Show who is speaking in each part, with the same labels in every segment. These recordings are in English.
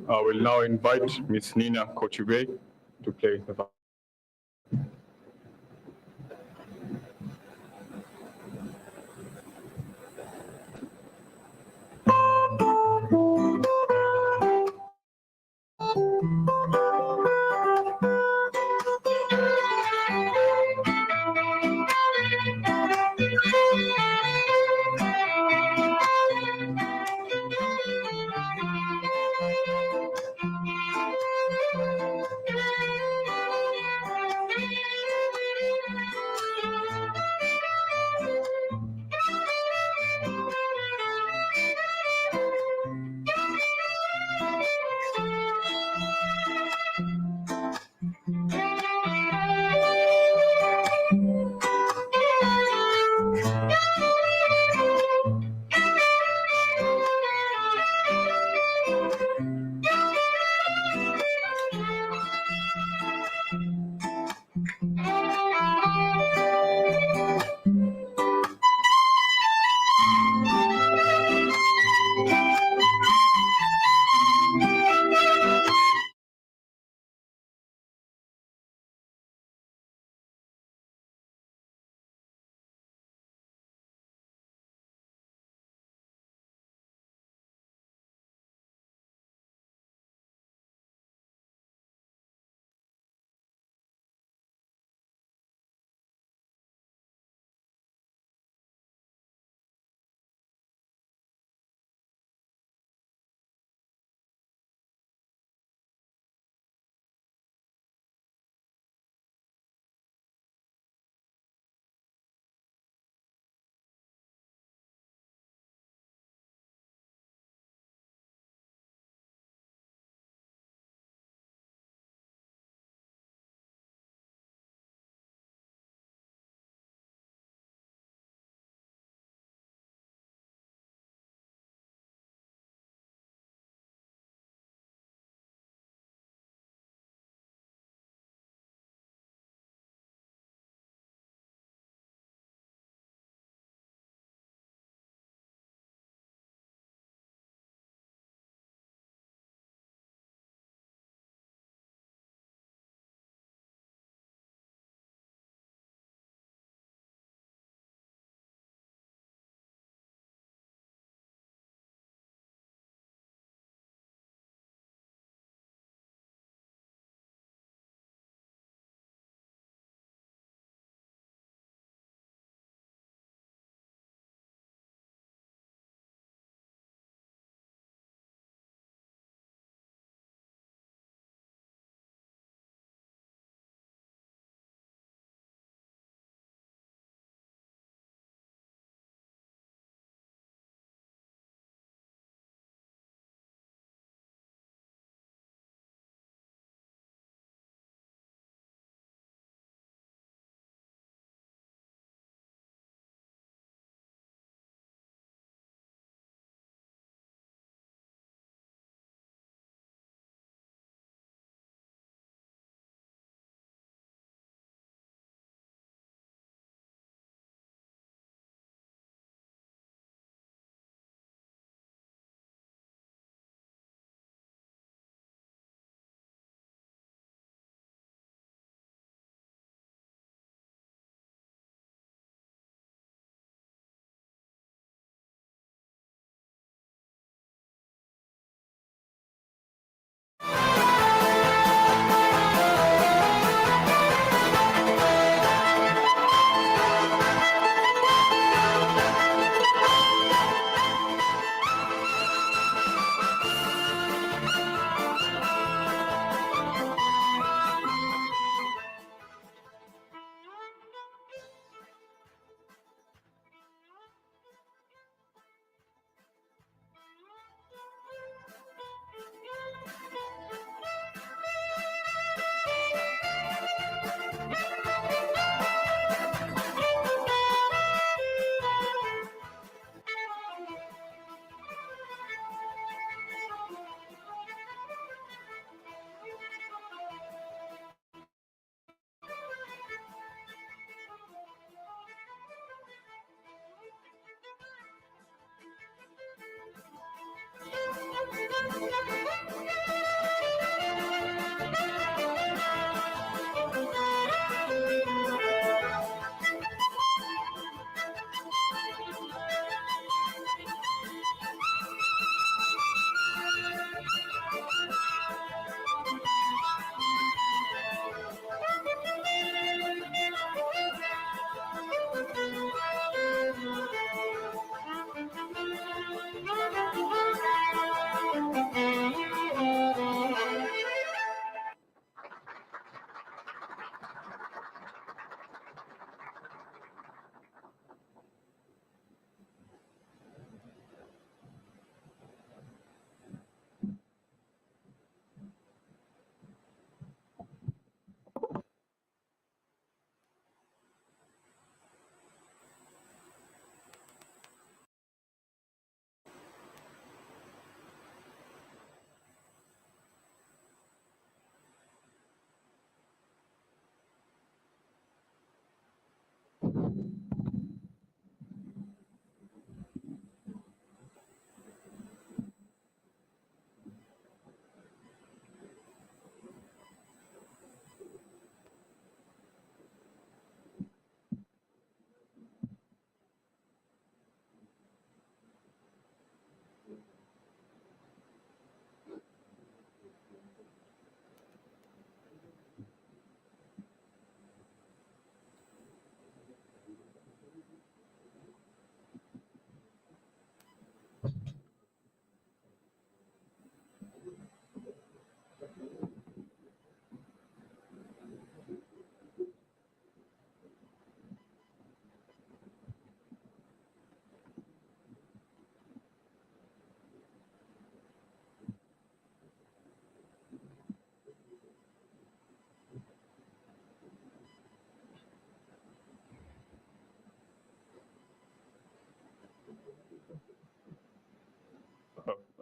Speaker 1: I will now invite Miss Nina Kochube to play the violin.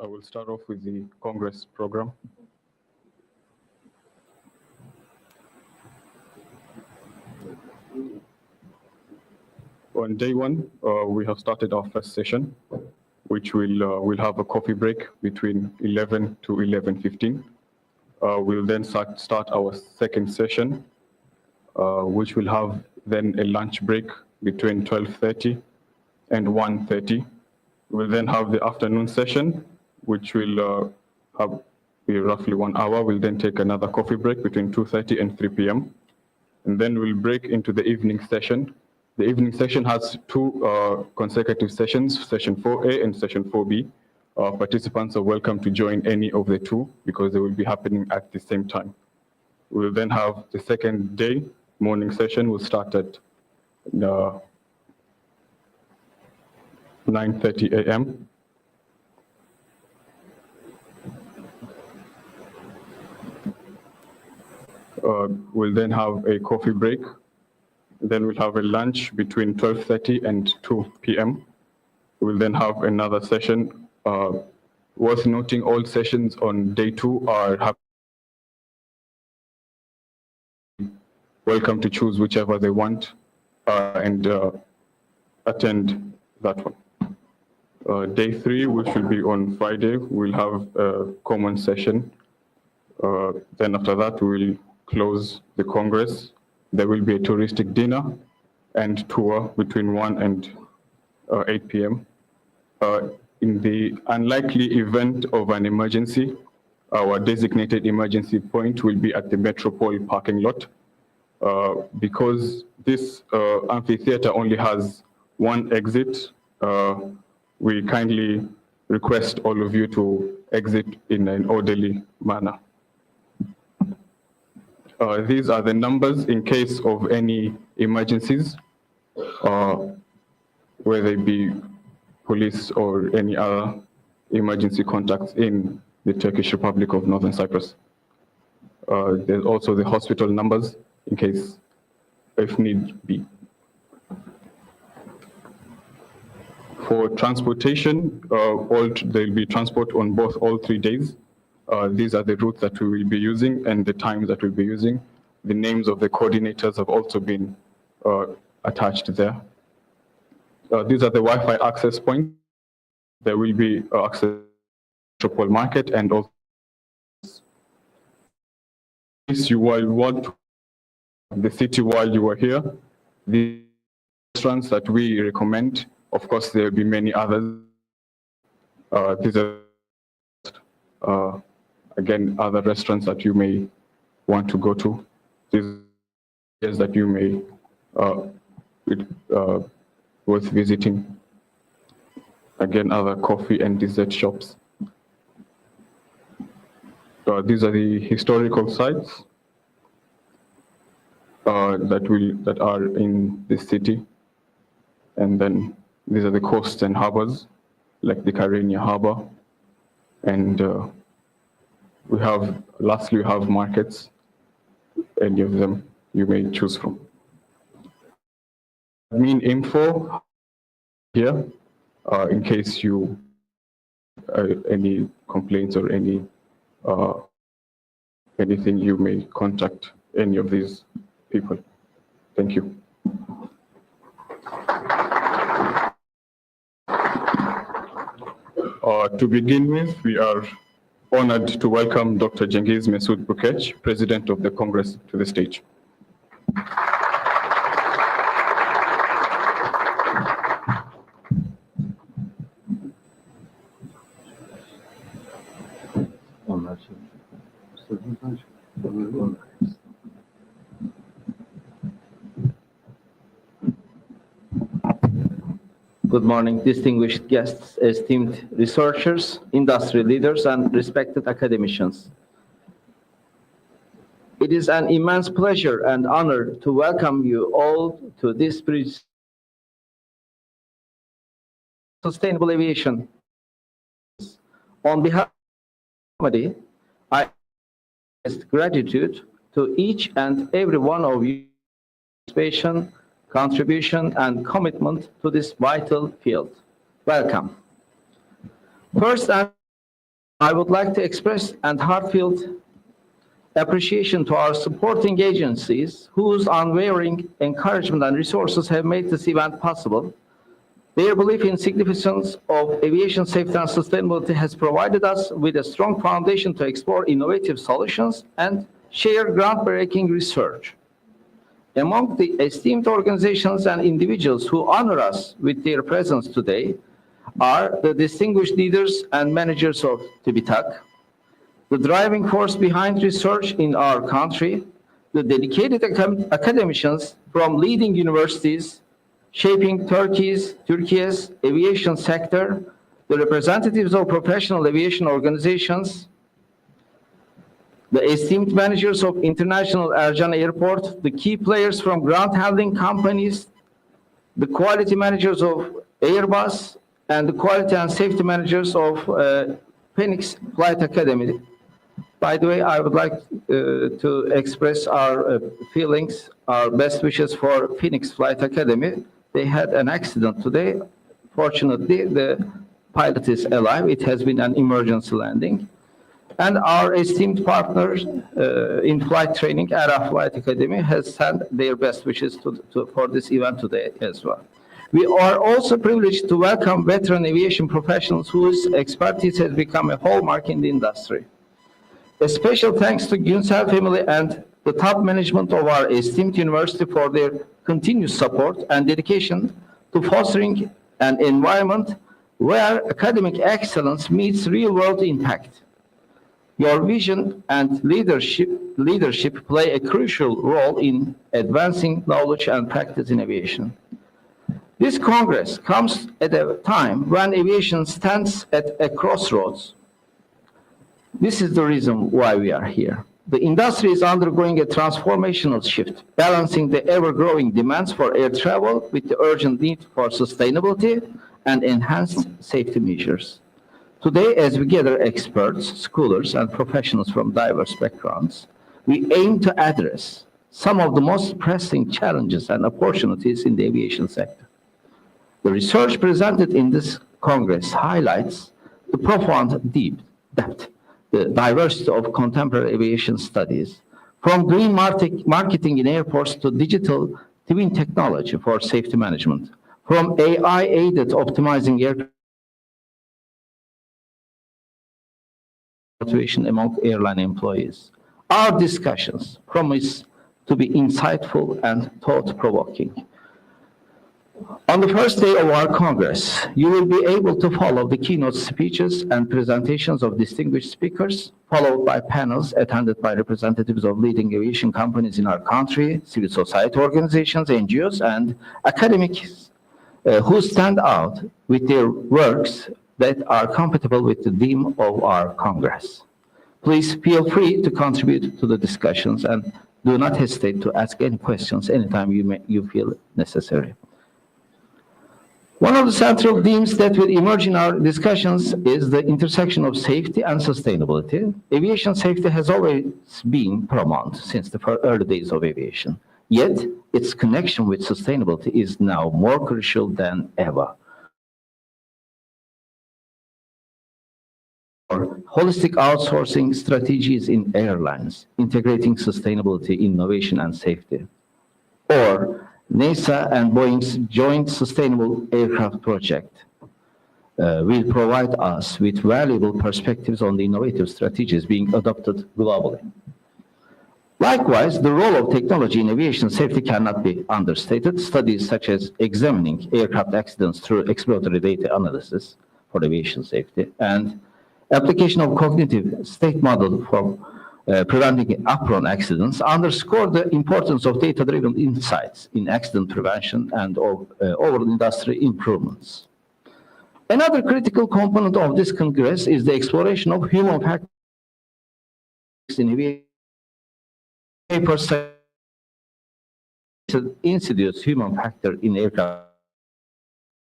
Speaker 1: I will start off with the Congress program. On day one, we have started our first session, which will have a coffee break between 11 to 11:15. We'll then start our second session, which will have then a lunch break between 12:30 and 1:30. We'll then have the afternoon session, which will be roughly 1 hour. We'll then take another coffee break between 2:30 and 3 p.m. And then we'll break into the evening session. The evening session has two consecutive sessions, session 4A and session 4B. Participants are welcome to join any of the two because they will be happening at the same time. We'll then have the second day morning session will start at 9:30 a.m. We'll then have a coffee break. Then we'll have a lunch between 12:30 and 2 p.m. We'll then have another session. Worth noting, all sessions on day two are welcome to choose whichever they want and attend that one. Day three, which will be on Friday, we'll have a common session. Then after that, we'll close the Congress. There will be a touristic dinner and tour between 1 and 8 p.m. In the unlikely event of an emergency, our designated emergency point will be at the Metropole parking lot. Because this amphitheater only has one exit, we kindly request all of you to exit in an orderly manner. These are the numbers in case of any emergencies, whether it be police or any other emergency contacts in the Turkish Republic of Northern Cyprus. There's also the hospital numbers in case if need be. For transportation, there'll be transport on all 3 days. These are the routes that we will be using and the times that we'll be using. The names of the coordinators have also been attached there. These are the Wi-Fi access points. There will be access to the Metropole Market and also if you will want the city while you are here. The restaurants that we recommend, of course, there will be many others. These are again, other restaurants that you may want to go to. These that you may worth visiting. Again, other coffee and dessert shops. These are the historical sites that are in the city. And then these are the coasts and harbors, like the Karenia Harbor. And lastly, we have markets. Any of them you may choose from. Admin info here, in case you any complaints or anything, you may contact any of these people. Thank you. To begin with, we are honored to welcome Dr. Cengiz Mesut Bukec, President of the Congress, to the stage.
Speaker 2: Good morning, distinguished guests, esteemed researchers, industry leaders, and respected academicians. It is an immense pleasure and honor to welcome you all to this Sustainable Aviation. On behalf of the committee, I express gratitude to each and every one of you for your participation, contribution, and commitment to this vital field. welcome. First, I would like to express and heartfelt appreciation to our supporting agencies whose unwavering encouragement and resources have made this event possible. Their belief in significance of aviation safety and sustainability has provided us with a strong foundation to explore innovative solutions and share groundbreaking research. Among the esteemed organizations and individuals who honor us with their presence today are the distinguished leaders and managers of TÜBİTAK, the driving force behind research in our country, the dedicated academicians from leading universities shaping Turkey's aviation sector, the representatives of professional aviation organizations, the esteemed managers of International Ercan Airport, the key players from ground handling companies, the quality managers of Airbus, and the quality and safety managers of Phoenix Flight Academy. By the way, I would like to express our feelings, our best wishes for Phoenix Flight Academy. They had an accident today. Fortunately, the pilot is alive. It has been an emergency landing. And our esteemed partners in flight training, Era Flight Academy, has sent their best wishes for this event today as well. We are also privileged to welcome veteran aviation professionals whose expertise has become a hallmark in the industry. A special thanks to Günsel family and the top management of our esteemed university for their continuous support and dedication to fostering an environment where academic excellence meets real-world impact. Your vision and leadership play a crucial role in advancing knowledge and practice in aviation. This Congress comes at a time when aviation stands at a crossroads. This is the reason why we are here. The industry is undergoing a transformational shift, balancing the ever-growing demands for air travel with the urgent need for sustainability and enhanced safety measures. Today, as we gather experts, scholars, and professionals from diverse backgrounds, we aim to address some of the most pressing challenges and opportunities in the aviation sector. The research presented in this Congress highlights the profound depth, the diversity of contemporary aviation studies, from green marketing in airports to digital twin technology for safety management, from AI-aided optimizing air motivation among airline employees. Our discussions promise to be insightful and thought-provoking. On the first day of our Congress, you will be able to follow the keynote speeches and presentations of distinguished speakers, followed by panels attended by representatives of leading aviation companies in our country, civil society organizations, NGOs, and academics who stand out with their works that are compatible with the theme of our Congress. Please feel free to contribute to the discussions and do not hesitate to ask any questions anytime you feel necessary. One of the central themes that will emerge in our discussions is the intersection of safety and sustainability. Aviation safety has always been paramount since the early days of aviation. Yet, its connection with sustainability is now more crucial than ever. Holistic outsourcing strategies in airlines, integrating sustainability, innovation, and safety. Or NASA and Boeing's joint sustainable aircraft project will provide us with valuable perspectives on the innovative strategies being adopted globally. Likewise, the role of technology in aviation safety cannot be understated. Studies such as examining aircraft accidents through exploratory data analysis for aviation safety and application of cognitive state model for preventing apron accidents underscore the importance of data-driven insights in accident prevention and of overall industry improvements. Another critical component of this Congress is the exploration of human factors in aviation. Papers introduce human factor in aircraft,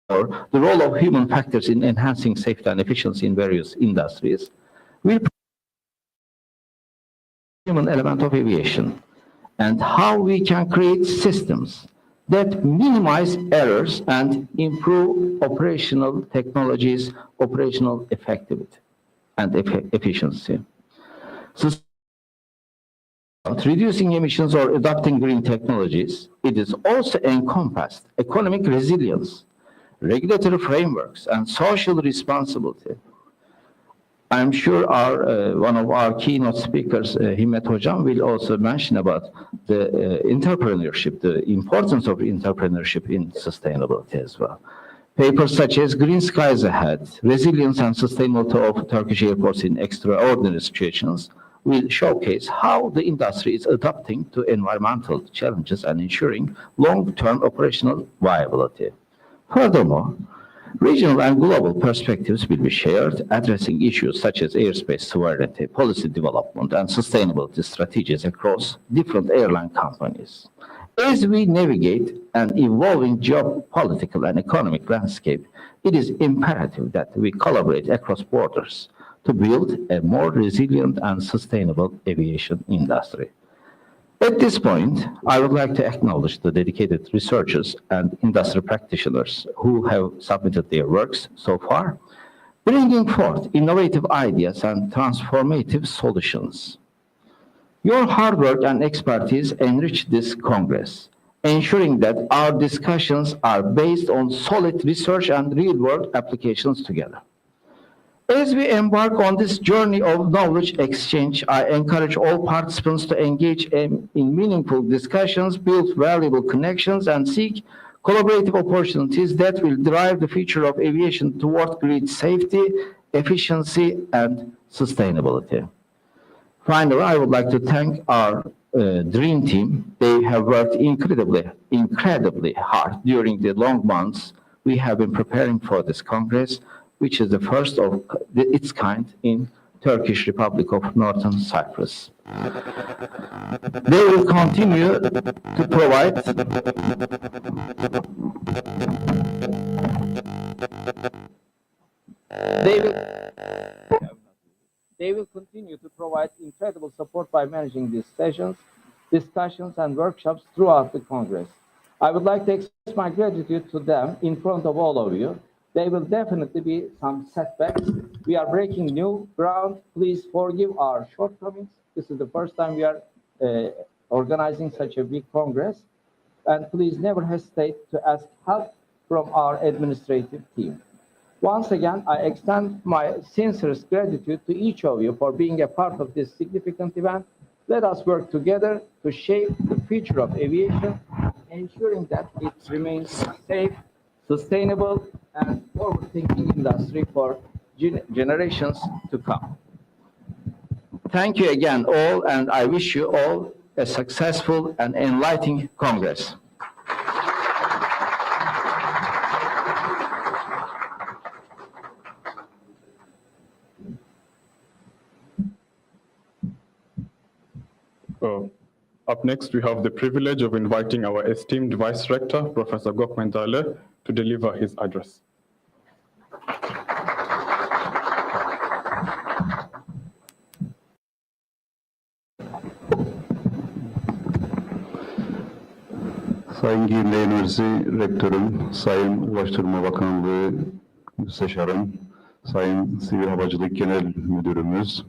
Speaker 2: or the role of human factors in enhancing safety and efficiency in various industries, will human element of aviation and how we can create systems that minimize errors and improve operational technologies, operational effectivity and efficiency. Reducing emissions or adopting green technologies, it is also encompassed economic resilience, regulatory frameworks, and social responsibility. I'm sure one of our keynote speakers, Himmet Hocam, will also mention about the entrepreneurship, the importance of entrepreneurship in sustainability as well. Papers such as Green Skies Ahead, Resilience and Sustainability of Turkish Airports in Extraordinary Situations will showcase how the industry is adapting to environmental challenges and ensuring long-term operational viability. Furthermore, regional and global perspectives will be shared, addressing issues such as airspace sovereignty, policy development, and sustainability strategies across different airline companies. As we navigate an evolving geopolitical and economic landscape, it is imperative that we collaborate across borders to build a more resilient and sustainable aviation industry. At this point, I would like to acknowledge the dedicated researchers and industry practitioners who have submitted their works so far, bringing forth innovative ideas and transformative solutions. Your hard work and expertise enrich this Congress, ensuring that our discussions are based on solid research and real-world applications together. As we embark on this journey of knowledge exchange, I encourage all participants to engage in meaningful discussions, build valuable connections, and seek collaborative opportunities that will drive the future of aviation toward great safety, efficiency, and sustainability. Finally, I would like to thank our dream team. They have worked incredibly hard during the long months we have been preparing for this Congress, which is the first of its kind in Turkish Republic of Northern Cyprus. They will continue to provide They will continue to provide incredible support by managing these sessions, discussions, and workshops throughout the Congress. I would like to express my gratitude to them in front of all of you. There will definitely be some setbacks. We are breaking new ground. Please forgive our shortcomings. This is the first time we are organizing such a big Congress. And please never hesitate to ask help from our administrative team. Once again, I extend my sincerest gratitude to each of you for being a part of this significant event. Let us work together to shape the future of aviation, ensuring that it remains safe, sustainable, and forward-thinking industry for generations to come. Thank you again all, and I wish you all a successful and enlightening Congress.
Speaker 1: Up next, we have the privilege of inviting our esteemed Vice Rector, Professor Gökmen Dale, to deliver his address.
Speaker 3: Sayın Girne Üniversitesi Rektörüm, Sayın Ulaştırma Bakanlığı Müsteşarım, Sayın Sivil Havacılık Genel Müdürümüz,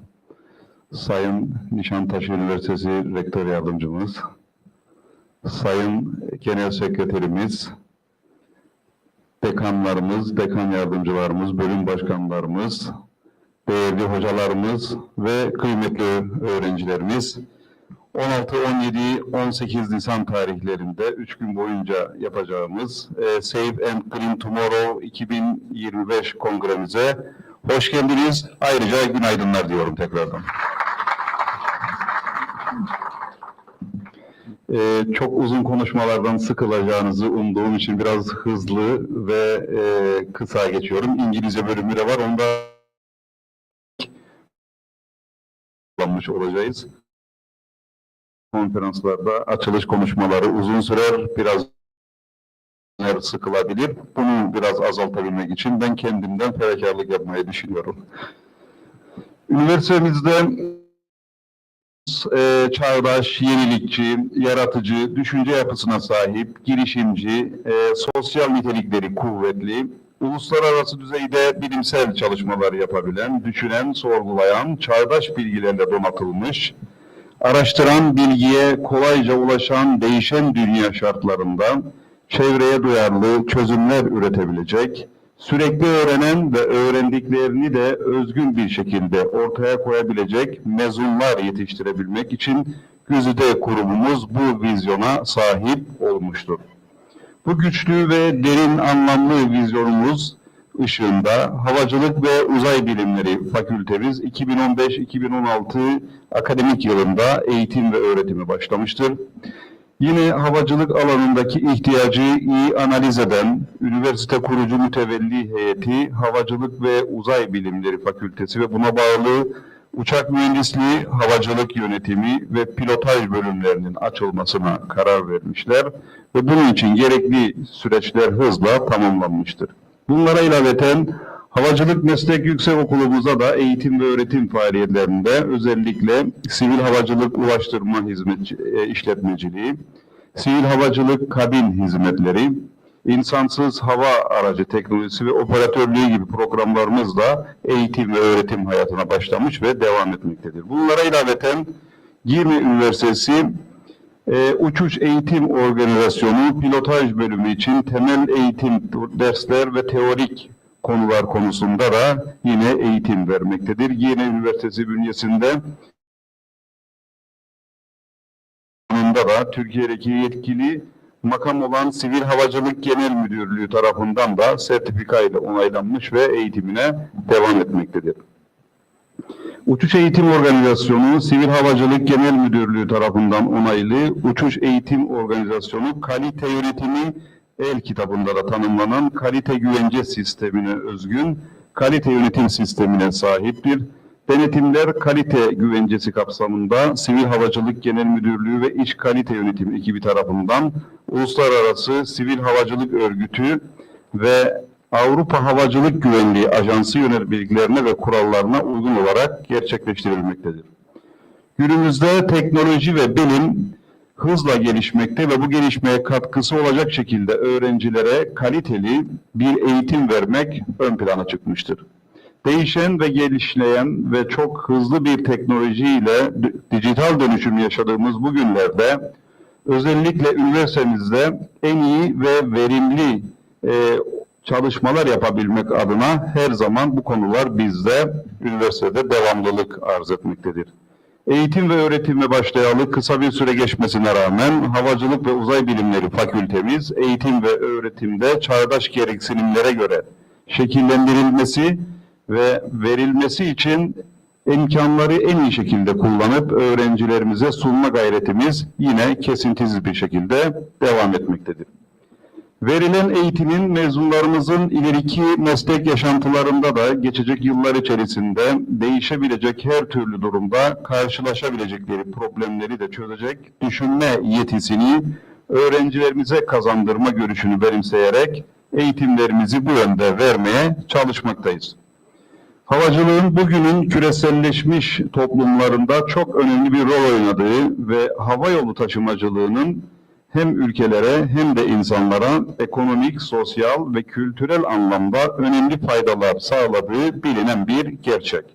Speaker 3: Sayın Nişantaşı Üniversitesi Rektör Yardımcımız, Sayın Genel Sekreterimiz, dekanlarımız, dekan yardımcılarımız, bölüm başkanlarımız, değerli hocalarımız ve kıymetli öğrencilerimiz, 16, 17, 18 Nisan tarihlerinde 3 gün boyunca yapacağımız Safe and Clean Tomorrow 2025 kongremize hoş geldiniz. Ayrıca günaydınlar diyorum tekrardan. Çok uzun konuşmalardan sıkılacağınızı umduğum için biraz hızlı ve kısa geçiyorum. İngilizce bölümü de var, onda kullanmış olacağız. Konferanslarda açılış konuşmaları uzun sürer, biraz sıkılabilir. Bunu biraz azaltabilmek için ben kendimden fedakarlık yapmayı düşünüyorum. Üniversitemizde Çağdaş, yenilikçi, yaratıcı, düşünce yapısına sahip, girişimci, sosyal nitelikleri kuvvetli, uluslararası düzeyde bilimsel çalışmalar yapabilen, düşünen, sorgulayan, çağdaş bilgilerle donatılmış, araştıran, bilgiye kolayca ulaşan değişen dünya şartlarında çevreye duyarlı çözümler üretebilecek, sürekli öğrenen ve öğrendiklerini de özgün bir şekilde ortaya koyabilecek mezunlar yetiştirebilmek için Güzide Kurumumuz bu vizyona sahip olmuştur. Bu güçlü ve derin anlamlı vizyonumuz ışığında Havacılık ve Uzay Bilimleri Fakültemiz 2015-2016 akademik yılında eğitim ve öğretimi başlamıştır. Yine havacılık alanındaki ihtiyacı iyi analiz eden üniversite kurucu mütevelli heyeti Havacılık ve Uzay Bilimleri Fakültesi ve buna bağlı uçak mühendisliği, havacılık yönetimi ve pilotaj bölümlerinin açılmasına karar vermişler ve bunun için gerekli süreçler hızla tamamlanmıştır. Bunlara ilaveten Havacılık Meslek Yüksekokulumuza da eğitim ve öğretim faaliyetlerinde özellikle sivil havacılık ulaştırma işletmeciliği, sivil havacılık kabin hizmetleri, insansız hava aracı teknolojisi ve operatörlüğü gibi programlarımızla eğitim ve öğretim hayatına başlamış ve devam etmektedir. Bunlara ilaveten Girne Üniversitesi Uçuş Eğitim Organizasyonu pilotaj bölümü için temel eğitim dersler ve teorik konular konusunda da yine eğitim vermektedir. Girne Üniversitesi bünyesinde da Türkiye'deki yetkili makam olan Sivil Havacılık Genel Müdürlüğü tarafından da sertifika ile onaylanmış ve eğitimine devam etmektedir. Uçuş Eğitim Organizasyonu, Sivil Havacılık Genel Müdürlüğü tarafından onaylı Uçuş Eğitim Organizasyonu kalite yönetimi el kitabında da tanımlanan kalite güvence sistemine özgün kalite yönetim sistemine sahiptir. Denetimler kalite güvencesi kapsamında Sivil Havacılık Genel Müdürlüğü ve İş Kalite Yönetimi ekibi tarafından Uluslararası Sivil Havacılık Örgütü ve Avrupa Havacılık Güvenliği Ajansı yönetmeliklerine ve kurallarına uygun olarak gerçekleştirilmektedir. Günümüzde teknoloji ve bilim hızla gelişmekte ve bu gelişmeye katkısı olacak şekilde öğrencilere kaliteli bir eğitim vermek ön plana çıkmıştır. Değişen ve gelişleyen ve çok hızlı bir teknolojiyle dijital dönüşüm yaşadığımız bu günlerde özellikle üniversitemizde en iyi ve verimli çalışmalar yapabilmek adına her zaman bu konular bizde üniversitede devamlılık arz etmektedir. Eğitim ve öğretime başlayalı kısa bir süre geçmesine rağmen Havacılık ve Uzay Bilimleri Fakültemiz eğitim ve öğretimde çağdaş gereksinimlere göre şekillendirilmesi ve verilmesi için imkanları en iyi şekilde kullanıp öğrencilerimize sunma gayretimiz yine kesintisiz bir şekilde devam etmektedir. Verilen eğitimin mezunlarımızın ileriki meslek yaşantılarında da geçecek yıllar içerisinde değişebilecek her türlü durumda karşılaşabilecekleri problemleri de çözecek düşünme yetisini öğrencilerimize kazandırma görüşünü benimseyerek eğitimlerimizi bu yönde vermeye çalışmaktayız. Havacılığın bugünün küreselleşmiş toplumlarında çok önemli bir rol oynadığı ve havayolu taşımacılığının hem ülkelere hem de insanlara ekonomik, sosyal ve kültürel anlamda önemli faydalar sağladığı bilinen bir gerçek.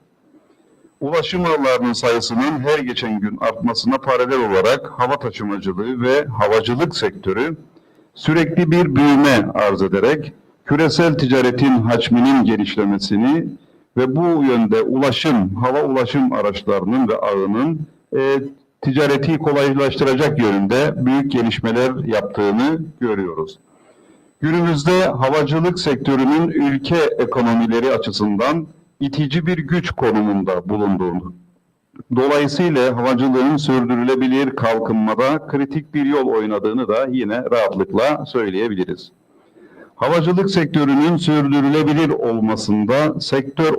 Speaker 3: Ulaşım ağlarının sayısının her geçen gün artmasına paralel olarak hava taşımacılığı ve havacılık sektörü sürekli bir büyüme arz ederek küresel ticaretin hacminin genişlemesini ve bu yönde hava ulaşım araçlarının ve ağının ticareti kolaylaştıracak yönünde büyük gelişmeler yaptığını görüyoruz. Günümüzde havacılık sektörünün ülke ekonomileri açısından itici bir güç konumunda bulunduğunu, dolayısıyla havacılığın sürdürülebilir kalkınmada kritik bir yol oynadığını da yine rahatlıkla söyleyebiliriz. Havacılık sektörünün sürdürülebilir olmasında sektör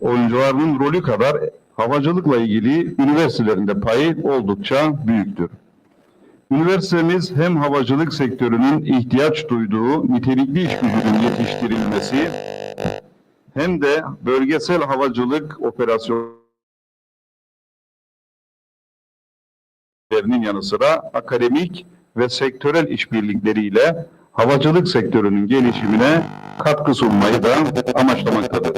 Speaker 3: oyuncularının rolü kadar havacılıkla ilgili üniversitelerinde payı oldukça büyüktür. Üniversitemiz hem havacılık sektörünün ihtiyaç duyduğu nitelikli iş gücünün yetiştirilmesi hem de bölgesel havacılık operasyonu yanı sıra akademik ve sektörel işbirlikleriyle havacılık sektörünün gelişimine katkı sunmayı da amaçlamaktadır.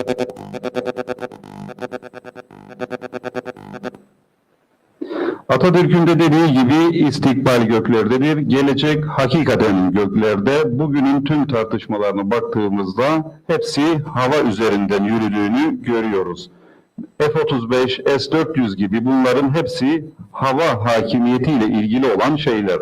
Speaker 3: Atatürk'ün de dediği gibi istikbal göklerdedir, gelecek hakikaten göklerde. Bugünün tüm tartışmalarına baktığımızda hepsi hava üzerinden yürüdüğünü görüyoruz. F-35, S-400 gibi bunların hepsi hava hakimiyetiyle ilgili olan şeyler.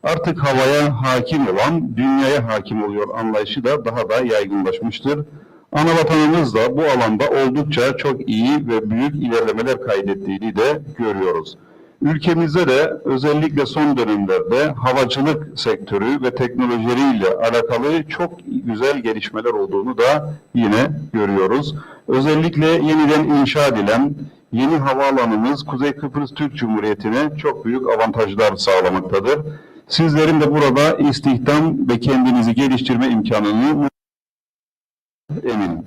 Speaker 3: Artık havaya hakim olan dünyaya hakim oluyor anlayışı da daha da yaygınlaşmıştır. Anavatanımız da bu alanda oldukça çok iyi ve büyük ilerlemeler kaydettiğini de görüyoruz. Ülkemizde de özellikle son dönemlerde havacılık sektörü ve teknolojileriyle alakalı çok güzel gelişmeler olduğunu da yine görüyoruz. Özellikle yeniden inşa edilen yeni havaalanımız Kuzey Kıbrıs Türk Cumhuriyeti'ne çok büyük avantajlar sağlamaktadır. Sizlerin de burada istihdam ve kendinizi geliştirme imkanını eminim.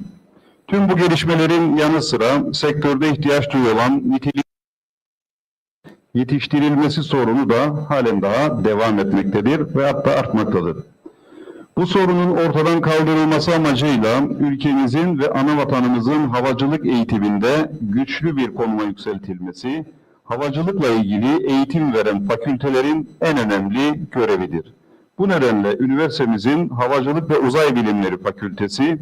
Speaker 3: Tüm bu gelişmelerin yanı sıra sektörde ihtiyaç duyulan nitelik yetiştirilmesi sorunu da halen daha devam etmektedir ve hatta artmaktadır. Bu sorunun ortadan kaldırılması amacıyla ülkemizin ve anavatanımızın havacılık eğitiminde güçlü bir konuma yükseltilmesi, havacılıkla ilgili eğitim veren fakültelerin en önemli görevidir. Bu nedenle üniversitemizin Havacılık ve Uzay Bilimleri Fakültesi,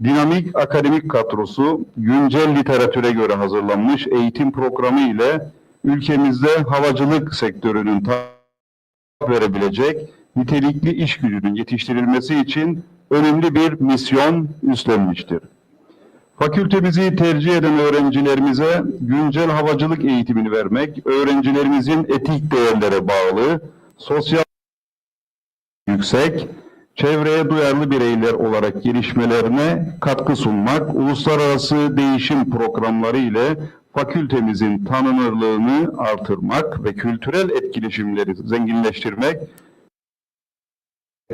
Speaker 3: dinamik akademik kadrosu, güncel literatüre göre hazırlanmış eğitim programı ile ülkemizde havacılık sektörünün verebilecek nitelikli iş gücünün yetiştirilmesi için önemli bir misyon üstlenmiştir. Fakültemizi tercih eden öğrencilerimize güncel havacılık eğitimini vermek, öğrencilerimizin etik değerlere bağlı, sosyal yüksek, çevreye duyarlı bireyler olarak gelişmelerine katkı sunmak, uluslararası değişim programları ile fakültemizin tanınırlığını artırmak ve kültürel etkileşimleri zenginleştirmek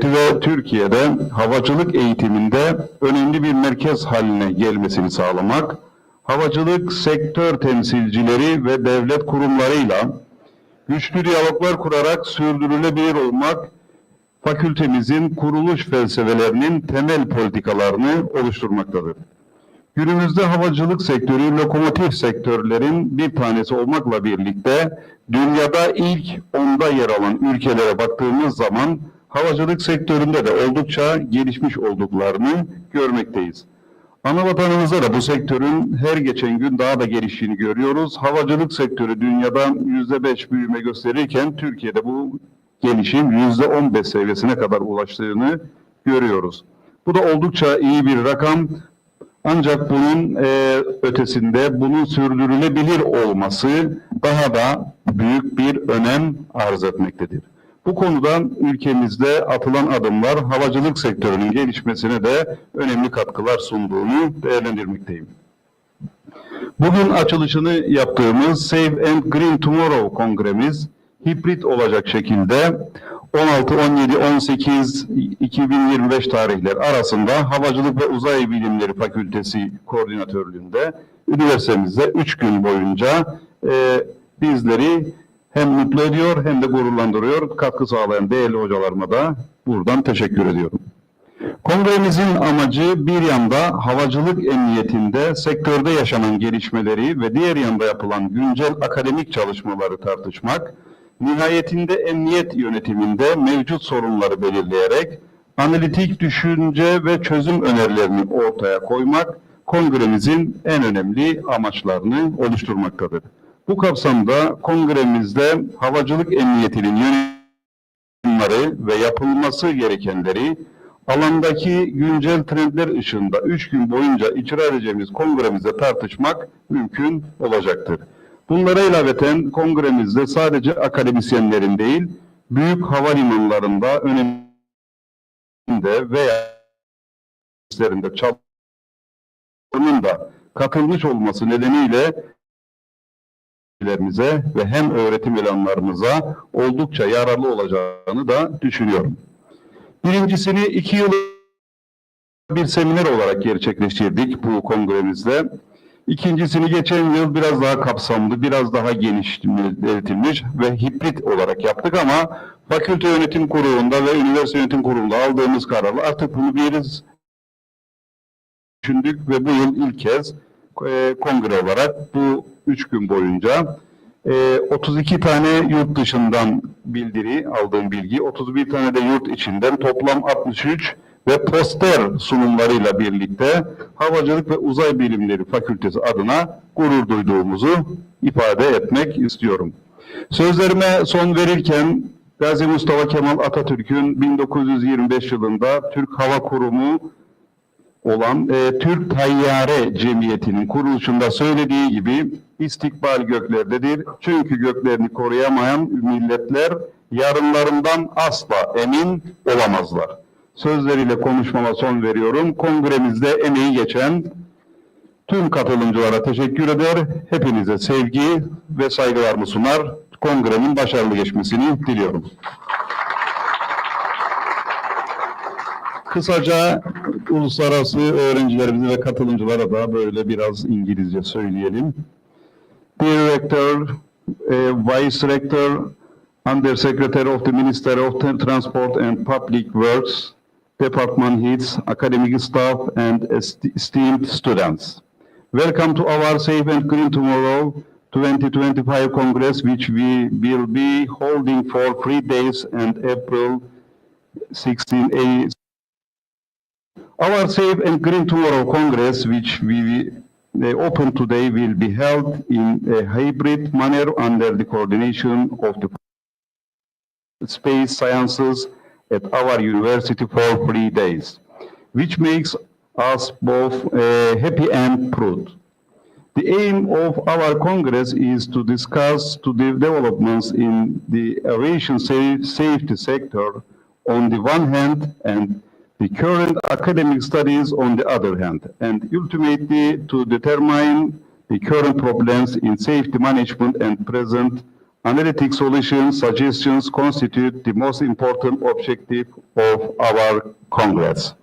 Speaker 3: ve Türkiye'de havacılık eğitiminde önemli bir merkez haline gelmesini sağlamak, havacılık sektör temsilcileri ve devlet kurumlarıyla güçlü diyaloglar kurarak sürdürülebilir olmak, fakültemizin kuruluş felsefelerinin temel politikalarını oluşturmaktadır. Günümüzde havacılık sektörü lokomotif sektörlerin bir tanesi olmakla birlikte dünyada ilk 10'da yer alan ülkelere baktığımız zaman havacılık sektöründe de oldukça gelişmiş olduklarını görmekteyiz. Anavatanımızda da bu sektörün her geçen gün daha da geliştiğini görüyoruz. Havacılık sektörü dünyada %5 büyüme gösterirken Türkiye'de bu gelişim %15 seviyesine kadar ulaştığını görüyoruz. Bu da oldukça iyi bir rakam. Ancak bunun ötesinde bunun sürdürülebilir olması daha da büyük bir önem arz etmektedir. Bu konuda ülkemizde atılan adımlar havacılık sektörünün gelişmesine de önemli katkılar sunduğunu değerlendirmekteyim. Bugün açılışını yaptığımız Safe and Green Tomorrow kongremiz hibrit olacak şekilde 16, 17, 18, 2025 tarihler arasında Havacılık ve Uzay Bilimleri Fakültesi koordinatörlüğünde üniversitemizde 3 gün boyunca bizleri hem mutlu ediyor hem de gururlandırıyor. Katkı sağlayan değerli hocalarıma da buradan teşekkür ediyorum. Kongremizin amacı bir yanda havacılık emniyetinde sektörde yaşanan gelişmeleri ve diğer yanda yapılan güncel akademik çalışmaları tartışmak, nihayetinde emniyet yönetiminde mevcut sorunları belirleyerek analitik düşünce ve çözüm önerilerini ortaya koymak, kongremizin en önemli amaçlarını oluşturmaktadır. Bu kapsamda kongremizde havacılık emniyetinin yönetimleri ve yapılması gerekenleri alandaki güncel trendler ışığında 3 gün boyunca icra edeceğimiz kongremizde tartışmak mümkün olacaktır. Bunlara ilaveten kongremizde sadece akademisyenlerin değil, büyük havalimanlarında önemli veya çalışmalarının da katılmış olması nedeniyle ve hem öğretim ilanlarımıza oldukça yararlı olacağını da düşünüyorum. Birincisini 2 yıl bir seminer olarak gerçekleştirdik bu kongremizde. İkincisini geçen yıl biraz daha kapsamlı, biraz daha genişletilmiş ve hibrit olarak yaptık ama fakülte yönetim kurulunda ve üniversite yönetim kurulunda aldığımız kararla artık bunu bir düşündük ve bu yıl ilk kez kongre olarak bu 3 gün boyunca 32 tane yurt dışından aldığım bilgi, 31 tane de yurt içinden toplam 63 ve poster sunumlarıyla birlikte Havacılık ve Uzay Bilimleri Fakültesi adına gurur duyduğumuzu ifade etmek istiyorum. Sözlerime son verirken Gazi Mustafa Kemal Atatürk'ün 1925 yılında Türk Hava Kurumu olan Türk Tayyare Cemiyeti'nin kuruluşunda söylediği gibi istikbal göklerdedir. Çünkü göklerini koruyamayan milletler yarınlarından asla emin olamazlar. Sözleriyle konuşmama son veriyorum. Kongremizde emeği geçen tüm katılımcılara teşekkür eder. Hepinize sevgi ve saygılarımı sunar. Kongrenin başarılı geçmesini diliyorum. Kısaca uluslararası öğrencilerimize ve katılımcılara da böyle biraz İngilizce söyleyelim. Dear Rector, Vice Rector, Undersecretary of the Ministry of Transport and Public Works, Department Heads, academic staff, and esteemed students. Welcome to our Safe and Green Tomorrow 2025 Congress, which we will be holding for 3 days and April 16. Our Safe and Green Tomorrow Congress, which we open today, will be held in a hybrid manner under the coordination of the Space Sciences at our university for 3 days, which makes us both happy and proud. The aim of our Congress is to discuss the developments in the aviation safety sector on the one hand and the current academic studies on the other hand, and ultimately to determine the current problems in safety management and present analytic solutions suggestions constitute the most important objective of our Congress.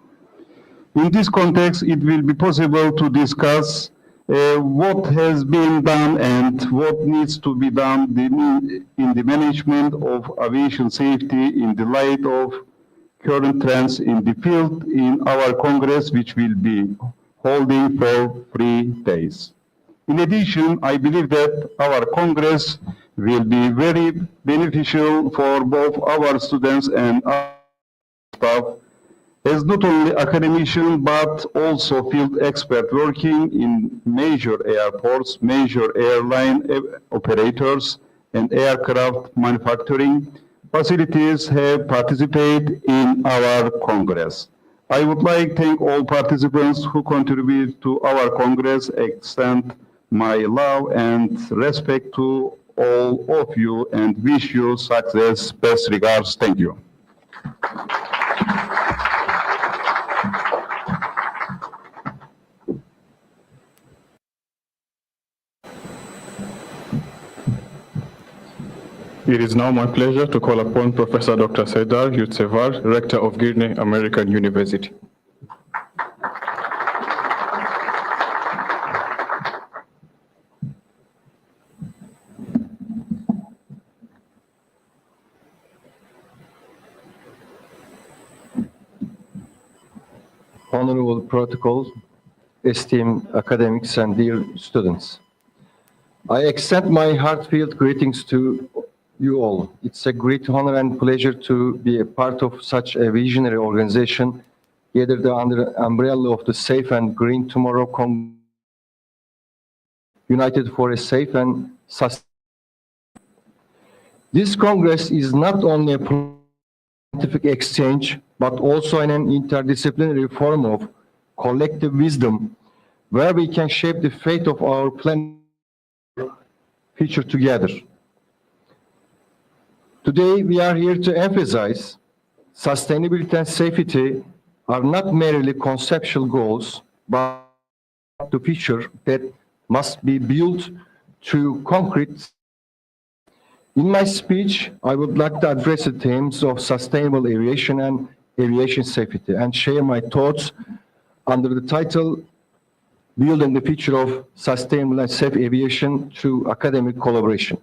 Speaker 3: In this context, it will be possible to discuss what has been done and what needs to be done in the management of aviation safety in the light of current trends in the field in our Congress, which will be holding for 3 days. In addition, I believe that our Congress will be very beneficial for both our students and our staff, as not only academicians but also field experts working in major airports, major airline operators, and aircraft manufacturing facilities have participated in our Congress. I would like to thank all participants who contribute to our Congress, extend my love and respect to all of you and wish you success. Best regards. Thank you.
Speaker 1: It is now my pleasure to call upon Professor Dr. Serdar Yurtsevar, Rector of Girne American University.
Speaker 4: Honorable Protocol, esteemed academics and dear students. I extend my heartfelt greetings to you all. It's a great honor and pleasure to be a part of such a visionary organization gathered under the umbrella of the Safe and Green Tomorrow United for a Safe and Sustainable. This Congress is not only a scientific exchange, but also an interdisciplinary form of collective wisdom where we can shape the fate of our planet future together. Today, we are here to emphasize sustainability and safety are not merely conceptual goals, but the future that must be built through concrete. In my speech, I would like to address the themes of sustainable aviation and aviation safety and share my thoughts under the title building the future of sustainable and safe aviation through academic collaboration.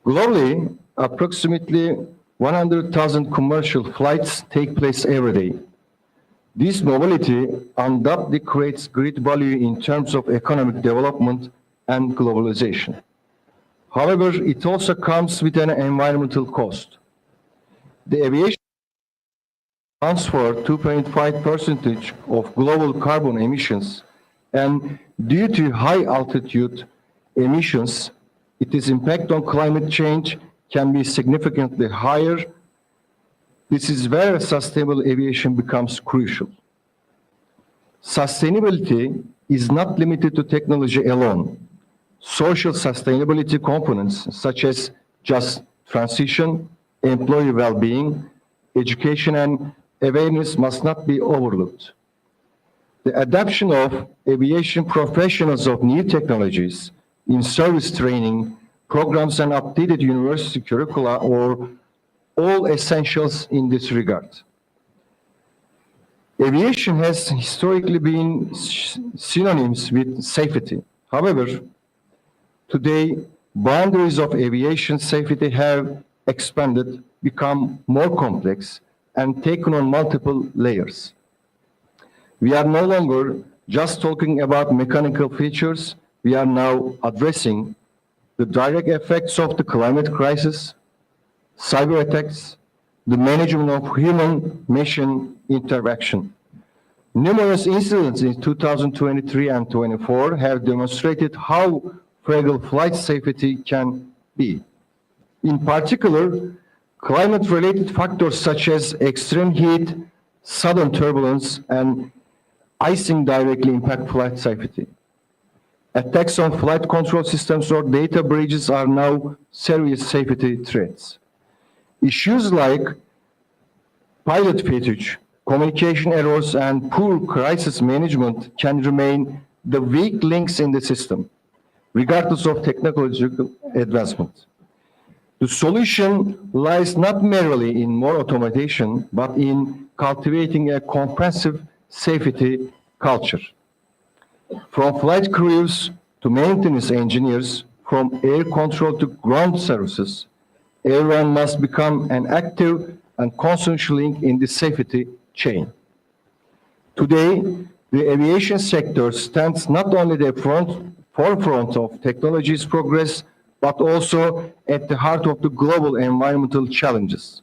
Speaker 4: Globally, approximately 100,000 commercial flights take place every day. This mobility undoubtedly creates great value in terms of economic development and globalization. However, it also comes with an environmental cost. The aviation accounts for 2.5% of global carbon emissions, and due to high altitude emissions, its impact on climate change can be significantly higher. This is where sustainable aviation becomes crucial. Sustainability is not limited to technology alone. Social sustainability components such as just transition, employee well-being, education, and awareness must not be overlooked. The adoption of aviation professionals of new technologies in service training programs and updated university curricula are all essentials in this regard. Aviation has historically been synonymous with safety. However, today, boundaries of aviation safety have expanded, become more complex, and taken on multiple layers. We are no longer just talking about mechanical features, we are now addressing the direct effects of the climate crisis, cyber attacks, the management of human-machine interaction. Numerous incidents in 2023 and 24 have demonstrated how fragile flight safety can be. In particular, climate-related factors such as extreme heat, sudden turbulence, and icing directly impact flight safety. Attacks on flight control systems or data breaches are now serious safety threats. Issues like pilot fatigue, communication errors, and poor crisis management can remain the weak links in the system, regardless of technological advancement. The solution lies not merely in more automation, but in cultivating a comprehensive safety culture. From flight crews to maintenance engineers, from air control to ground services, everyone must become an active and conscious link in the safety chain. Today, the aviation sector stands not only at the forefront of technology's progress, but also at the heart of the global environmental challenges.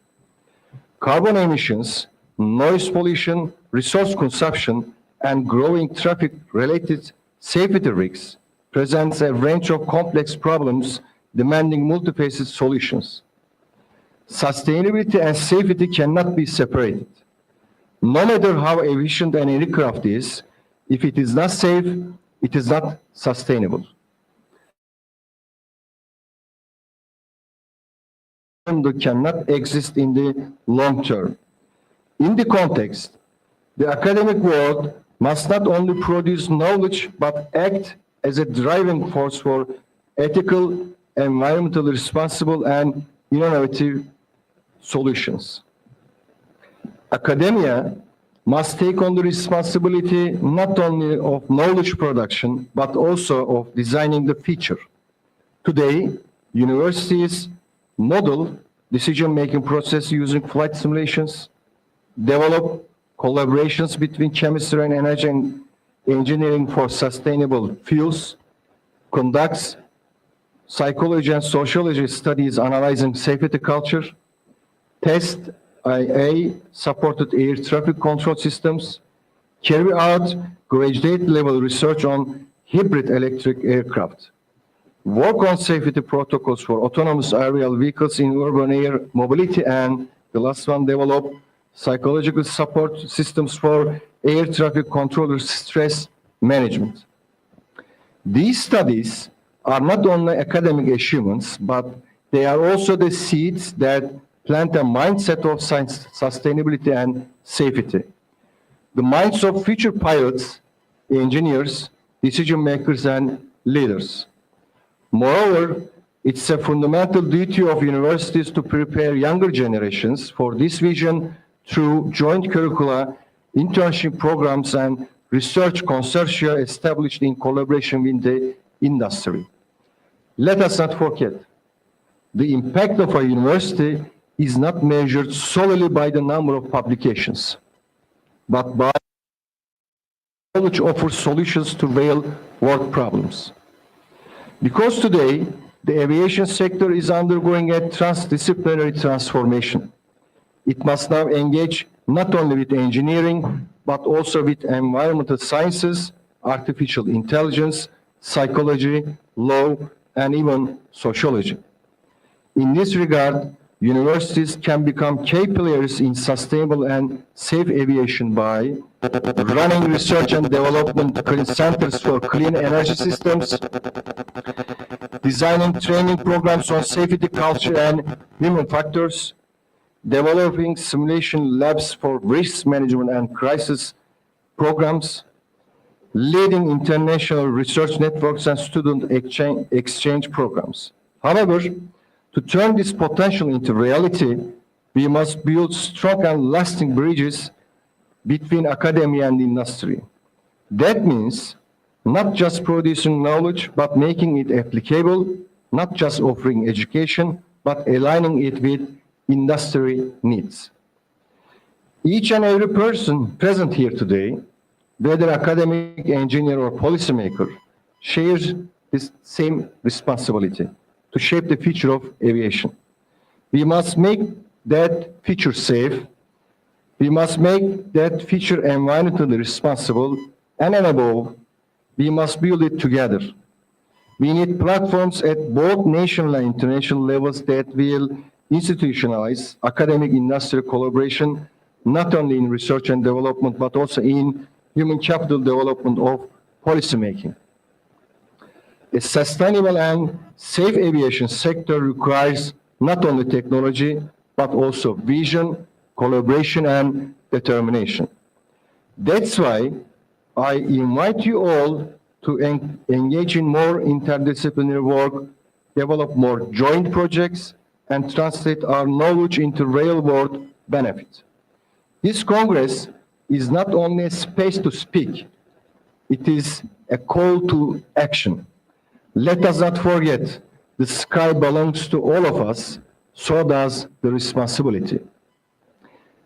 Speaker 4: Carbon emissions, noise pollution, resource consumption, and growing traffic-related safety risks presents a range of complex problems demanding multifaceted solutions. Sustainability and safety cannot be separated. No matter how efficient an aircraft is, if it is not safe, it is not sustainable. Cannot exist in the long term. In the context, the academic world must not only produce knowledge, but act as a driving force for ethical, environmentally responsible, and innovative solutions. Academia must take on the responsibility not only of knowledge production, but also of designing the future. Today, universities model decision-making process using flight simulations, develop collaborations between chemistry and energy and engineering for sustainable fuels, conducts psychology and sociology studies analyzing safety culture, test IA-supported air traffic control systems, carry out graduate-level research on hybrid electric aircraft, work on safety protocols for autonomous aerial vehicles in urban air mobility, and the last one, develop psychological support systems for air traffic controller stress management. These studies are not only academic achievements, but they are also the seeds that plant a mindset of science, sustainability, and safety. The minds of future pilots, engineers, decision makers, and leaders. Moreover, it's a fundamental duty of universities to prepare younger generations for this vision through joint curricula, internship programs, and research consortia established in collaboration with the industry. Let us not forget, the impact of a university is not measured solely by the number of publications, but by knowledge offers solutions to real world problems. Because today, the aviation sector is undergoing a transdisciplinary transformation. It must now engage not only with engineering, but also with environmental sciences, artificial intelligence, psychology, law, and even sociology. In this regard, universities can become key players in sustainable and safe aviation by running research and development centers for clean energy systems, designing training programs on safety culture and human factors, developing simulation labs for risk management and crisis programs, leading international research networks and student exchange programs. However, to turn this potential into reality, we must build strong and lasting bridges between academia and industry. That means not just producing knowledge, but making it applicable, not just offering education, but aligning it with industry needs. Each and every person present here today, whether academic, engineer, or policymaker, shares this same responsibility to shape the future of aviation. We must make that future safe. We must make that future environmentally responsible, and above, we must build it together. We need platforms at both national and international levels that will institutionalize academic industry collaboration, not only in research and development, but also in human capital development of policymaking. A sustainable and safe aviation sector requires not only technology, but also vision, collaboration, and determination. That's why I invite you all to engage in more interdisciplinary work, develop more joint projects, and translate our knowledge into real-world benefit. This Congress is not only a space to speak, it is a call to action. Let us not forget, the sky belongs to all of us, so does the responsibility.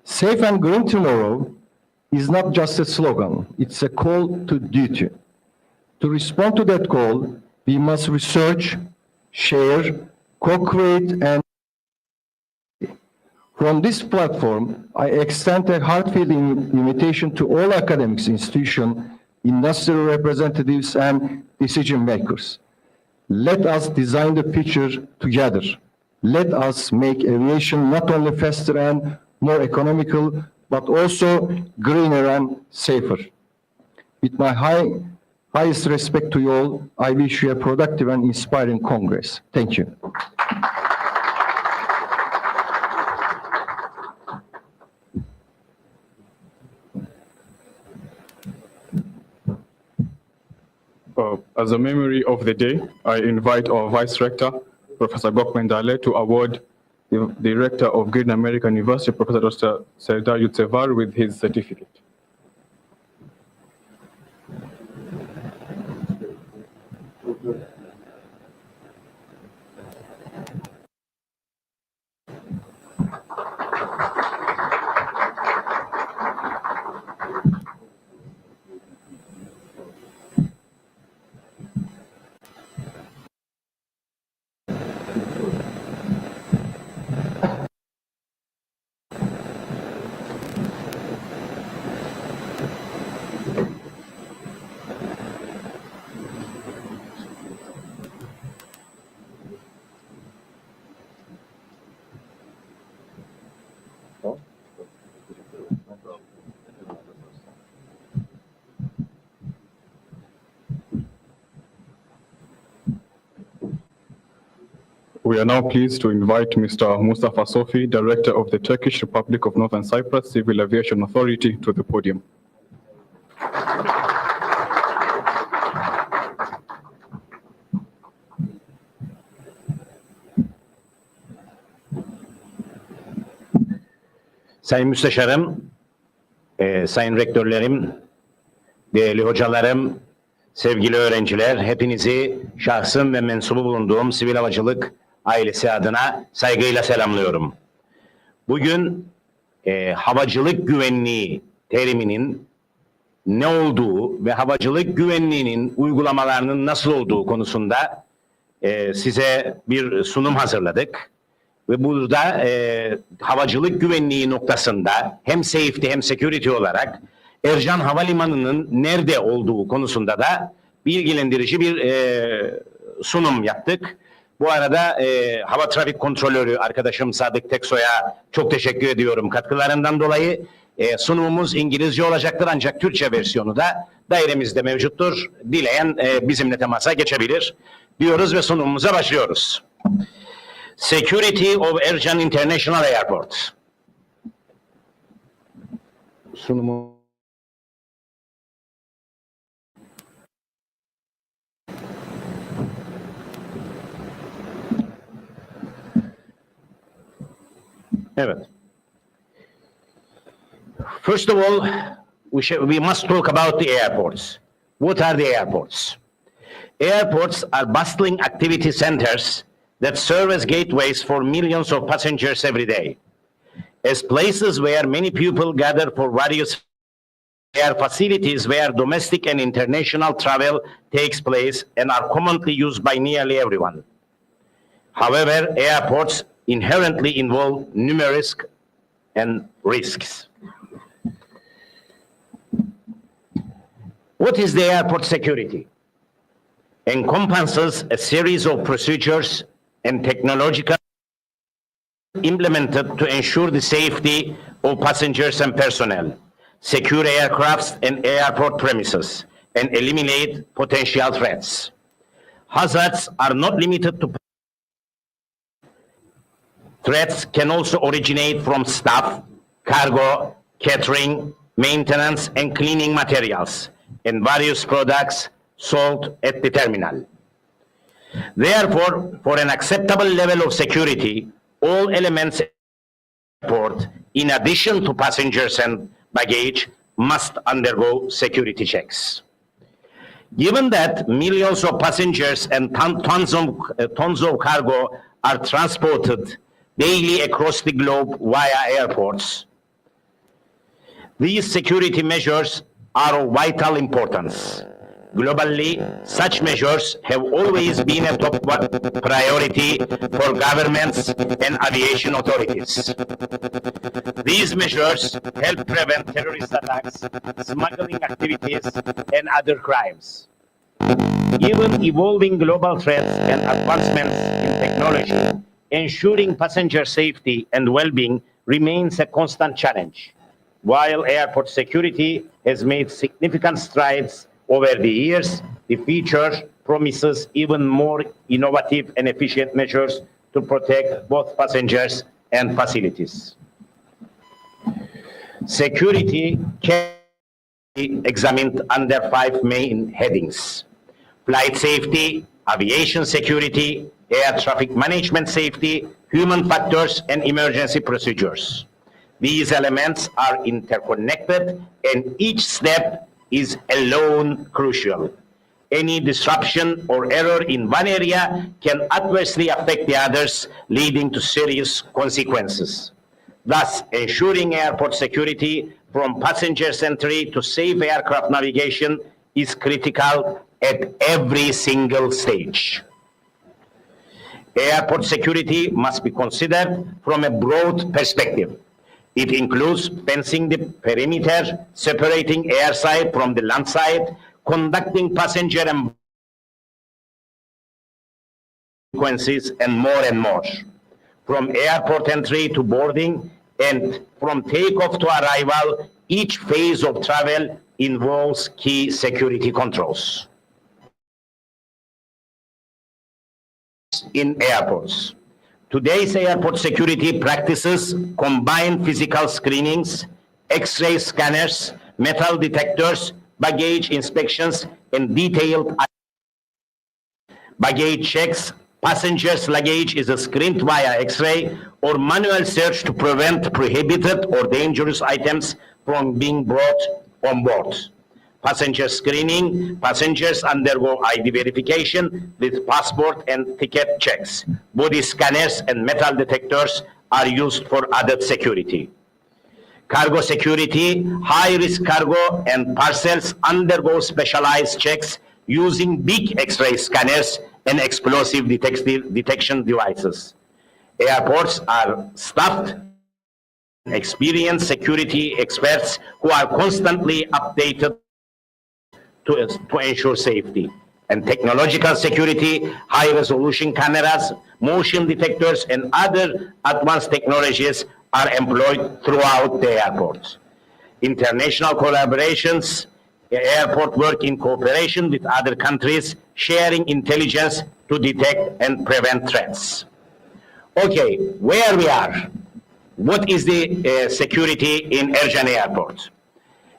Speaker 4: Safe and green tomorrow is not just a slogan, it's a call to duty. To respond to that call, we must research, share, co-create, and from this platform, I extend a heartfelt invitation to all academics, institutions, industry representatives, and decision makers. Let us design the future together. Let us make aviation not only faster and more economical, but also greener and safer. With my highest respect to you all, I wish you a productive and inspiring Congress. Thank you.
Speaker 1: As a memory of the day, I invite our Vice Rector, Professor Gokmen Dale, to award the Rector of Green American University, Professor Dr. Serdar Yurtsevar, with his certificate. We are now pleased to invite Mr. Mustafa Sofi, Director of the Turkish Republic of Northern Cyprus Civil Aviation Authority, to the podium.
Speaker 5: Sayın Müsteşarım, Sayın Rektörlerim, değerli hocalarım, sevgili öğrenciler, hepinizi şahsım ve mensubu bulunduğum sivil havacılık ailesi adına saygıyla selamlıyorum. Bugün havacılık güvenliği teriminin ne olduğu ve havacılık güvenliğinin uygulamalarının nasıl olduğu konusunda size bir sunum hazırladık. Ve burada havacılık güvenliği noktasında hem safety hem security olarak Ercan Havalimanı'nın nerede olduğu konusunda da bilgilendirici bir sunum yaptık. Bu arada hava trafik kontrolörü arkadaşım Sadık Teksoy'a çok teşekkür ediyorum katkılarından dolayı. Sunumumuz İngilizce olacaktır ancak Türkçe versiyonu da dairemizde mevcuttur. Dileyen bizimle temasa geçebilir diyoruz ve sunumumuza başlıyoruz. Security of Ercan International Airport. Sunumu. Evet. First of all, we must talk about the airports. What are the airports? Airports are bustling activity centers that serve as gateways for millions of passengers every day. As places where many people gather for various facilities where domestic and international travel takes place and are commonly used by nearly everyone. However, airports inherently involve numerous and risks. What is the airport security? Encompasses a series of procedures and technological implemented to ensure the safety of passengers and personnel, secure aircrafts and airport premises, and eliminate potential threats. Hazards are not limited to threats can also originate from staff, cargo, catering, maintenance, and cleaning materials, and various products sold at the terminal. Therefore, for an acceptable level of security, all elements of the airport, in addition to passengers and baggage, must undergo security checks. Given that millions of passengers and tons of cargo are transported daily across the globe via airports, these security measures are of vital importance. Globally, such measures have always been a top priority for governments and aviation authorities. These measures help prevent terrorist attacks, smuggling activities, and other crimes. Given evolving global threats and advancements in technology, ensuring passenger safety and well-being remains a constant challenge. While airport security has made significant strides over the years, the future promises even more innovative and efficient measures to protect both passengers and facilities. Security can be examined under 5 main headings: flight safety, aviation security, air traffic management safety, human factors, and emergency procedures. These elements are interconnected, and each step is alone crucial. Any disruption or error in one area can adversely affect the others, leading to serious consequences. Thus, ensuring airport security from passenger entry to safe aircraft navigation is critical at every single stage. Airport security must be considered from a broad perspective. It includes fencing the perimeter, separating airside from the landside, conducting passenger and sequences, and more. From airport entry to boarding and from takeoff to arrival, each phase of travel involves key security controls. In airports. Today's airport security practices combine physical screenings, X-ray scanners, metal detectors, baggage inspections, and detailed baggage checks. Passengers' luggage is screened via X-ray or manual search to prevent prohibited or dangerous items from being brought on board. passenger screening. Passengers undergo ID verification with passport and ticket checks. Body scanners and metal detectors are used for added security. Cargo security, high-risk cargo and parcels undergo specialized checks using big X-ray scanners and explosive detection devices. Airports are staffed with experienced security experts who are constantly updated to ensure safety. And technological security, high-resolution cameras, motion detectors, and other advanced technologies are employed throughout the airports. International collaborations, airport work in cooperation with other countries, sharing intelligence to detect and prevent threats. Okay, where we are? What is the security in Ercan Airport?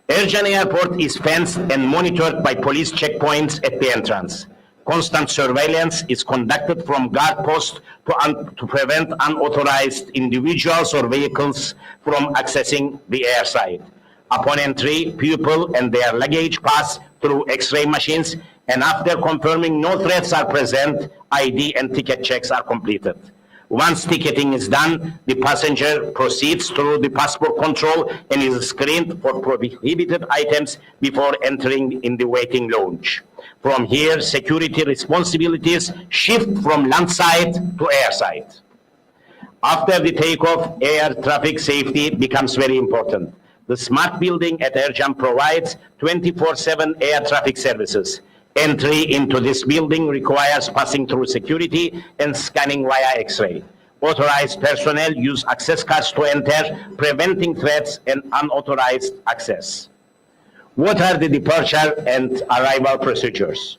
Speaker 5: Ercan Airport is fenced and monitored by police checkpoints at the entrance. Constant surveillance is conducted from guard posts to prevent unauthorized individuals or vehicles from accessing the airside. Upon entry, people and their luggage pass through X-ray machines, and after confirming no threats are present, ID and ticket checks are completed. Once ticketing is done, the passenger proceeds through the passport control and is screened for prohibited items before entering in the waiting lounge. From here, security responsibilities shift from landside to airside. After the takeoff, air traffic safety becomes very important. The smart building at Ercan provides 24/7 air traffic services. Entry into this building requires passing through security and scanning via X-ray. Authorized personnel use access cards to enter, preventing threats and unauthorized access. What are the departure and arrival procedures?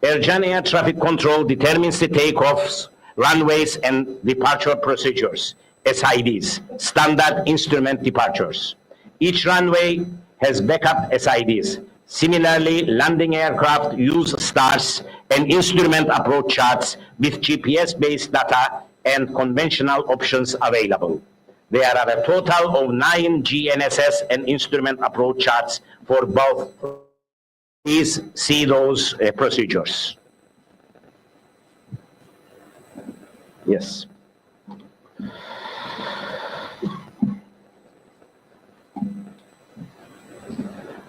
Speaker 5: Ercan Air Traffic Control determines the takeoffs, runways, and departure procedures, SIDs, Standard Instrument Departures. Each runway has backup SIDs. Similarly, landing aircraft use stars and instrument approach charts with GPS-based data and conventional options available. There are a total of 9 GNSS and instrument approach charts for both. Please see those procedures. Yes.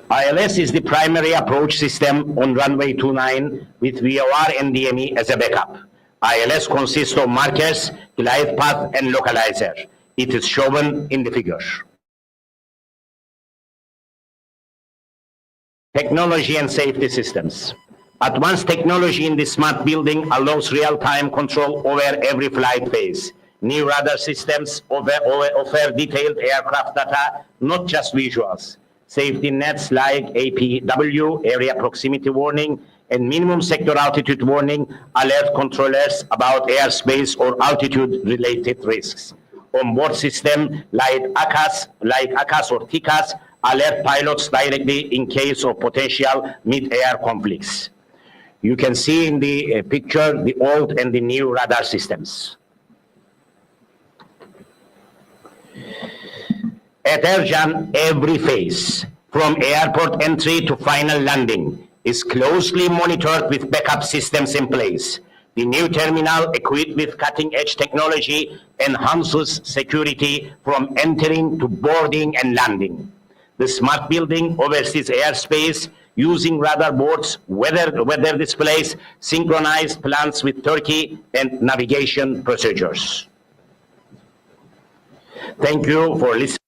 Speaker 5: ILS is the primary approach system on runway 29 with VOR and DME as a backup. ILS consists of markers, glide path, and localizer. It is shown in the figure. Technology and safety systems. Advanced technology in the smart building allows real-time control over every flight phase. New radar systems offer detailed aircraft data, not just visuals. Safety nets like APW, area proximity warning, and minimum sector altitude warning alert controllers about airspace or altitude-related risks. Onboard system like ACAS or TICAS alert pilots directly in case of potential mid-air conflicts. You can see in the picture the old and the new radar systems. At Ercan, every phase, from airport entry to final landing, is closely monitored with backup systems in place. The new terminal, equipped with cutting-edge technology, enhances security from entering to boarding and landing. The smart building oversees airspace using radar boards, weather displays, synchronized plans with Turkey, and navigation procedures. Thank you for listening.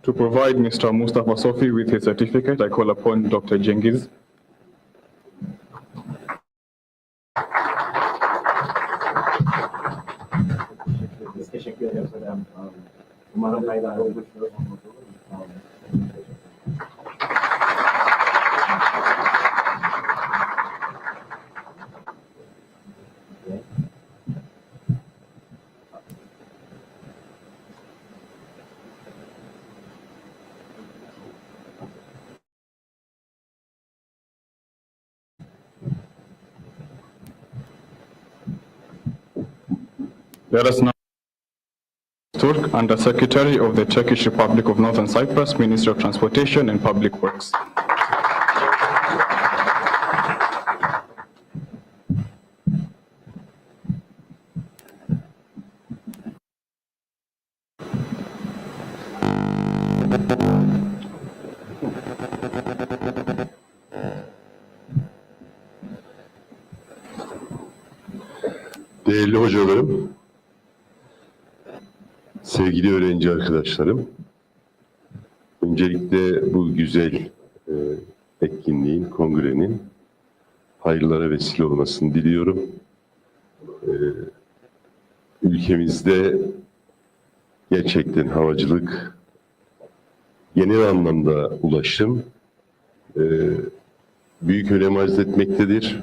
Speaker 1: To provide Mr. Mustafa Sofi with his certificate, I call upon Dr. Cengiz.
Speaker 6: Teşekkür ederim. Umarım faydalı olmuştur.
Speaker 1: Let us now Turk, Under Secretary of the Turkish Republic of Northern Cyprus, Ministry of Transportation and Public Works.
Speaker 7: Değerli hocalarım, sevgili öğrenci arkadaşlarım, öncelikle bu güzel etkinliğin, kongrenin hayırlara vesile olmasını diliyorum. Ülkemizde gerçekten havacılık, genel anlamda ulaşım büyük önem arz etmektedir.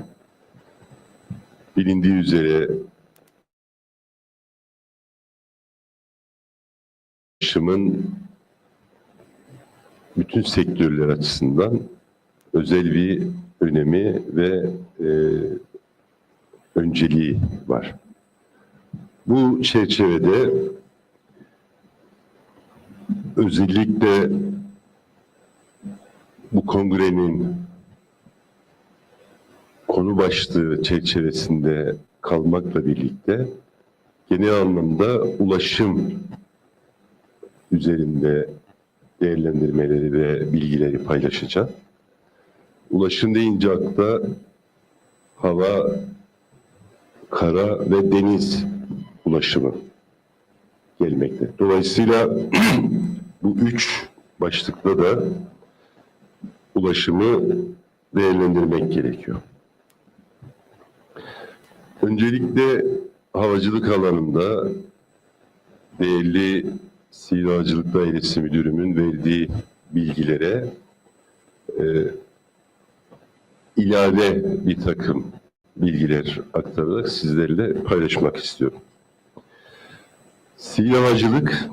Speaker 7: Bilindiği üzere ulaşımın bütün sektörler açısından özel bir önemi ve önceliği var. Bu çerçevede özellikle bu kongrenin konu başlığı çerçevesinde kalmakla birlikte genel anlamda ulaşım üzerinde değerlendirmeleri ve bilgileri paylaşacağım. Ulaşım deyince akla hava, kara ve deniz ulaşımı gelmekte. Dolayısıyla bu üç başlıkta da ulaşımı değerlendirmek gerekiyor. Öncelikle havacılık alanında değerli Sivil Havacılık Dairesi Müdürümün verdiği bilgilere ilave bir takım bilgiler aktararak sizlerle paylaşmak istiyorum. Sivil havacılık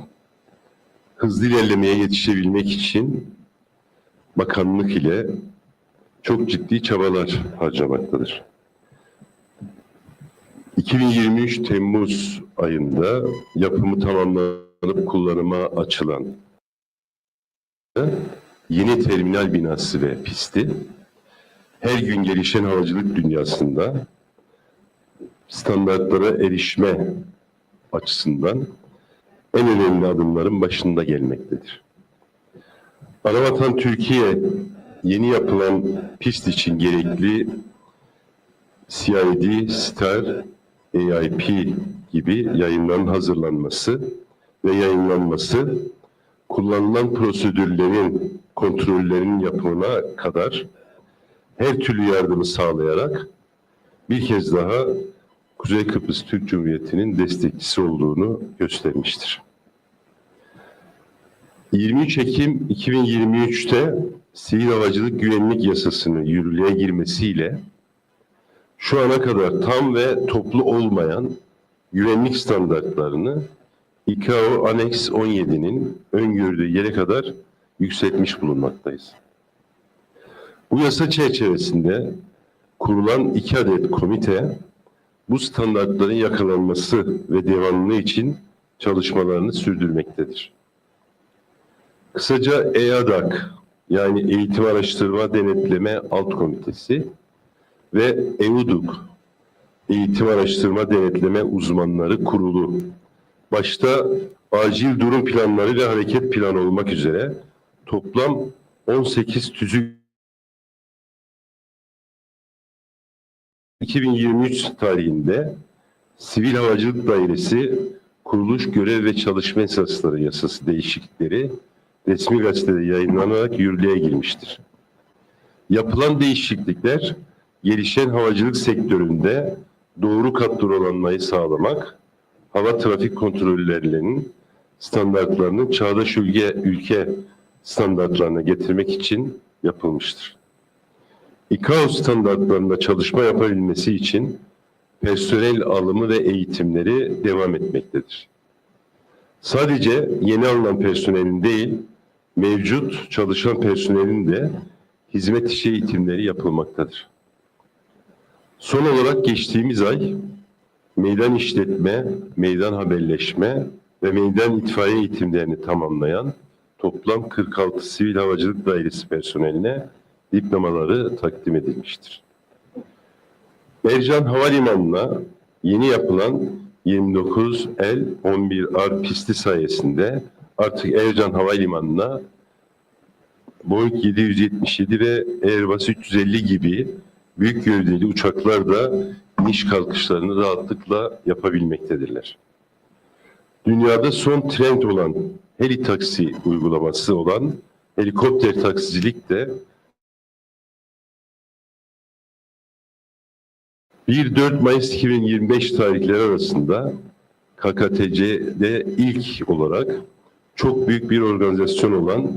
Speaker 7: hızlı ilerlemeye yetişebilmek için bakanlık ile çok ciddi çabalar harcamaktadır. 2023 Temmuz ayında yapımı tamamlanıp kullanıma açılan yeni terminal binası ve pisti her gün gelişen havacılık dünyasında standartlara erişme açısından en önemli adımların başında gelmektedir. Anavatan Türkiye yeni yapılan pist için gerekli CID, STAR, AIP gibi yayınların hazırlanması ve yayınlanması, kullanılan prosedürlerin, kontrollerin yapımına kadar her türlü yardımı sağlayarak bir kez daha Kuzey Kıbrıs Türk Cumhuriyeti'nin destekçisi olduğunu göstermiştir. 23 Ekim 2023'te Sivil Havacılık Güvenlik Yasası'nın yürürlüğe girmesiyle şu ana kadar tam ve toplu olmayan güvenlik standartlarını ICAO Annex 17'nin öngördüğü yere kadar yükseltmiş bulunmaktayız. Bu yasa çerçevesinde kurulan 2 adet komite bu standartların yakalanması ve devamlılığı için çalışmalarını sürdürmektedir. Kısaca EADAK yani Eğitim Araştırma Denetleme Alt Komitesi ve EUDUK Eğitim Araştırma Denetleme Uzmanları Kurulu başta acil durum planları ve hareket planı olmak üzere toplam 18 tüzük 2023 tarihinde Sivil Havacılık Dairesi Kuruluş Görev ve Çalışma Esasları Yasası değişiklikleri resmi gazetede yayınlanarak yürürlüğe girmiştir. Yapılan değişiklikler gelişen havacılık sektöründe doğru kadrolanmayı sağlamak, hava trafik kontrollerinin standartlarını çağdaş ülke standartlarına getirmek için yapılmıştır. ICAO standartlarında çalışma yapabilmesi için personel alımı ve eğitimleri devam etmektedir. Sadece yeni alınan personelin değil, mevcut çalışan personelin de hizmet işi eğitimleri yapılmaktadır. Son olarak geçtiğimiz ay meydan işletme, meydan haberleşme ve meydan itfaiye eğitimlerini tamamlayan toplam 46 Sivil Havacılık Dairesi personeline diplomaları takdim edilmiştir. Ercan Havalimanı'na yeni yapılan 29L 11R pisti sayesinde artık Ercan Havalimanı'na Boeing 777 ve Airbus 350 gibi büyük gövdeli uçaklar da iniş kalkışlarını rahatlıkla yapabilmektedirler. Dünyada son trend olan heli taksi uygulaması olan helikopter taksicilik de 1-4 Mayıs 2025 tarihleri arasında KKTC'de ilk olarak çok büyük bir organizasyon olan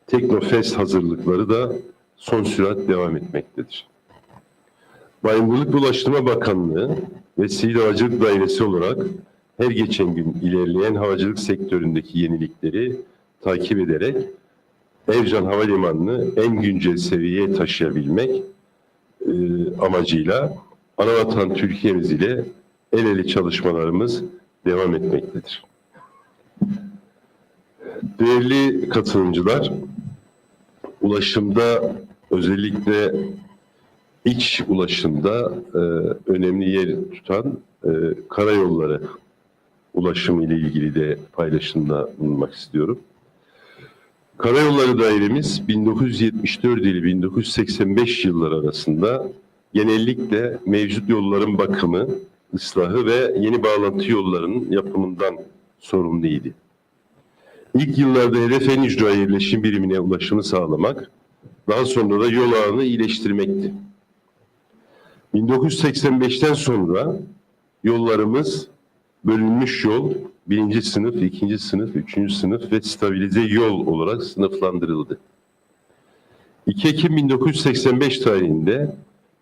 Speaker 7: Teknofest hazırlıkları da son sürat devam etmektedir. Bayındırlık ve Ulaştırma Bakanlığı ve Sivil Havacılık Dairesi olarak her geçen gün ilerleyen havacılık sektöründeki yenilikleri takip ederek Ercan Havalimanı'nı en güncel seviyeye taşıyabilmek amacıyla anavatan Türkiye'miz ile el ele çalışmalarımız devam etmektedir. Değerli katılımcılar, ulaşımda özellikle iç ulaşımda önemli yer tutan karayolları ulaşımı ile ilgili de paylaşımda bulunmak istiyorum. Karayolları Dairemiz 1974 ile 1985 yılları arasında genellikle mevcut yolların bakımı, ıslahı ve yeni bağlantı yollarının yapımından sorumluydu. İlk yıllarda hedef en ücra yerleşim birimine ulaşımı sağlamak, daha sonra da yol ağını iyileştirmekti. 1985'ten sonra yollarımız bölünmüş yol, 1. sınıf, 2. sınıf, 3. sınıf ve stabilize yol olarak sınıflandırıldı. 2 Ekim 1985 tarihinde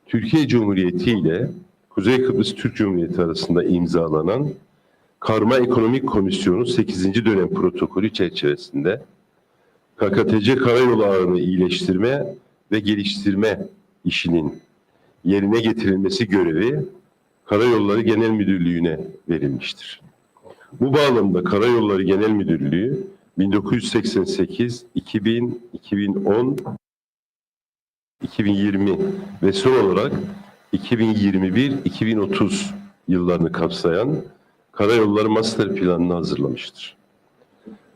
Speaker 7: Türkiye Cumhuriyeti ile Kuzey Kıbrıs Türk Cumhuriyeti arasında imzalanan Karma Ekonomik Komisyonu 8. dönem protokolü çerçevesinde KKTC karayolu ağını iyileştirme ve geliştirme işinin yerine getirilmesi görevi Karayolları Genel Müdürlüğü'ne verilmiştir. Bu bağlamda Karayolları Genel Müdürlüğü 1988, 2000, 2010, 2020 ve son olarak 2021-2030 yıllarını kapsayan Karayolları Master Planı'nı hazırlamıştır.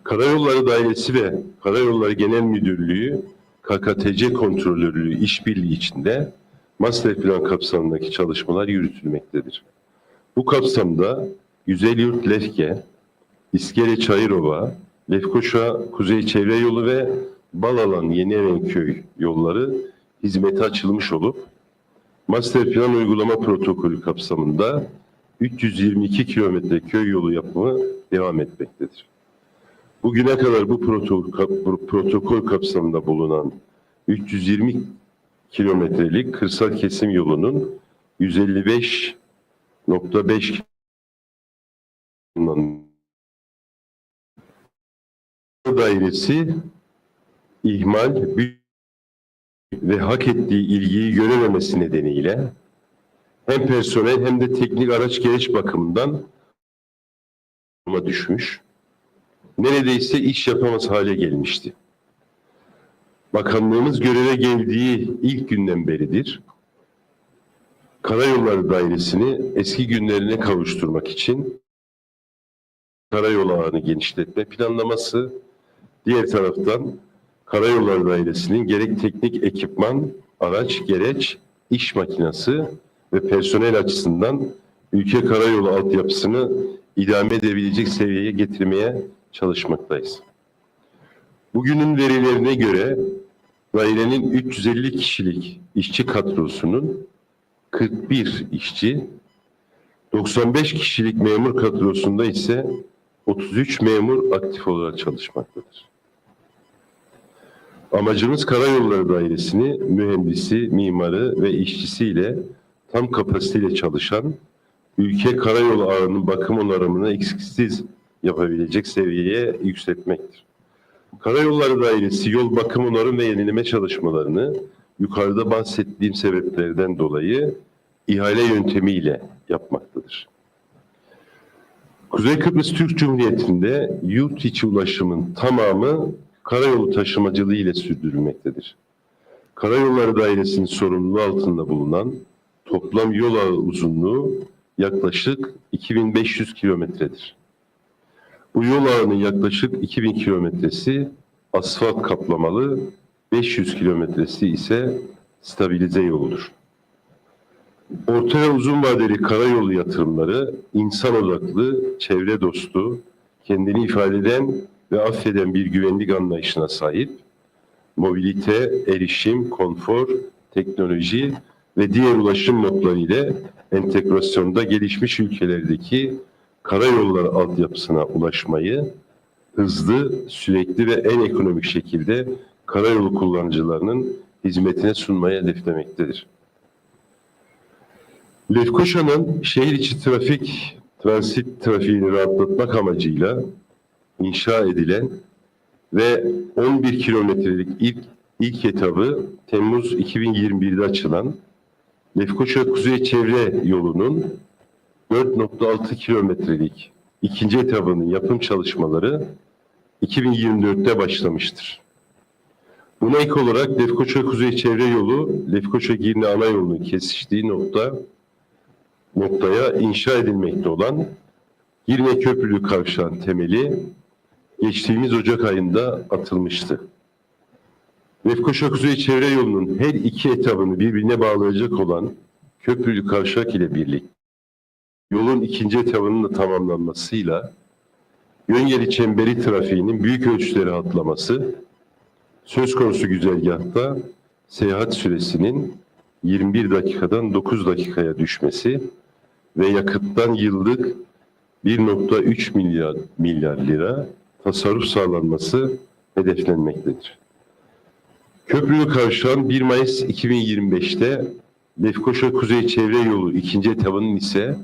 Speaker 7: Karayolları Dairesi ve Karayolları Genel Müdürlüğü, KKTC Kontrolörlüğü işbirliği içinde Master Plan kapsamındaki çalışmalar yürütülmektedir. Bu kapsamda Güzelyurt Lefke, İskele Çayırova, Lefkoşa Kuzey Çevre Yolu ve Balalan Yeni yolları hizmete açılmış olup, Master Plan Uygulama Protokolü kapsamında 322 kilometre köy yolu yapımı devam etmektedir. Bugüne kadar bu protokol kapsamında bulunan 320 kilometrelik kırsal kesim yolunun 155,5 dairesi ihmal ve hak ettiği ilgiyi görememesi nedeniyle hem personel hem de teknik araç gereç bakımından düşmüş. Neredeyse iş yapamaz hale gelmişti. Bakanlığımız göreve geldiği ilk günden beridir Karayolları Dairesi'ni eski günlerine kavuşturmak için karayolu ağını genişletme planlaması, diğer taraftan Karayolları Dairesi'nin gerek teknik ekipman, araç, gereç, iş makinesi ve personel açısından ülke karayolu altyapısını idame edebilecek seviyeye getirmeye çalışmaktayız. Bugünün verilerine göre dairenin 350 kişilik işçi kadrosunun 41 işçi, 95 kişilik memur kadrosunda ise 33 memur aktif olarak çalışmaktadır. Amacımız Karayolları Dairesi'ni mühendisi, mimarı ve işçisiyle tam kapasiteyle çalışan, ülke karayolu ağının bakım onarımını eksiksiz yapabilecek seviyeye yükseltmektir. Karayolları Dairesi yol bakım onarım ve yenileme çalışmalarını yukarıda bahsettiğim sebeplerden dolayı ihale yöntemiyle yapmaktadır. Kuzey Kıbrıs Türk Cumhuriyeti'nde yurt içi ulaşımın tamamı karayolu taşımacılığı ile sürdürülmektedir. Karayolları Dairesi'nin sorumluluğu altında bulunan toplam yol ağı uzunluğu yaklaşık 2500 kilometredir. Bu yol ağının yaklaşık 2000 kilometresi asfalt kaplamalı, 500 kilometresi ise stabilize yoludur. Orta ve uzun vadeli karayolu yatırımları insan odaklı, çevre dostu, kendini ifade eden ve affeden bir güvenlik anlayışına sahip, mobilite, erişim, konfor, teknoloji ve diğer ulaşım modları ile entegrasyonda gelişmiş ülkelerdeki karayolları altyapısına ulaşmayı hızlı, sürekli ve en ekonomik şekilde karayolu kullanıcılarının hizmetine sunmayı hedeflemektedir. Lefkoşa'nın şehir içi transit trafiğini rahatlatmak amacıyla inşa edilen ve 11 kilometrelik ilk etabı Temmuz 2021'de açılan Lefkoşa Kuzey Çevre Yolu'nun 4,6 kilometrelik ikinci etabının yapım çalışmaları 2024'te başlamıştır. Buna ek olarak Lefkoşa Kuzey Çevre Yolu, Lefkoşa-Girne ana yolunun kesiştiği noktaya inşa edilmekte olan Girne Köprülü Kavşağı'nın temeli geçtiğimiz Ocak ayında atılmıştı. Lefkoşa Kuzey Çevre Yolu'nun her iki etabını birbirine bağlayacak olan Köprülü Kavşak ile birlikte yolun ikinci etabının da tamamlanmasıyla Gönyeli Çemberi trafiğinin büyük ölçüleri atlaması, söz konusu güzergahta seyahat süresinin 21 dakikadan 9 dakikaya düşmesi ve yakıttan yıllık 1,3 milyar lira tasarruf sağlanması hedeflenmektedir. Köprülü Kavşağı'nın 1 Mayıs 2025'te Lefkoşa Kuzey Çevre Yolu ikinci etabının ise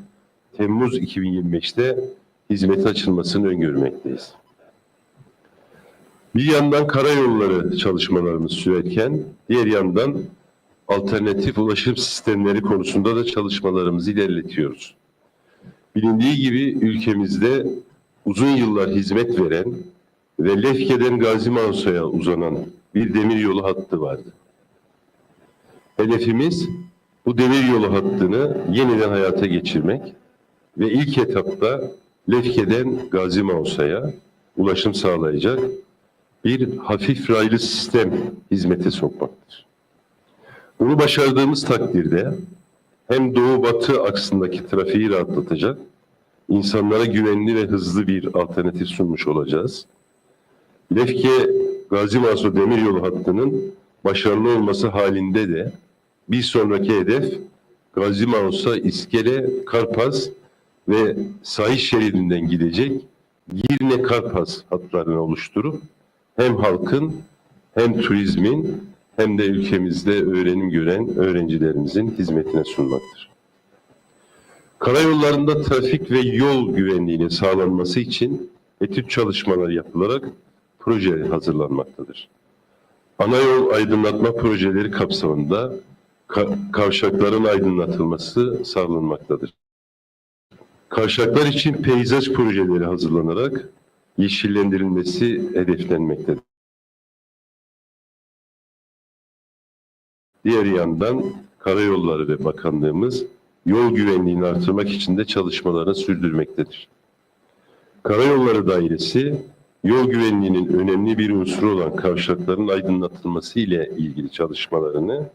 Speaker 7: Temmuz 2025'te hizmete açılmasını öngörmekteyiz. Bir yandan karayolları çalışmalarımız sürerken diğer yandan alternatif ulaşım sistemleri konusunda da çalışmalarımızı ilerletiyoruz. Bilindiği gibi ülkemizde uzun yıllar hizmet veren ve Lefke'den Gazi Mansur'a uzanan bir demiryolu hattı vardı. Hedefimiz bu demiryolu hattını yeniden hayata geçirmek ve ilk etapta Lefke'den Gazi Mansur'a ulaşım sağlayacak bir hafif raylı sistem hizmete sokmaktır. Bunu başardığımız takdirde hem doğu-batı aksındaki trafiği rahatlatacak, insanlara güvenli ve hızlı bir alternatif sunmuş olacağız. Lefke-Gazi Mansur demiryolu hattının başarılı olması halinde de bir sonraki hedef Gazi Mansur'a İskele, Karpaz ve sahil şeridinden gidecek Girne-Karpaz hatlarını oluşturup hem halkın hem turizmin hem de ülkemizde öğrenim gören öğrencilerimizin hizmetine sunmaktır. Karayollarında trafik ve yol güvenliğinin sağlanması için etüt çalışmaları yapılarak proje hazırlanmaktadır. Ana yol aydınlatma projeleri kapsamında kavşakların aydınlatılması sağlanmaktadır. Kavşaklar için peyzaj projeleri hazırlanarak yeşillendirilmesi hedeflenmektedir. Diğer yandan Karayolları ve Bakanlığımız yol güvenliğini artırmak için de çalışmalarını sürdürmektedir. Karayolları Dairesi, yol güvenliğinin önemli bir unsuru olan kavşakların aydınlatılması ile ilgili çalışmalarını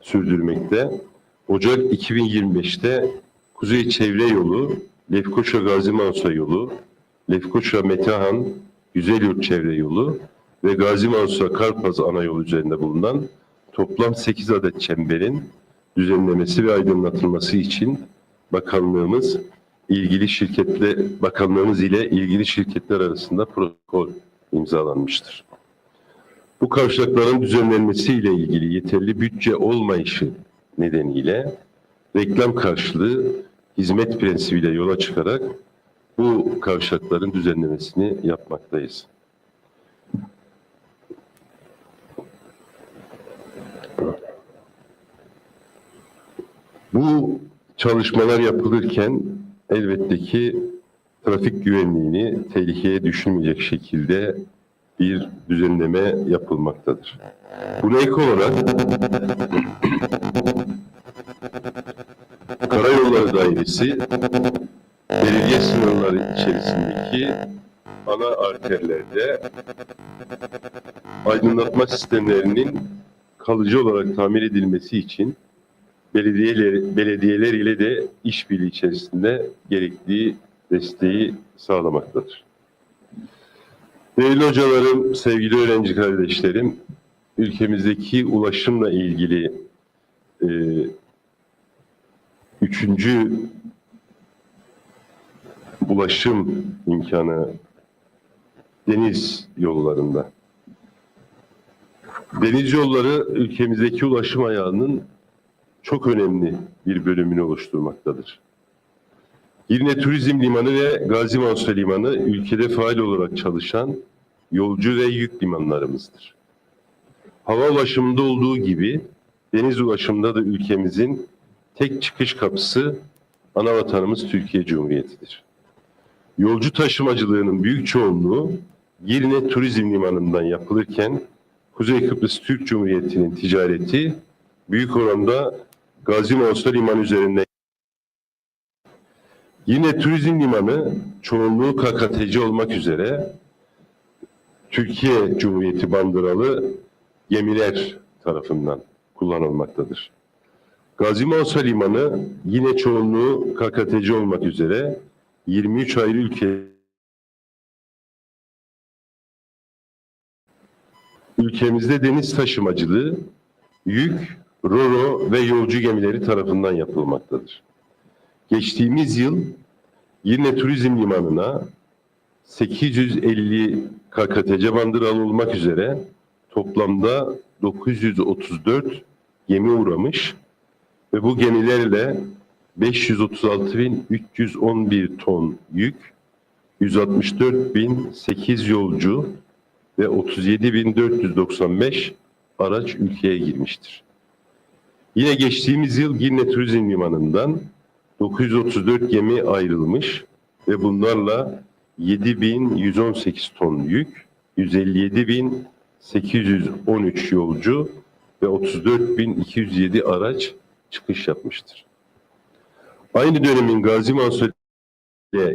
Speaker 7: sürdürmekte. Ocak 2025'te Kuzey Çevre Yolu, Lefkoşa Gazi Mansur Yolu, Lefkoşa Metehan Güzelyurt Çevre Yolu ve Gazi Mansur Karpaz ana yolu üzerinde bulunan toplam 8 adet çemberin düzenlemesi ve aydınlatılması için bakanlığımız ile ilgili şirketler arasında protokol imzalanmıştır. Bu kavşakların düzenlenmesi ile ilgili yeterli bütçe olmayışı nedeniyle reklam karşılığı hizmet prensibiyle yola çıkarak bu kavşakların düzenlemesini yapmaktayız. Bu çalışmalar yapılırken elbette ki trafik güvenliğini tehlikeye düşürmeyecek şekilde bir düzenleme yapılmaktadır. Buna ek olarak Karayolları Dairesi belediye sınırları içerisindeki ana arterlerde aydınlatma sistemlerinin kalıcı olarak tamir edilmesi için belediyeler ile de işbirliği içerisinde gerektiği desteği sağlamaktadır. Değerli hocalarım, sevgili öğrenci kardeşlerim, ülkemizdeki ulaşımla ilgili üçüncü ulaşım imkanı deniz yollarında. Deniz yolları ülkemizdeki ulaşım ayağının çok önemli bir bölümünü oluşturmaktadır. Girne Turizm Limanı ve Gazi Mansur'a Limanı ülkede faal olarak çalışan yolcu ve yük limanlarımızdır. Hava ulaşımında olduğu gibi deniz ulaşımında da ülkemizin tek çıkış kapısı ana vatanımız Türkiye Cumhuriyeti'dir. Yolcu taşımacılığının büyük çoğunluğu Girne Turizm Limanı'ndan yapılırken Kuzey Kıbrıs Türk Cumhuriyeti'nin ticareti büyük oranda Gazi Mansur'a Limanı üzerinden. Yine Turizm Limanı çoğunluğu KKTC olmak üzere Türkiye Cumhuriyeti bandıralı gemiler tarafından kullanılmaktadır. Gazi Mansur'a Limanı yine çoğunluğu KKTC olmak üzere 23 ayrı ülkemizde deniz taşımacılığı yük, roro ve yolcu gemileri tarafından yapılmaktadır. Geçtiğimiz yıl yine Turizm Limanı'na 850 KKTC bandıralı olmak üzere toplamda 934 gemi uğramış ve bu gemilerle 536.311 ton yük, 164.008 yolcu ve 37.495 araç ülkeye girmiştir. Yine geçtiğimiz yıl Girne Turizm Limanı'ndan 934 gemi ayrılmış ve bunlarla 7.118 ton yük, 157.813 yolcu ve 34.207 araç çıkış yapmıştır. Aynı dönemin Gazi Mansur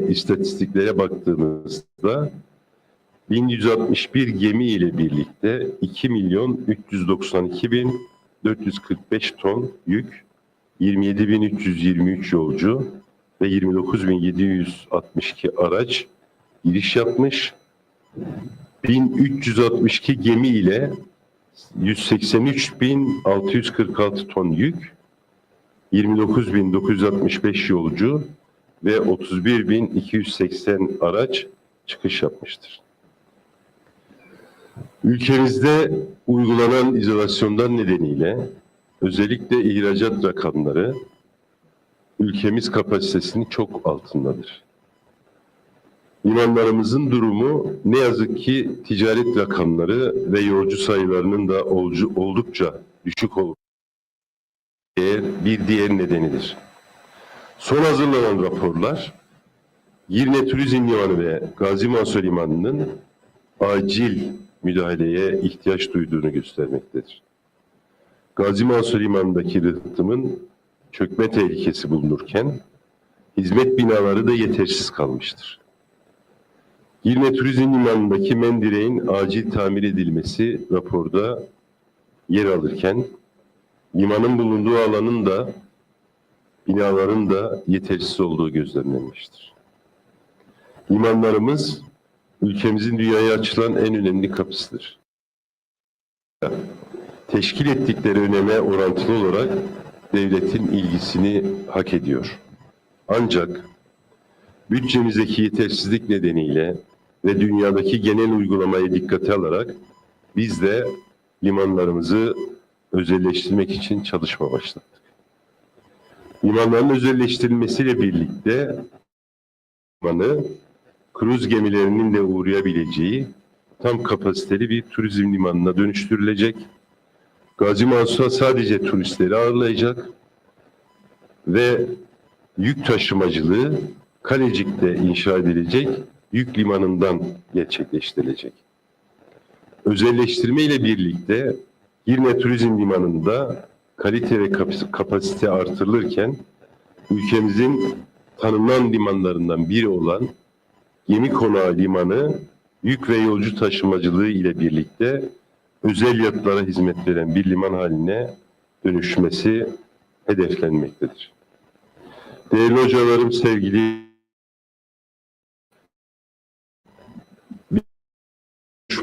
Speaker 7: istatistiklere baktığımızda 1161 gemi ile birlikte 2.392.445 ton yük, 27.323 yolcu ve 29.762 araç giriş yapmış. 1362 gemi ile 183.646 ton yük, 29.965 yolcu ve 31.280 araç çıkış yapmıştır. Ülkemizde uygulanan izolasyonlar nedeniyle özellikle ihracat rakamları ülkemiz kapasitesinin çok altındadır. Limanlarımızın durumu ne yazık ki ticaret rakamları ve yolcu sayılarının da oldukça düşük olduğu bir diğer nedenidir. Son hazırlanan raporlar Girne Turizm Limanı ve Gazi Mansur'a Limanı'nın acil müdahaleye ihtiyaç duyduğunu göstermektedir. Gazi Mansur'a Limanı'ndaki rıhtımın çökme tehlikesi bulunurken hizmet binaları da yetersiz kalmıştır. Girne Turizm Limanı'ndaki mendireğin acil tamir edilmesi raporda yer alırken limanın bulunduğu alanın da binaların da yetersiz olduğu gözlemlenmiştir. Limanlarımız ülkemizin dünyaya açılan en önemli kapısıdır. Teşkil ettikleri öneme orantılı olarak devletin ilgisini hak ediyor. Ancak bütçemizdeki yetersizlik nedeniyle ve dünyadaki genel uygulamayı dikkate alarak biz de limanlarımızı özelleştirmek için çalışma başlattık. Limanların özelleştirilmesiyle birlikte limanı kruz gemilerinin de uğrayabileceği tam kapasiteli bir turizm limanına dönüştürülecek. Gazi Mansur'a sadece turistleri ağırlayacak ve yük taşımacılığı Kalecik'te inşa edilecek yük limanından gerçekleştirilecek. Özelleştirme ile birlikte Girne Turizm Limanı'nda kalite ve kapasite artırılırken ülkemizin tanınan limanlarından biri olan Gemikonağı Limanı yük ve yolcu taşımacılığı ile birlikte özel yatlara hizmet veren bir liman haline dönüşmesi hedeflenmektedir. Değerli hocalarım, sevgili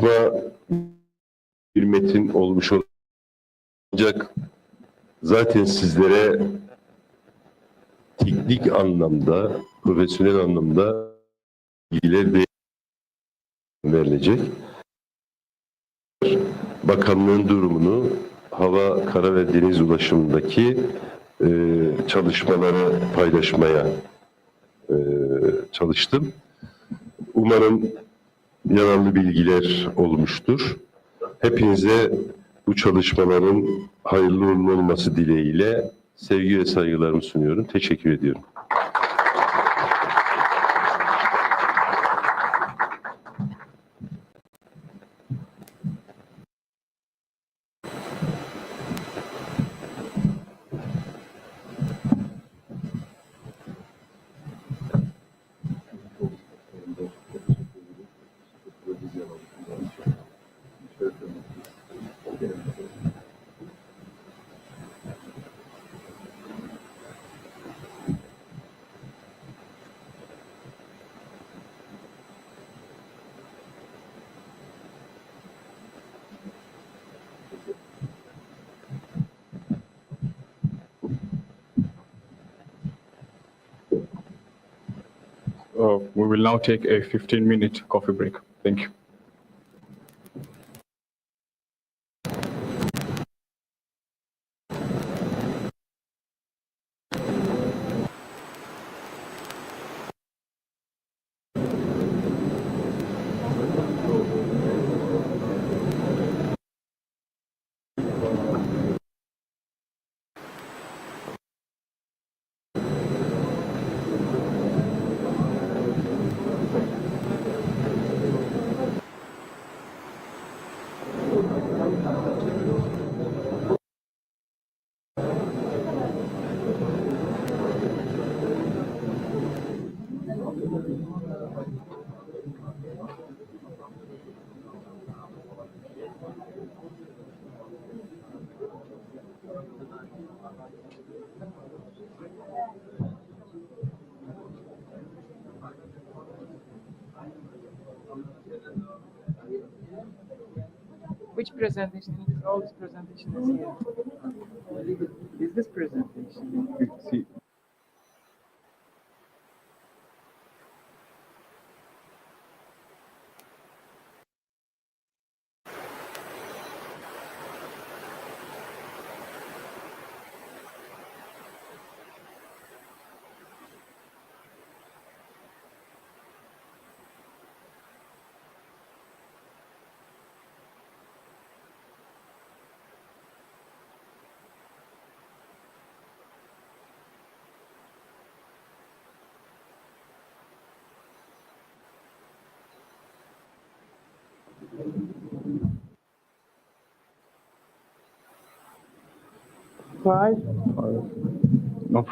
Speaker 7: konuşma bir metin olmuş olacak. Ancak zaten sizlere teknik anlamda, profesyonel anlamda bilgiler de verilecek. Bakanlığın durumunu hava, kara ve deniz ulaşımındaki çalışmaları paylaşmaya çalıştım. Umarım yararlı bilgiler olmuştur. Hepinize bu çalışmaların hayırlı uğurlu olması dileğiyle sevgi ve saygılarımı sunuyorum. Teşekkür ediyorum.
Speaker 1: We will now take a 15-minute coffee break. Thank you.
Speaker 8: Which presentation? All this presentation is here. Is this presentation?
Speaker 1: See,
Speaker 8: Five.
Speaker 1: no.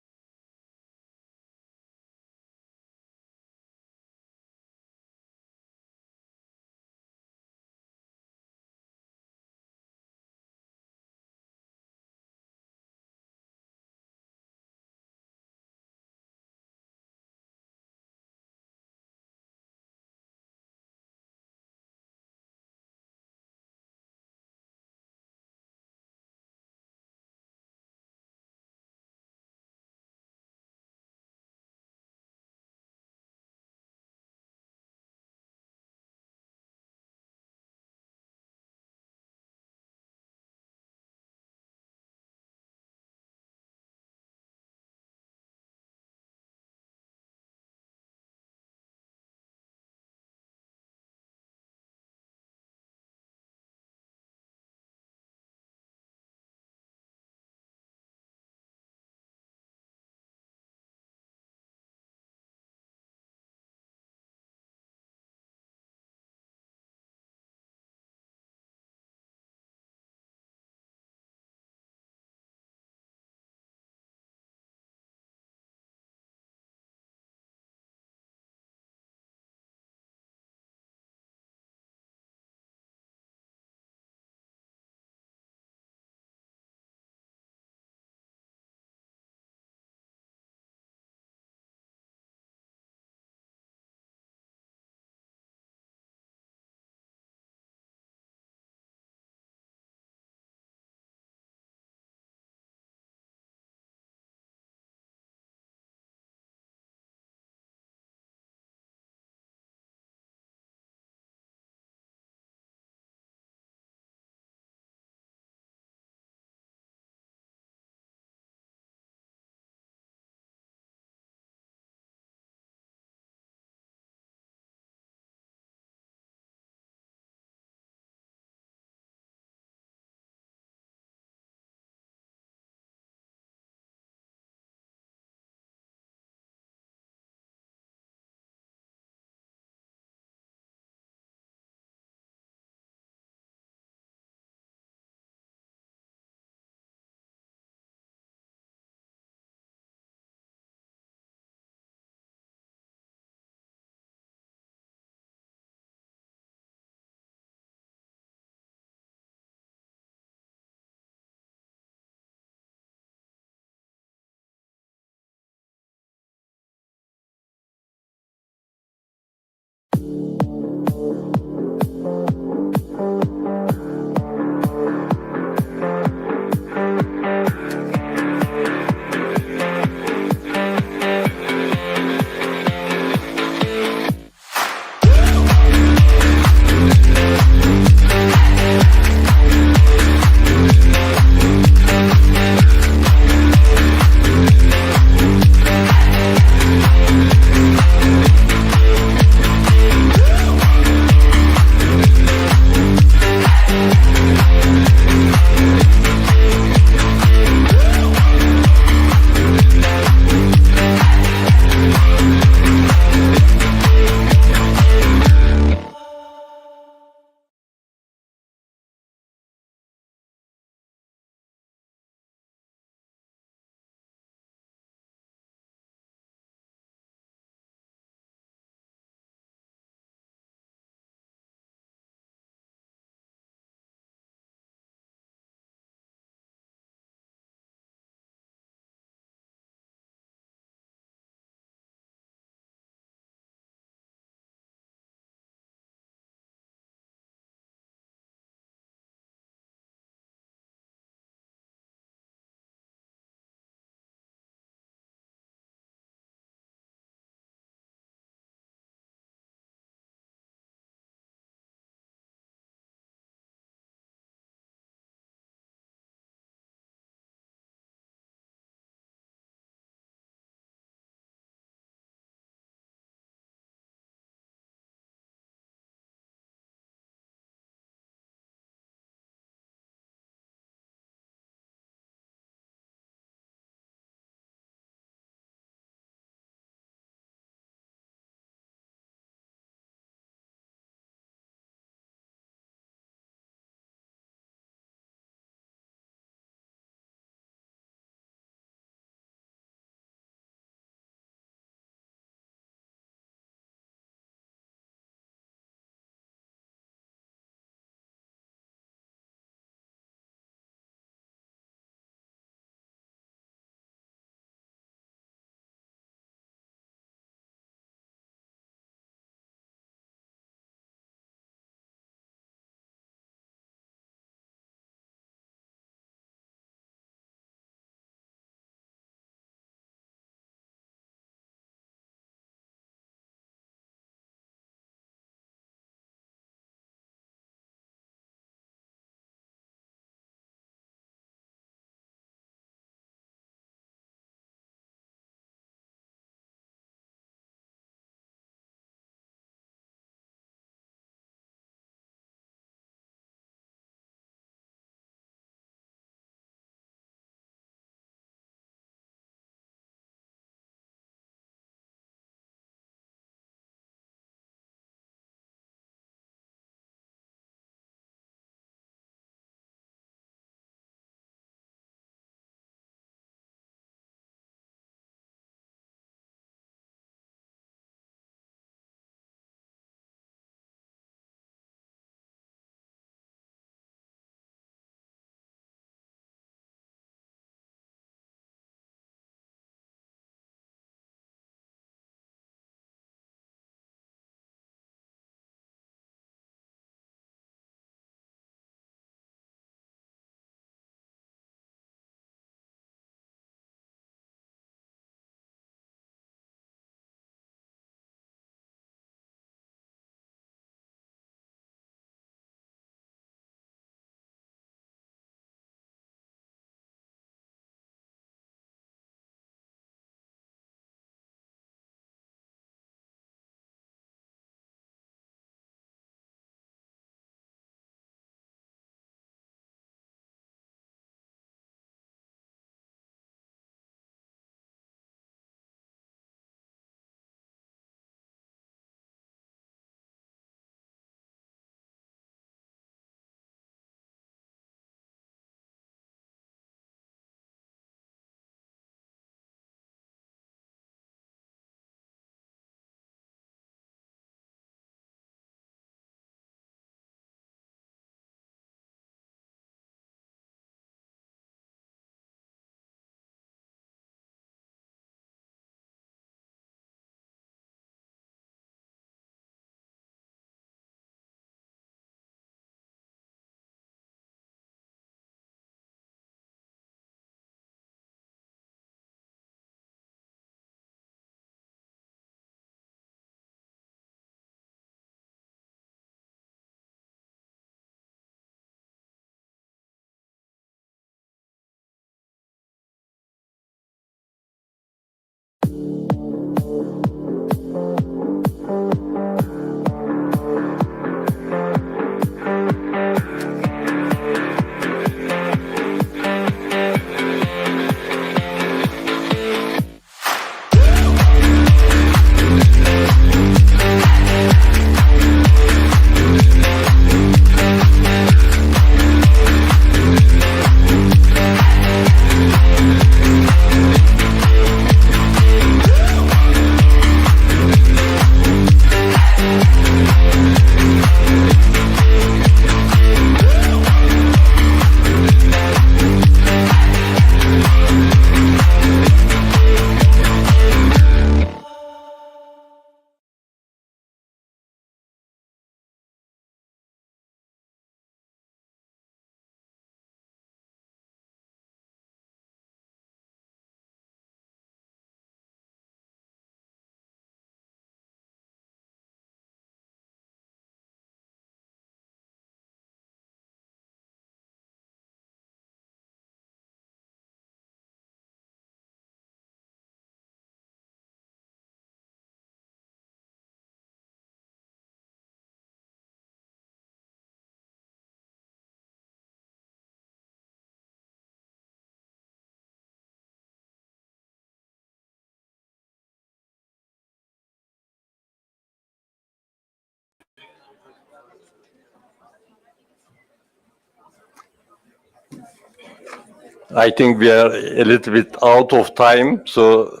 Speaker 9: I think we are a little bit out of time, so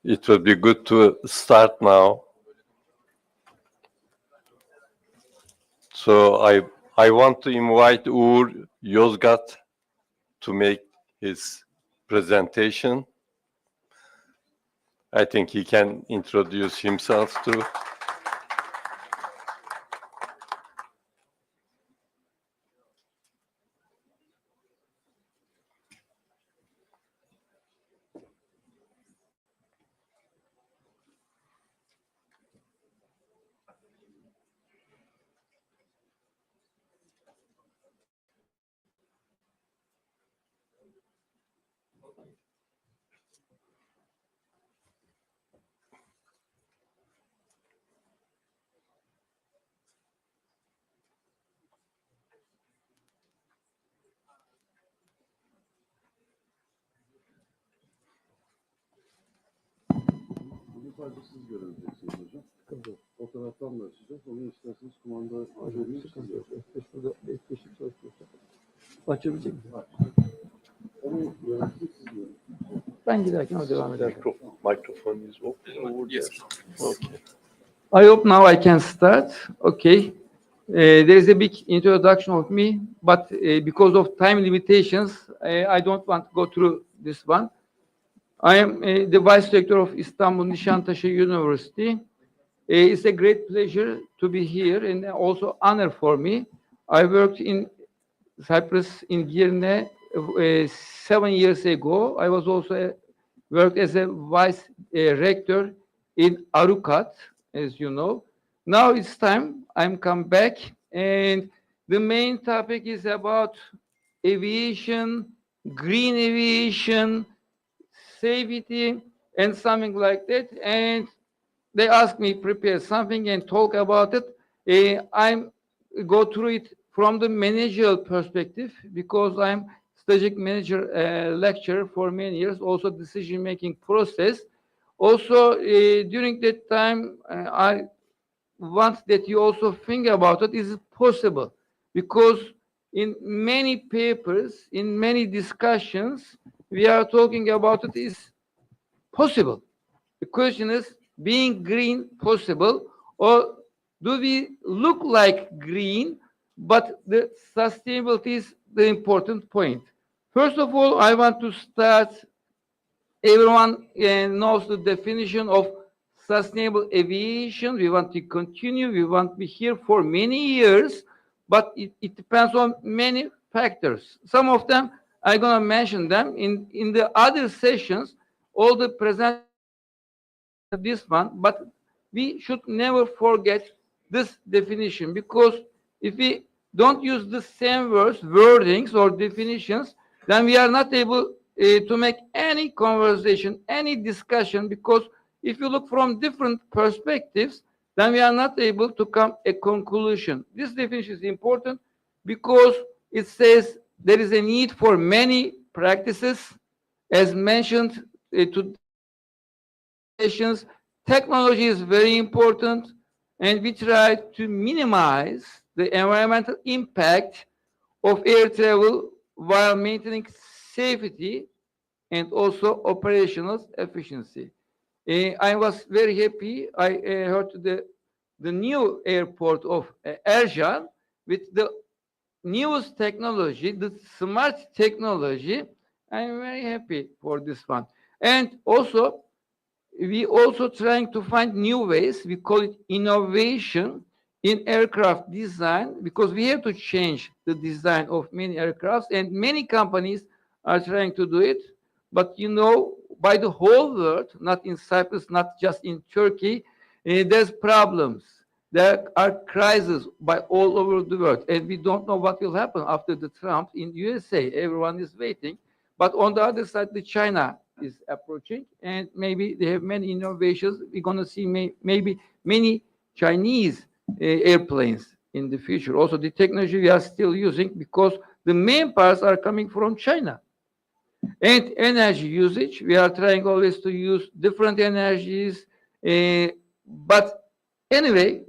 Speaker 9: it would be good to start now. So I want to invite Uğur Yozgat to make his presentation. I think he can introduce himself too.
Speaker 2: Açabilecek misin? Ben giderken o devam eder.
Speaker 7: Microphone is open over there. Okay.
Speaker 8: I hope now I can start. Okay. There is a big introduction of me, but because of time limitations, I don't want to go through this one. I am the Vice Rector of Istanbul Nişantaşı University. It's a great pleasure to be here and also honor for me. I worked in Cyprus in Girne 7 years ago. I was also worked as a Vice Rector in Arukat, as you know. Now it's time I'm come back, and the main topic is about aviation, green aviation, safety, and something like that. And they asked me prepare something and talk about it. I'm go through it from the managerial perspective because I'm strategic manager lecturer for many years, also decision-making process. Also, during that time, I want that you also think about it. Is it possible? Because in many papers, in many discussions, we are talking about it is possible. The question is, being green possible, or do we look like green, but the sustainability is the important point. First of all, I want to start, everyone knows the definition of sustainable aviation. We want to continue, we want to be here for many years, but it depends on many factors. Some of them, I'm gonna mention them. In the other sessions, all the present this one, but we should never forget this definition, because if we don't use the same words, wordings or definitions, then we are not able to make any conversation, any discussion, because if you look from different perspectives, then we are not able to come a conclusion. This definition is important because it says there is a need for many practices, as mentioned to technology is very important, and we try to minimize the environmental impact of air travel while maintaining safety and also operational efficiency. I was very happy. I heard the new airport of Ercan with the newest technology, the smart technology. I'm very happy for this one. And also, we also trying to find new ways. We call it innovation in aircraft design, because we have to change the design of many aircrafts, and many companies are trying to do it. But you know, by the whole world, not in Cyprus, not just in Turkey, there's problems. There are crises by all over the world, and we don't know what will happen after the Trump in USA. Everyone is waiting. But on the other side, the China is approaching, and maybe they have many innovations. We're going to see maybe many Chinese airplanes in the future. Also, the technology we are still using, because the main parts are coming from China. And energy usage, we are trying always to use different energies. But anyway,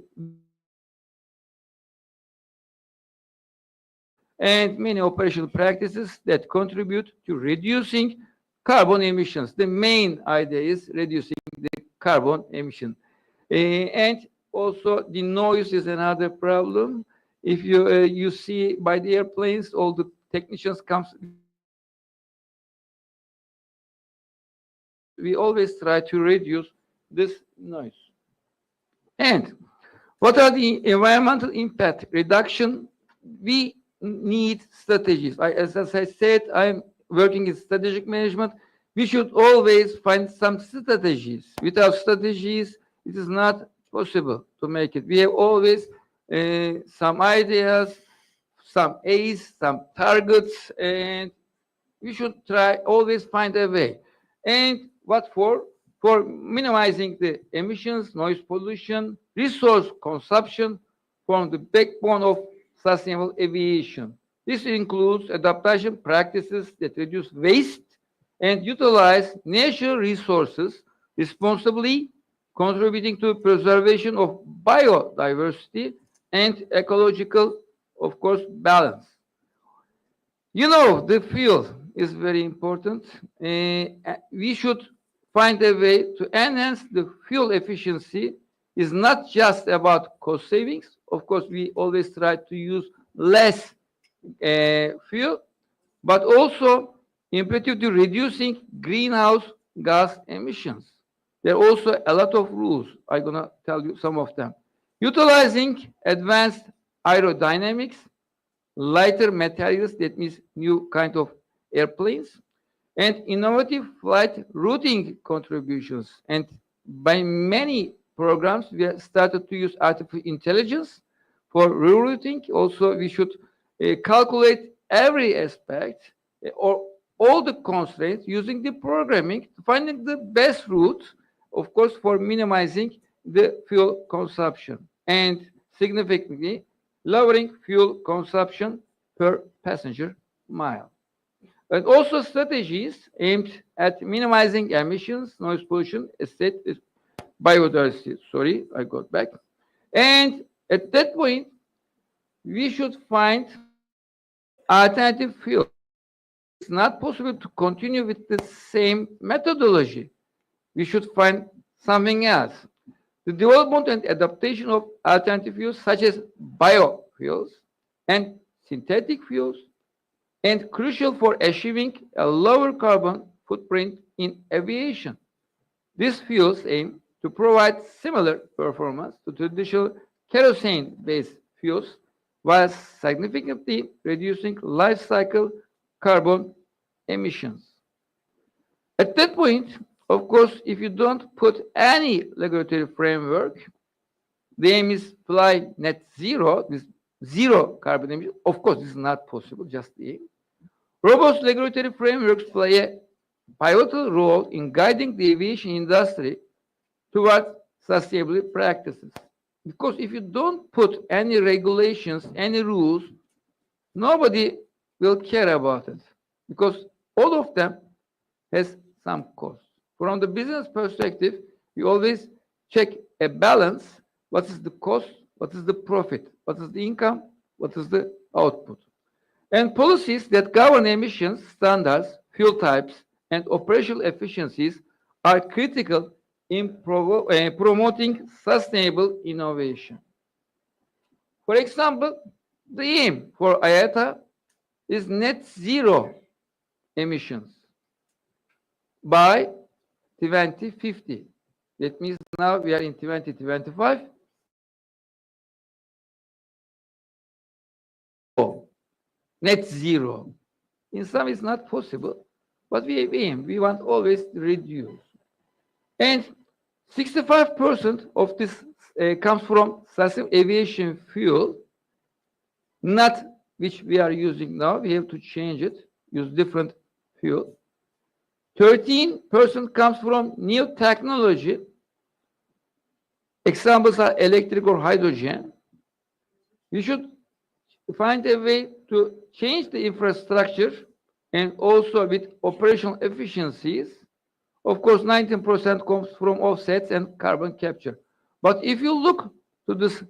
Speaker 8: and many operational practices that contribute to reducing carbon emissions. The main idea is reducing the carbon emission. And also the noise is another problem. If you see by the airplanes, all the technicians comes. We always try to reduce this noise. And what are the environmental impact reduction? We need strategies. As I said, I'm working in strategic management. We should always find some strategies. Without strategies, it is not possible to make it. We have always some ideas, some aims, some targets, and we should try always find a way. And what for? For minimizing the emissions, noise pollution, resource consumption form the backbone of sustainable aviation. This includes adaptation practices that reduce waste and utilize natural resources responsibly, contributing to preservation of biodiversity and ecological, of course, balance. You know, the fuel is very important. We should find a way to enhance the fuel efficiency. Is not just about cost savings. Of course, we always try to use less fuel, but also imperative to reducing greenhouse gas emissions. There are also a lot of rules. I'm gonna tell you some of them. Utilizing advanced aerodynamics, lighter materials, that means new kind of airplanes, and innovative flight routing contributions. And by many programs, we have started to use artificial intelligence for rerouting. Also, we should calculate every aspect or all the constraints using the programming, finding the best route, of course, for minimizing the fuel consumption and significantly lowering fuel consumption per passenger mile. And also strategies aimed at minimizing emissions, noise pollution, biodiversity. Sorry, I got back. And at that point, we should find alternative fuel. It's not possible to continue with the same methodology. We should find something else. The development and adaptation of alternative fuels such as biofuels and synthetic fuels, and crucial for achieving a lower carbon footprint in aviation. These fuels aim to provide similar performance to traditional kerosene-based fuels while significantly reducing life cycle carbon emissions. At that point, of course, if you don't put any regulatory framework, the aim is fly net zero, this zero carbon emission. Of course, this is not possible, just the aim. Robust regulatory frameworks play a pivotal role in guiding the aviation industry towards sustainable practices. Because if you don't put any regulations, any rules, nobody will care about it. Because all of them has some cost. From the business perspective, we always check a balance. What is the cost? What is the profit? What is the income? What is the output? And policies that govern emissions, standards, fuel types, and operational efficiencies are critical in promoting sustainable innovation. For example, the aim for IATA is net zero emissions by 2050. That means now we are in 2025. Net zero. In some, it's not possible, but we aim. We want always to reduce. And 65% of this comes from sustainable aviation fuel, not which we are using now. We have to change it, use different fuel. 13% comes from new technology. Examples are electric or hydrogen. We should find a way to change the infrastructure and also with operational efficiencies. Of course, 19% comes from offsets and carbon capture. But if you look to these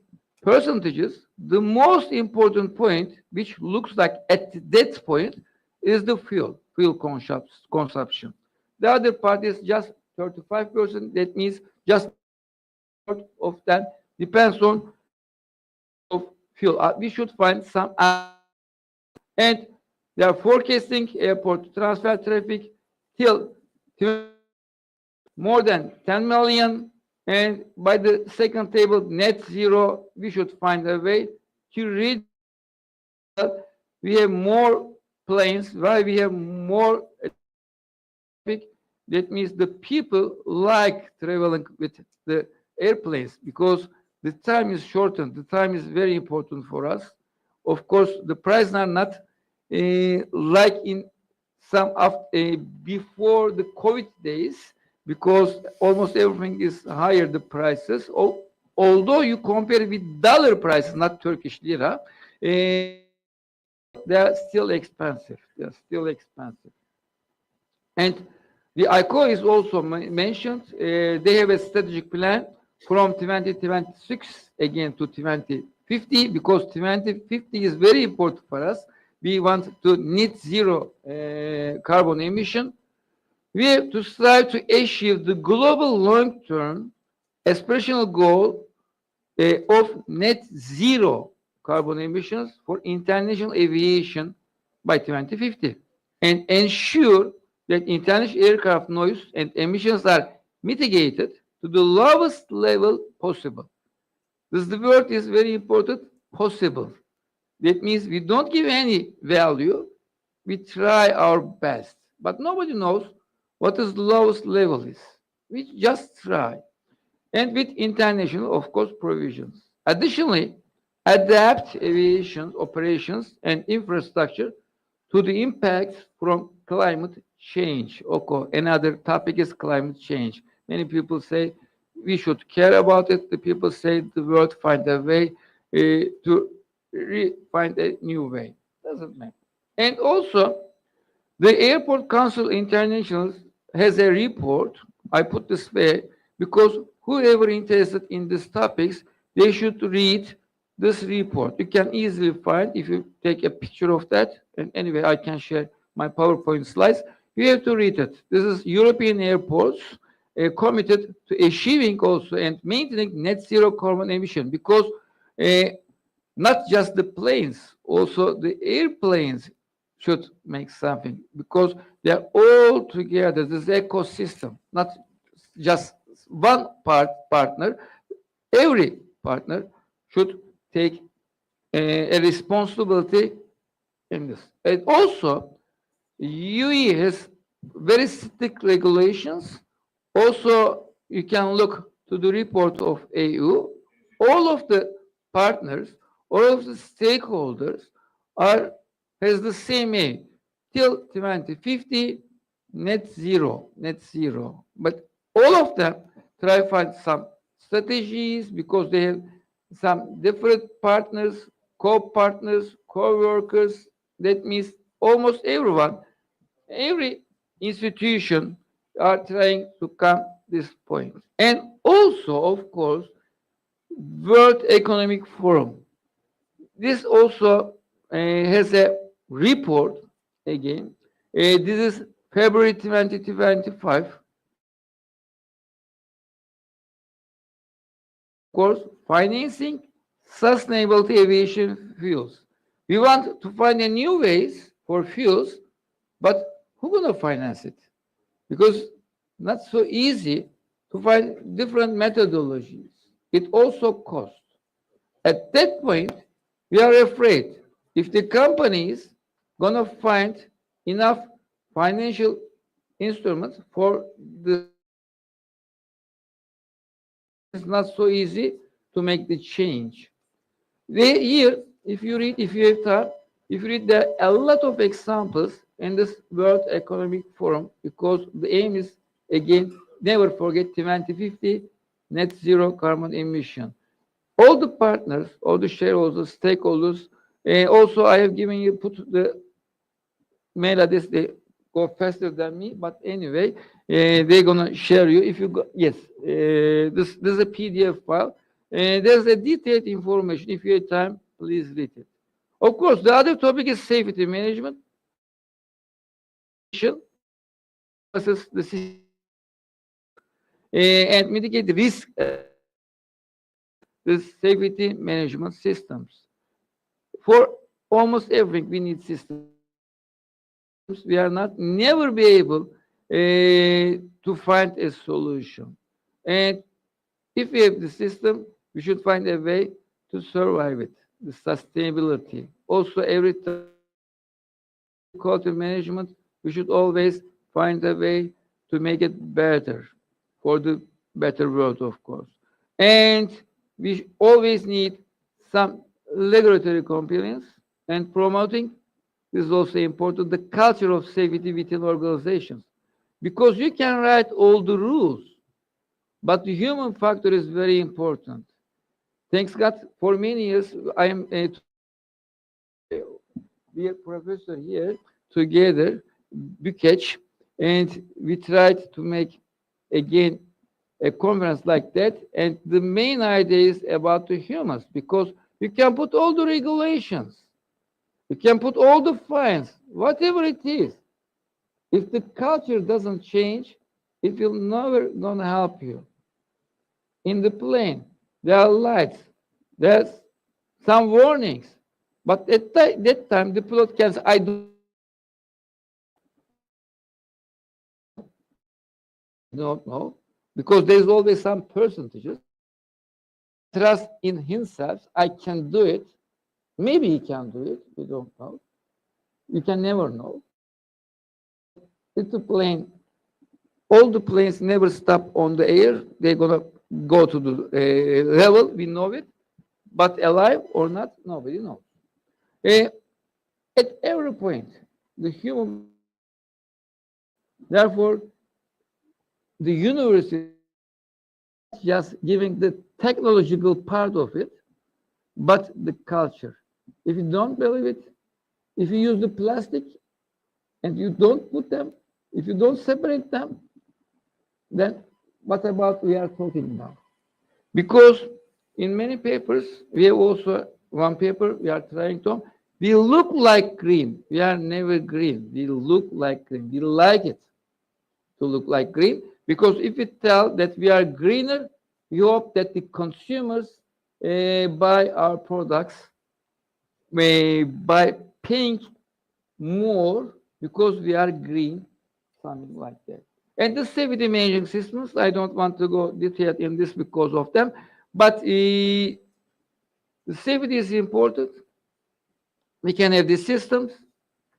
Speaker 8: percentages, the most important point, which looks like at that point, is the fuel consumption. The other part is just 35%. That means just of that depends on of fuel. We should find some, and they are forecasting airport transfer traffic till more than 10 million. And by the second table, net zero, we should find a way to read. We have more planes, why we have more traffic. That means the people like traveling with the airplanes because the time is shortened. The time is very important for us. Of course, the prices are not like in some of before the COVID days, because almost everything is higher, the prices. Although you compare with dollar prices, not Turkish lira, they are still expensive. They are still expensive. And the ICO is also mentioned. They have a strategic plan from 2026 again to 2050, because 2050 is very important for us. We want to net zero carbon emission. We have to strive to achieve the global long-term aspirational goal of net zero carbon emissions for international aviation by 2050, and ensure that international aircraft noise and emissions are mitigated to the lowest level possible. This word is very important, possible. That means we don't give any value, we try our best. But nobody knows what is the lowest level is. We just try. And with international, of course, provisions. Additionally, adapt aviation operations and infrastructure to the impacts from climate change. Okay, another topic is climate change. Many people say we should care about it. The people say the world find a way to find a new way. Doesn't matter. And also, the Airport Council International has a report. I put this there because whoever interested in these topics, they should read this report. You can easily find if you take a picture of that. And anyway, I can share my PowerPoint slides. You have to read it. This is European airports committed to achieving also and maintaining net zero carbon emission, because not just the planes, also the airplanes should make something, because they're all together. This ecosystem, not just one partner. Every partner should take a responsibility in this. And also, UE has very strict regulations. Also, you can look to the report of AU. All of the partners, all of the stakeholders has the same aim till 2050, net zero. But all of them try to find some strategies, because they have some different partners, co-partners, co-workers. That means almost everyone, every institution are trying to come this point. And also, of course, World Economic Forum. This also has a report again. This is February 2025. Of course, financing sustainable aviation fuels. We want to find a new ways for fuels, but who's going to finance it? Because not so easy to find different methodologies. It also costs. At that point, we are afraid if the company is going to find enough financial instruments for the, it's not so easy to make the change. Here, if you have time, if you read, there are a lot of examples in this World Economic Forum, because the aim is, again, never forget 2050 net zero carbon emission. All the partners, all the shareholders, stakeholders, also I have given you, put the mail address, they go faster than me, but anyway, they're gonna share you. If you go, yes, this is a PDF file. There's a detailed information. If you have time, Please read it. Of course, the other topic is safety management. Versus the system, and mitigate the risk. The safety management systems. For almost everything, we need systems. We are not never be able to find a solution. And if we have the system, we should find a way to survive it. The sustainability. Also, every time quality management, we should always find a way to make it better for the better world, of course. And we always need some regulatory compliance and promoting. This is also important, the culture of safety within organizations. Because you can write all the rules, but the human factor is very important. Thanks God, for many years, I am a professor here together, Bükeç, and we tried to make again a conference like that. And the main idea is about the humans, because you can put all the regulations, you can put all the fines, whatever it is. If the culture doesn't change, it will never gonna help you. In the plane, there are lights, there's some warnings, but at that time the pilot can say, I don't know, because there's always some percentages. Trust in himself, I can do it. Maybe he can do it, we don't know. You can never know. It's a plane. All the planes never stop on the air. They're gonna go to the level, we know it. But alive or not, nobody knows. At every point, the human, therefore, the university is just giving the technological part of it, but the culture. If you don't believe it, if you use the plastic and you don't put them, if you don't separate them, then what about we are talking about? Because in many papers, we have also one paper we are trying to, we look like green. We are never green. We look like green. We like it to look like green, because if we tell that we are greener, we hope that the consumers buy our products by paying more because we are green, something like that. And the safety management systems, I don't want to go detailed in this because of them, but the safety is important. We can have the systems,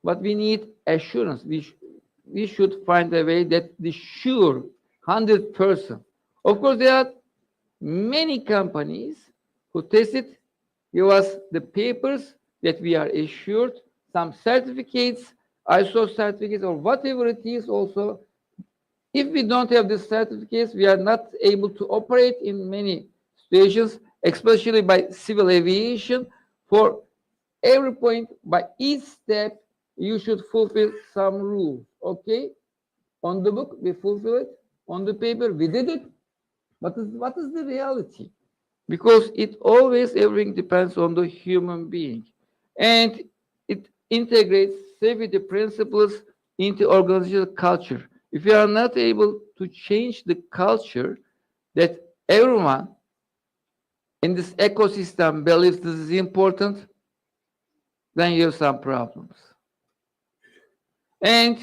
Speaker 8: but we need assurance. We should find a way that the sure 100%. Of course, there are many companies who test it, give us the papers that we are assured, some certificates, ISO certificates, or whatever it is also. If we don't have the certificates, we are not able to operate in many situations, especially by civil aviation. For every point, by each step, you should fulfill some rules, okay? On the book, we fulfill it. On the paper, we did it. But what is the reality? Because it always, everything depends on the human being. And it integrates safety principles into organizational culture. If you are not able to change the culture that everyone in this ecosystem believes this is important, then you have some problems. And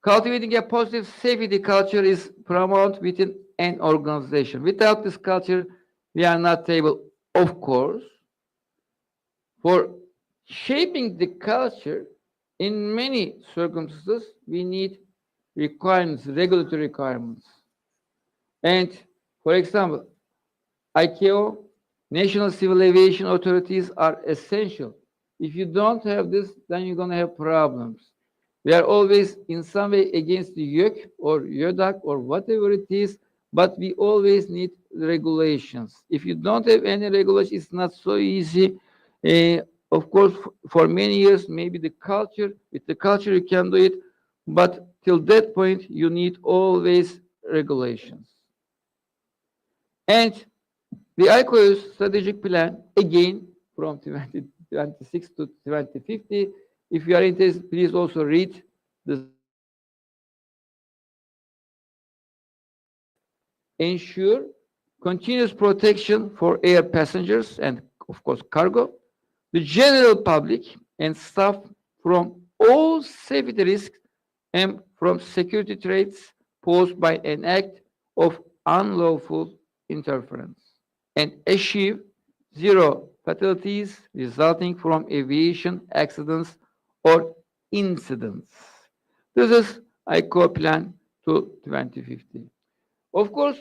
Speaker 8: cultivating a positive safety culture is promoted within an organization. Without this culture, we are not able, of course, for shaping the culture. In many circumstances, we need requirements, regulatory requirements. And for example, ICAO, National Civil Aviation Authorities are essential. If you don't have this, then you're going to have problems. We are always in some way against the YÖK or YÖDAC or whatever it is, but we always need regulations. If you don't have any regulation, it's not so easy. Of course, for many years, maybe the culture, with the culture you can do it, but till that point, you need always regulations. And the ICAO's strategic plan, again, from 2026 to 2050. If you are interested, please also read the ensure continuous protection for air passengers and, of course, cargo, the general public and staff from all safety risks and from security threats posed by an act of unlawful interference, and achieve zero fatalities resulting from aviation accidents or incidents. This is ICAO plan to 2050. Of course,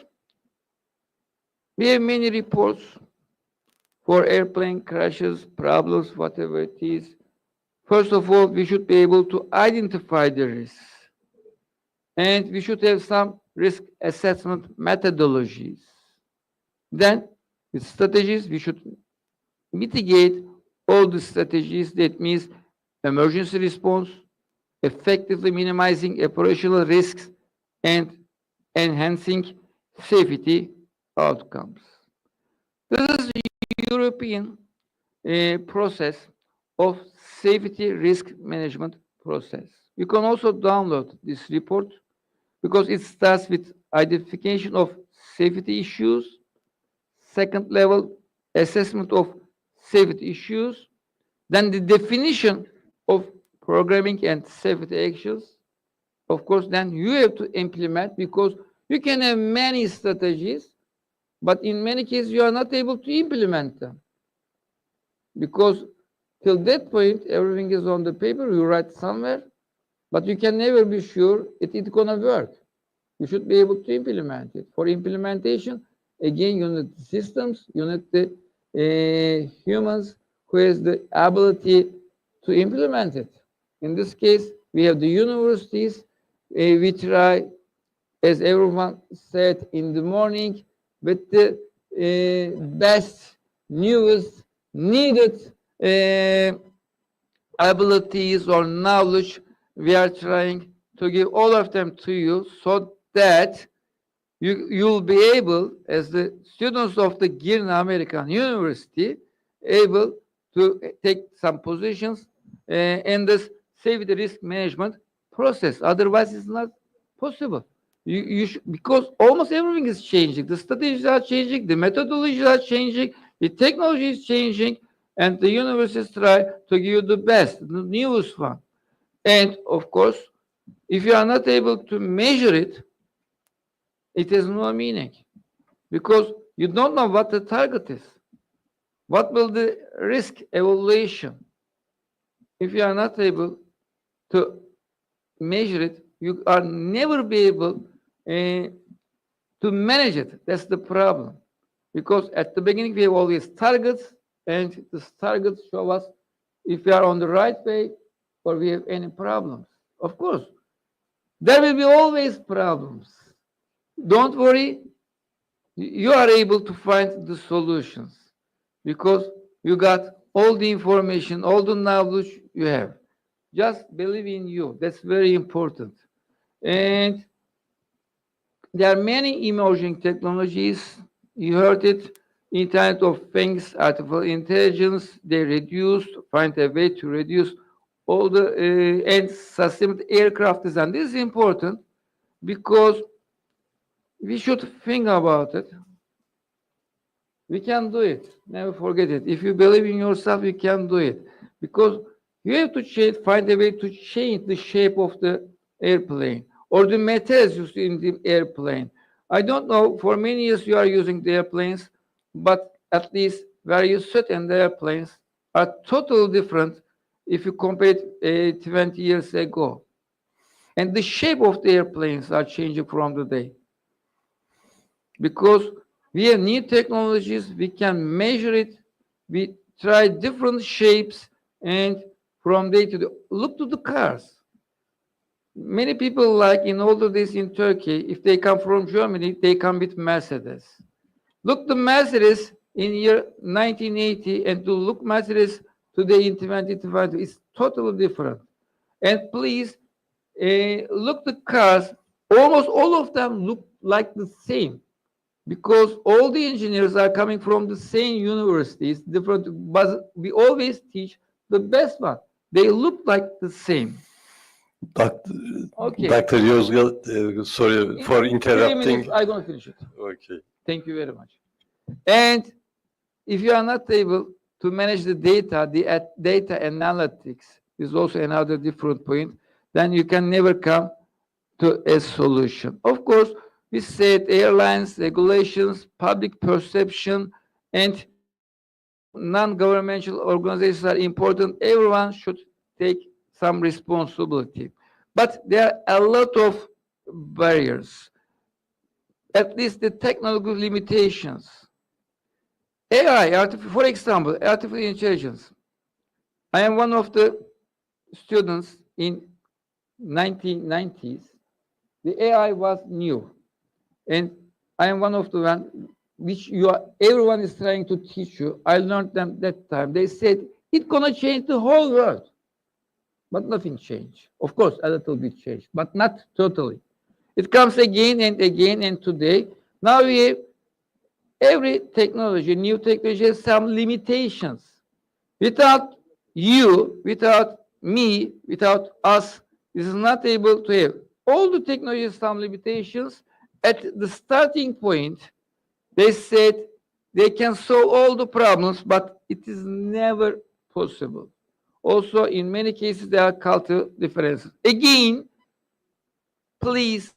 Speaker 8: we have many reports for airplane crashes, problems, whatever it is. First of all, we should be able to identify the risks. And we should have some risk assessment methodologies. Then, with strategies, we should mitigate all the strategies. That means emergency response, effectively minimizing operational risks, and enhancing safety outcomes. This is the European process of safety risk management process. You can also download this report because it starts with identification of safety issues, second level assessment of safety issues, then the definition of programming and safety actions. Of course, then you have to implement, because you can have many strategies, but in many cases you are not able to implement them. Because till that point, everything is on the paper, you write somewhere, but you can never be sure it's gonna work. You should be able to implement it. For implementation, again, you need the systems, you need the humans who has the ability to implement it. In this case, we have the universities. We try, as everyone said in the morning, with the best, newest, needed abilities or knowledge, we are trying to give all of them to you so that you'll be able, as the students of the Girne American University, able to take some positions in this safety risk management process. Otherwise, it's not possible. Because almost everything is changing. The strategies are changing, the methodologies are changing, the technology is changing, and the universities try to give you the best, the newest one. And of course, if you are not able to measure it, it has no meaning, because you don't know what the target is. What will the risk evaluation? If you are not able to measure it, you are never be able to manage it. That's the problem. Because at the beginning, we have always targets, and the targets show us if we are on the right way or we have any problems. Of course, there will be always problems. Don't worry, you are able to find the solutions because you got all the information, all the knowledge you have. Just believe in you. That's very important. And there are many emerging technologies. You heard it, Internet of Things, artificial intelligence, they find a way to reduce all the and sustainable aircraft design. This is important because we should think about it. We can do it. Never forget it. If you believe in yourself, you can do it. Because you have to find a way to change the shape of the airplane or the materials used in the airplane. I don't know, for many years you are using the airplanes, but at least where you sit in the airplanes are totally different if you compare it 20 years ago. And the shape of the airplanes are changing from the day. Because we have new technologies, we can measure it, we try different shapes, and from day to day, look to the cars. Many people, like in older days in Turkey, if they come from Germany, they come with Mercedes. Look the Mercedes in year 1980 and to look Mercedes today in 2020 is totally different. And please look the cars, almost all of them look like the same. because all the engineers are coming from the same universities, different, but we always teach the best one. They look like the same.
Speaker 9: Dr.
Speaker 8: Okay.
Speaker 9: Dr. Yozgat, sorry for
Speaker 8: 3
Speaker 9: interrupting.
Speaker 8: minutes, I'm gonna finish it.
Speaker 9: Okay.
Speaker 8: Thank you very much. And if you are not able to manage the data, data analytics is also another different point, then you can never come to a solution. Of course, we said airlines, regulations, public perception, and non-governmental organizations are important. Everyone should take some responsibility. But there are a lot of barriers, at least the technological limitations. AI, for example, artificial intelligence. I am one of the students in 1990s. The AI was new, and I am one of the one which everyone is trying to teach you. I learned them that time. They said it's gonna change the whole world, but nothing changed. Of course, a little bit changed, but not totally. It comes again and again, and today now we have every technology, new technology has some limitations. Without you, without me, without us, this is not able to have. All the technology has some limitations. At the starting point, they said they can solve all the problems, but it is never possible. Also, in many cases, there are cultural differences. Again, please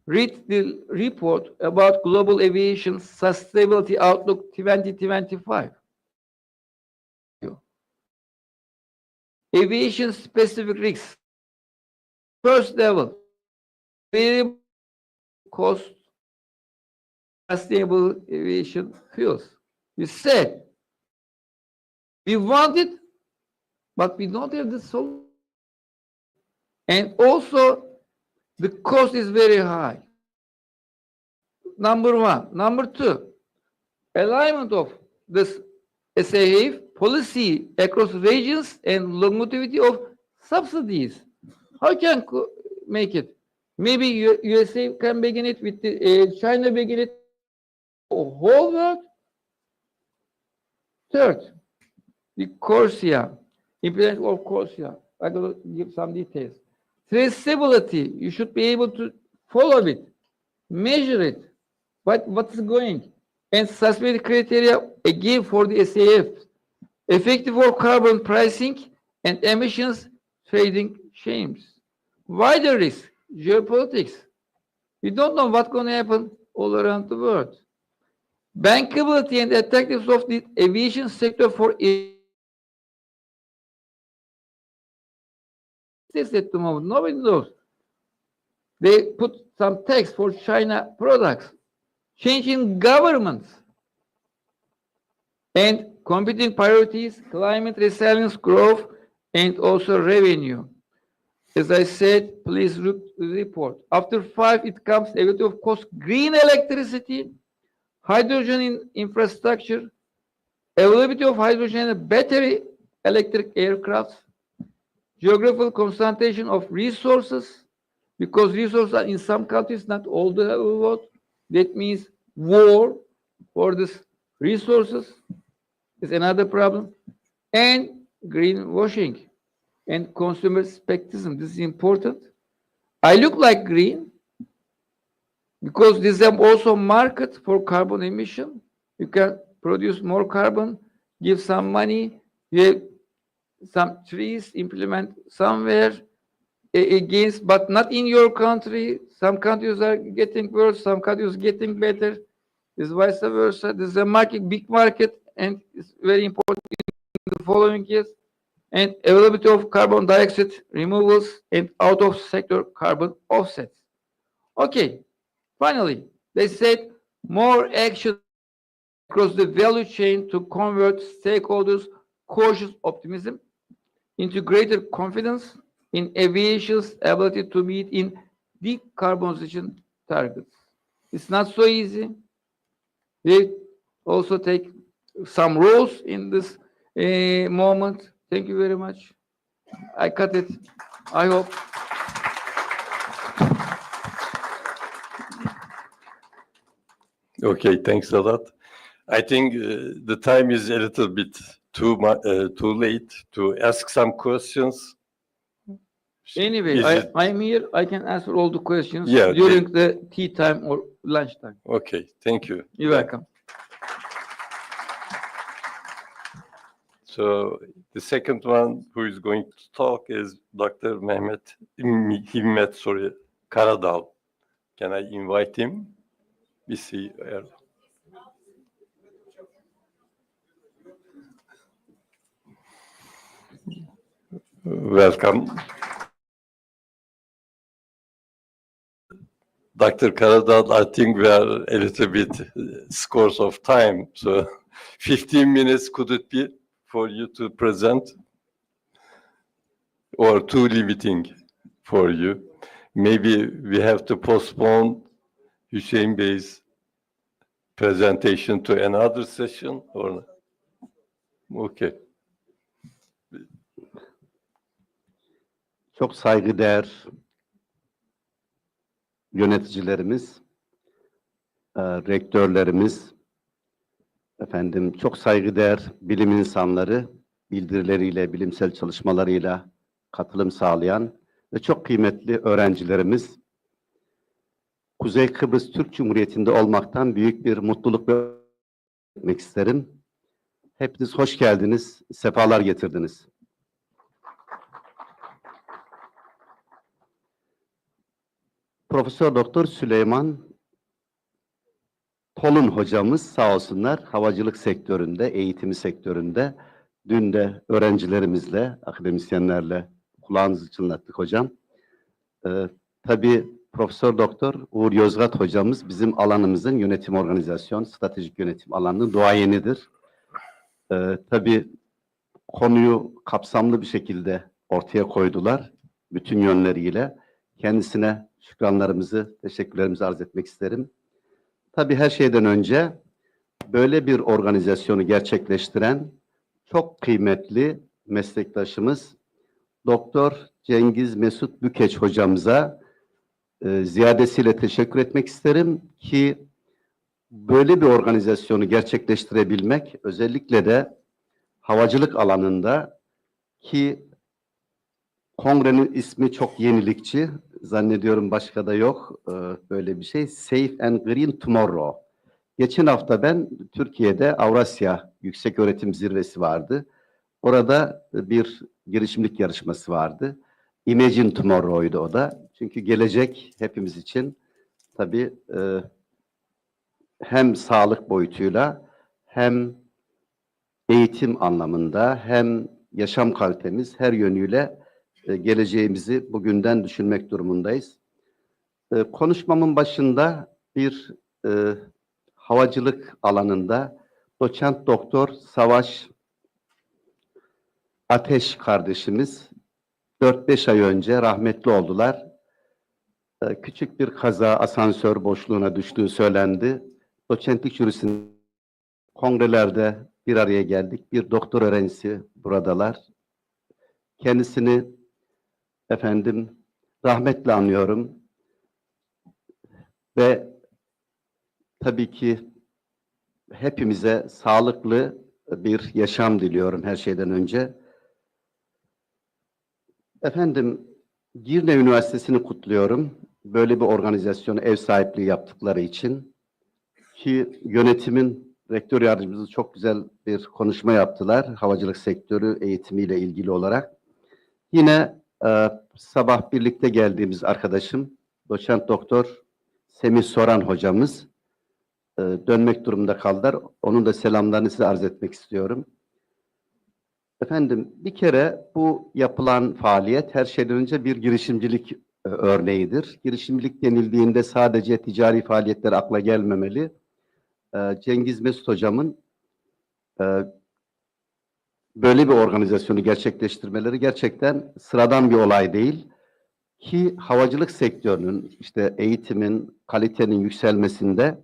Speaker 8: read the report about global aviation sustainability outlook 2025. Aviation specific risks. First level, variable cost, sustainable aviation fuels. We said we want it, but we don't have the solution. And also, the cost is very high. Number one. Number two, alignment of this SAF policy across regions and longevity of subsidies. How can make it? Maybe USA can begin it with China begin it, whole world. Third, the CORSIA, implementation of CORSIA. I'm going to give some details. Traceability, you should be able to follow it, measure it, what's going. And sustainability criteria, again for the SAF, effective for carbon pricing and emissions trading schemes. Wider risk, geopolitics. We don't know what's going to happen all around the world. Bankability and attractiveness of the aviation sector for this at the moment. Nobody knows. They put some tax for China products, changing governments, and competing priorities, climate resilience, growth, and also revenue. As I said, please look the report. After 5, it comes availability of cost, green electricity, hydrogen in infrastructure, availability of hydrogen and battery electric aircraft, geographical concentration of resources, because resources are in some countries, not all the world. That means war for this resources is another problem. And greenwashing and consumer skepticism. This is important. I look like green because this is also market for carbon emission. You can produce more carbon, give some money, you have some trees, implement somewhere against, but not in your country. Some countries are getting worse, some countries getting better. It's vice versa. This is a market, big market, and it's very important in the following years. And availability of carbon dioxide removals and out of sector carbon offsets. Okay, finally, they said more action across the value chain to convert stakeholders' cautious optimism into greater confidence in aviation's ability to meet in decarbonization targets. It's not so easy. We also take some roles in this moment. Thank you very much. I cut it. I hope.
Speaker 9: Okay, thanks a lot. I think the time is a little bit too late to ask some questions.
Speaker 8: Anyway,
Speaker 9: Is it
Speaker 8: I'm here. I can answer all the questions
Speaker 9: Yeah,
Speaker 8: during the tea time or lunch time.
Speaker 9: okay? Thank you.
Speaker 8: You're welcome.
Speaker 9: So the second one who is going to talk is Dr. Himmet, Karadal. Can I invite him? We see. Welcome. Dr. Karadal, I think we are a little bit scores of time. So 15 minutes, could it be for you to present? Or too limiting for you? Maybe we have to postpone Hüseyin Bey's presentation to another session or okay.
Speaker 10: Çok saygıdeğer yöneticilerimiz, rektörlerimiz, çok saygıdeğer bilim insanları, bildirileriyle, bilimsel çalışmalarıyla katılım sağlayan ve çok kıymetli öğrencilerimiz, Kuzey Kıbrıs Türk Cumhuriyeti'nde olmaktan büyük bir mutluluk etmek isterim. Hepiniz hoş geldiniz, sefalar getirdiniz. Profesör Doktor Süleyman Tolun hocamız sağ olsunlar havacılık sektöründe, eğitimi sektöründe. Dün de öğrencilerimizle, akademisyenlerle kulağınızı çınlattık hocam. Tabii Profesör Doktor Uğur Yozgat hocamız bizim alanımızın yönetim organizasyon, stratejik yönetim alanının duayenidir. Tabii konuyu kapsamlı bir şekilde ortaya koydular, bütün yönleriyle. Kendisine şükranlarımızı, teşekkürlerimizi arz etmek isterim. Tabii her şeyden önce böyle bir organizasyonu gerçekleştiren çok kıymetli meslektaşımız Doktor Cengiz Mesut Bükeç hocamıza ziyadesiyle teşekkür etmek isterim ki böyle bir organizasyonu gerçekleştirebilmek özellikle de havacılık alanında ki kongrenin ismi çok yenilikçi. Zannediyorum başka da yok böyle bir şey. Safe and Green Tomorrow. Geçen hafta ben Türkiye'de Avrasya Yükseköğretim Zirvesi vardı. Orada bir girişimcilik yarışması vardı. Imagine Tomorrow'ydu o da. Çünkü gelecek hepimiz için tabii hem sağlık boyutuyla hem eğitim anlamında hem yaşam kalitemiz her yönüyle geleceğimizi bugünden düşünmek durumundayız. Konuşmamın başında bir havacılık alanında doçent doktor Savaş Ateş kardeşimiz 4-5 ay önce rahmetli oldular. Küçük bir kaza asansör boşluğuna düştüğü söylendi. Doçentlik jürisinin kongrelerde bir araya geldik. Bir doktor öğrencisi buradalar. Kendisini rahmetle anıyorum. Ve tabii ki hepimize sağlıklı bir yaşam diliyorum her şeyden önce. Girne Üniversitesi'ni kutluyorum. Böyle bir organizasyonu ev sahipliği yaptıkları için. Ki yönetimin rektör yardımcısı çok güzel bir konuşma yaptılar. Havacılık sektörü eğitimiyle ilgili olarak. Yine sabah birlikte geldiğimiz arkadaşım, doçent doktor Semih Soran hocamız dönmek durumunda kaldılar. Onun da selamlarını size arz etmek istiyorum. Bir kere bu yapılan faaliyet her şeyden önce bir girişimcilik örneğidir. Girişimcilik denildiğinde sadece ticari faaliyetler akla gelmemeli. Cengiz Mesut hocamın böyle bir organizasyonu gerçekleştirmeleri gerçekten sıradan bir olay değil. Ki havacılık sektörünün, eğitimin, kalitenin yükselmesinde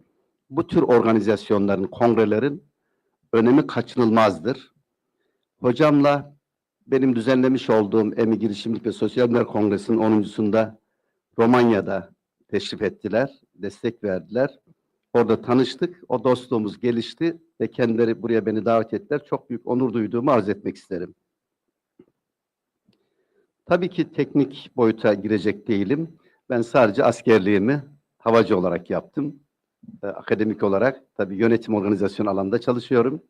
Speaker 10: bu tür organizasyonların, kongrelerin önemi kaçınılmazdır. Hocamla benim düzenlemiş olduğum EMİ Girişimcilik ve Sosyal Bilimler Kongresi'nin 10.sunda Romanya'da teşrif ettiler, destek verdiler. Orada tanıştık. O dostluğumuz gelişti ve kendileri buraya beni davet ettiler. Çok büyük onur duyduğumu arz etmek isterim. Tabii ki teknik boyuta girecek değilim. Ben sadece askerliğimi havacı olarak yaptım. Akademik olarak tabii yönetim organizasyon alanında çalışıyorum.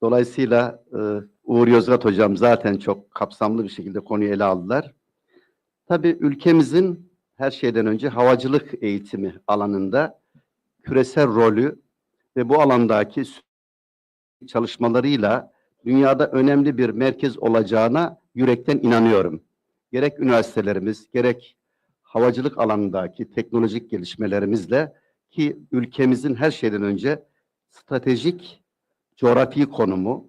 Speaker 10: Dolayısıyla Uğur Yozgat hocam zaten çok kapsamlı bir şekilde konuyu ele aldılar. Tabii ülkemizin her şeyden önce havacılık eğitimi alanında küresel rolü ve bu alandaki çalışmalarıyla dünyada önemli bir merkez olacağına yürekten inanıyorum. Gerek üniversitelerimiz, gerek havacılık alanındaki teknolojik gelişmelerimizle ki ülkemizin her şeyden önce stratejik coğrafi konumu,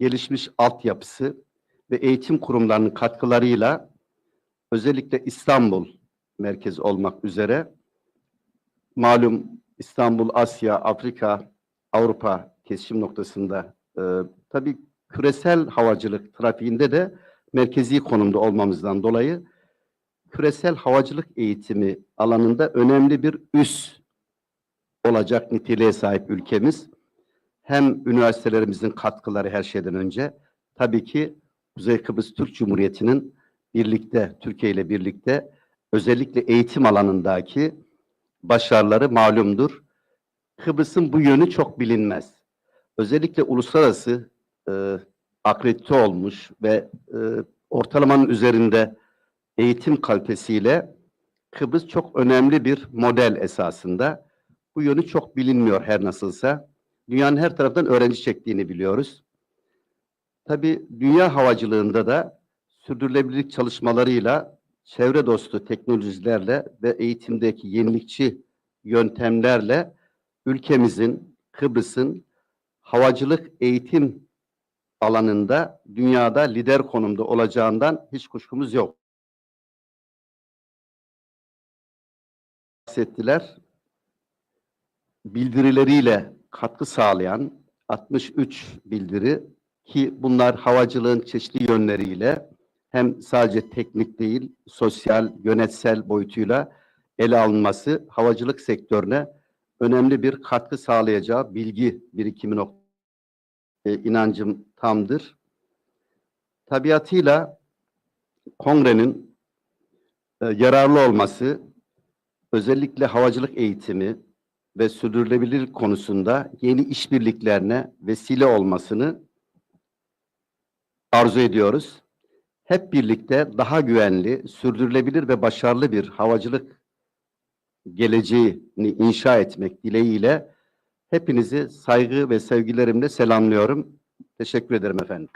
Speaker 10: gelişmiş altyapısı ve eğitim kurumlarının katkılarıyla özellikle İstanbul merkez olmak üzere malum İstanbul, Asya, Afrika, Avrupa kesişim noktasında tabii küresel havacılık trafiğinde de merkezi konumda olmamızdan dolayı küresel havacılık eğitimi alanında önemli bir üs olacak niteliğe sahip ülkemiz. Hem üniversitelerimizin katkıları her şeyden önce, tabii ki Kuzey Kıbrıs Türk Cumhuriyeti'nin birlikte, Türkiye ile birlikte özellikle eğitim alanındaki başarıları malumdur. Kıbrıs'ın bu yönü çok bilinmez. Özellikle uluslararası akredite olmuş ve ortalamanın üzerinde eğitim kalitesiyle Kıbrıs çok önemli bir model esasında. Bu yönü çok bilinmiyor her nasılsa. Dünyanın her taraftan öğrenci çektiğini biliyoruz. Tabii dünya havacılığında da sürdürülebilirlik çalışmalarıyla, çevre dostu teknolojilerle ve eğitimdeki yenilikçi yöntemlerle ülkemizin, Kıbrıs'ın havacılık eğitim alanında dünyada lider konumda olacağından hiç kuşkumuz yok. Bahsettiler. Bildirileriyle katkı sağlayan 63 bildiri ki bunlar havacılığın çeşitli yönleriyle hem sadece teknik değil, sosyal, yönetsel boyutuyla ele alınması havacılık sektörüne önemli bir katkı sağlayacağı bilgi birikimi inancım tamdır. Tabiatıyla kongrenin yararlı olması, özellikle havacılık eğitimi ve sürdürülebilirlik konusunda yeni işbirliklerine vesile olmasını arzu ediyoruz. Hep birlikte daha güvenli, sürdürülebilir ve başarılı bir havacılık geleceğini inşa etmek dileğiyle hepinizi saygı ve sevgilerimle selamlıyorum. Teşekkür ederim efendim.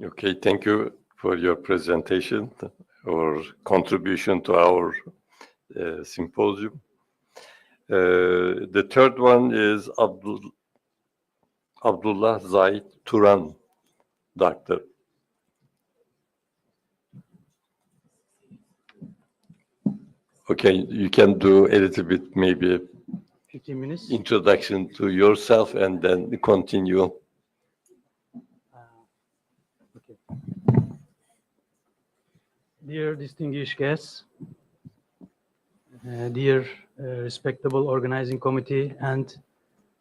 Speaker 9: Okay, thank you for your presentation or contribution to our symposium. The third one is Abdullah Zahid Turan, doctor. Okay, you can do a little bit, maybe
Speaker 6: 15 minutes.
Speaker 9: introduction to yourself and then continue.
Speaker 6: Okay. Dear distinguished guests, dear respectable organizing committee, and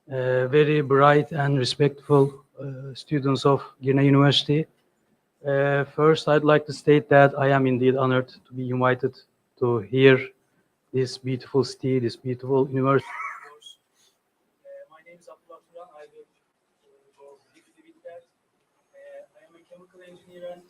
Speaker 6: very bright and respectful students of Girne University. First, I'd like to state that I am indeed honored to be invited to hear this beautiful city, this beautiful university. My name is Abdullah Turan. I will go briefly with that. I am a chemical engineer and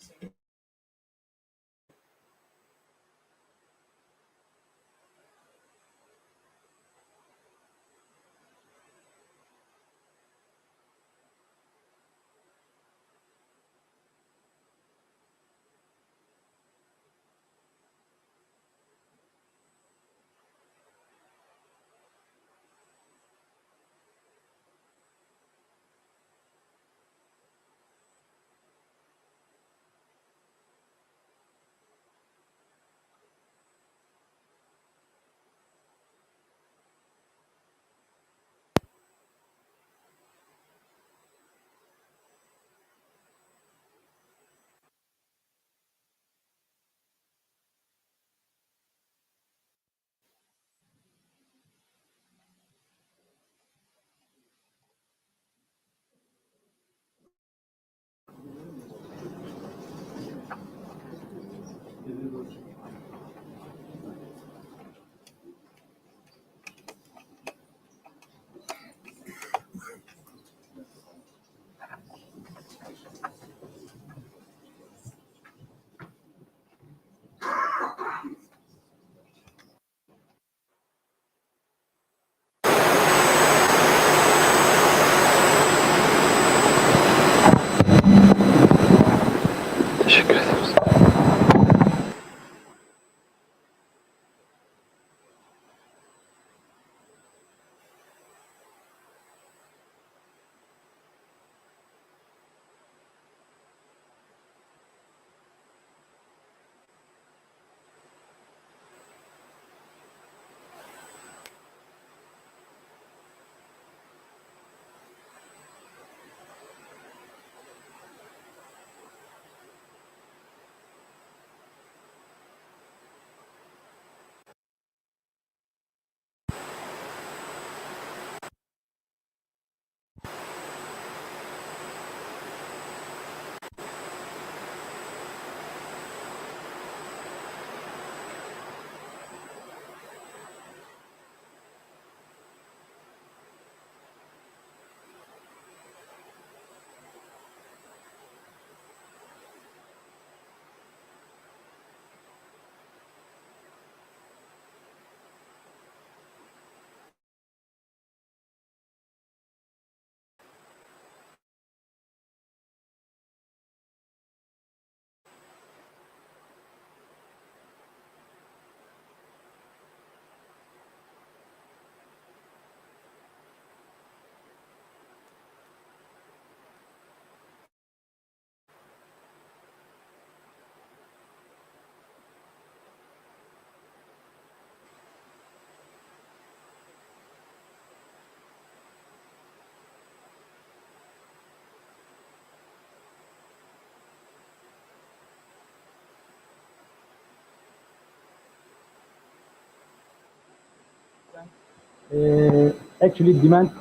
Speaker 6: actually implement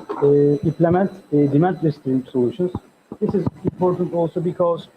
Speaker 6: demand restrictive solutions. This is important also because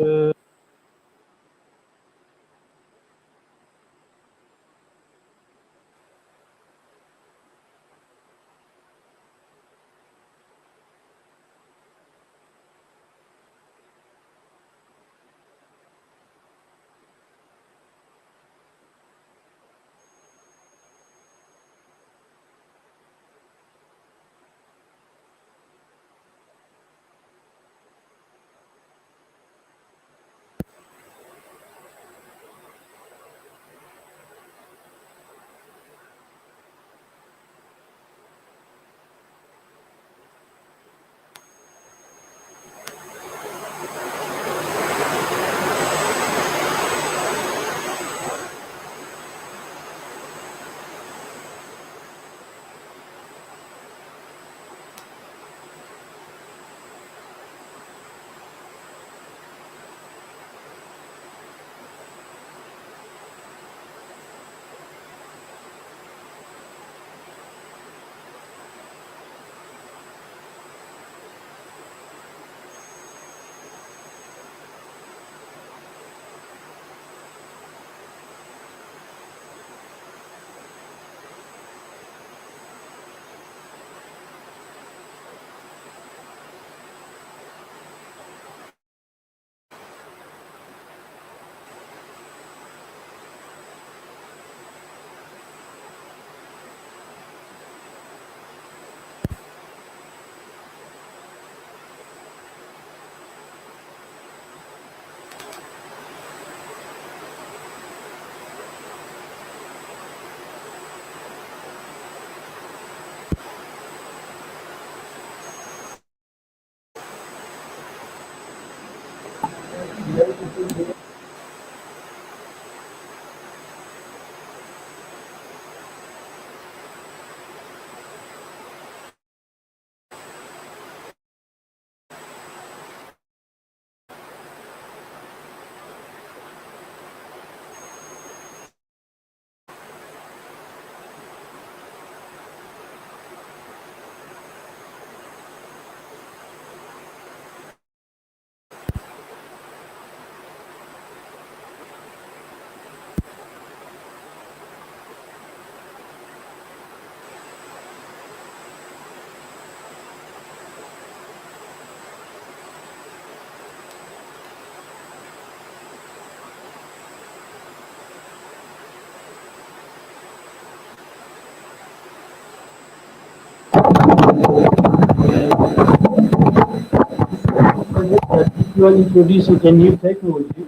Speaker 6: if you are introducing a new technology,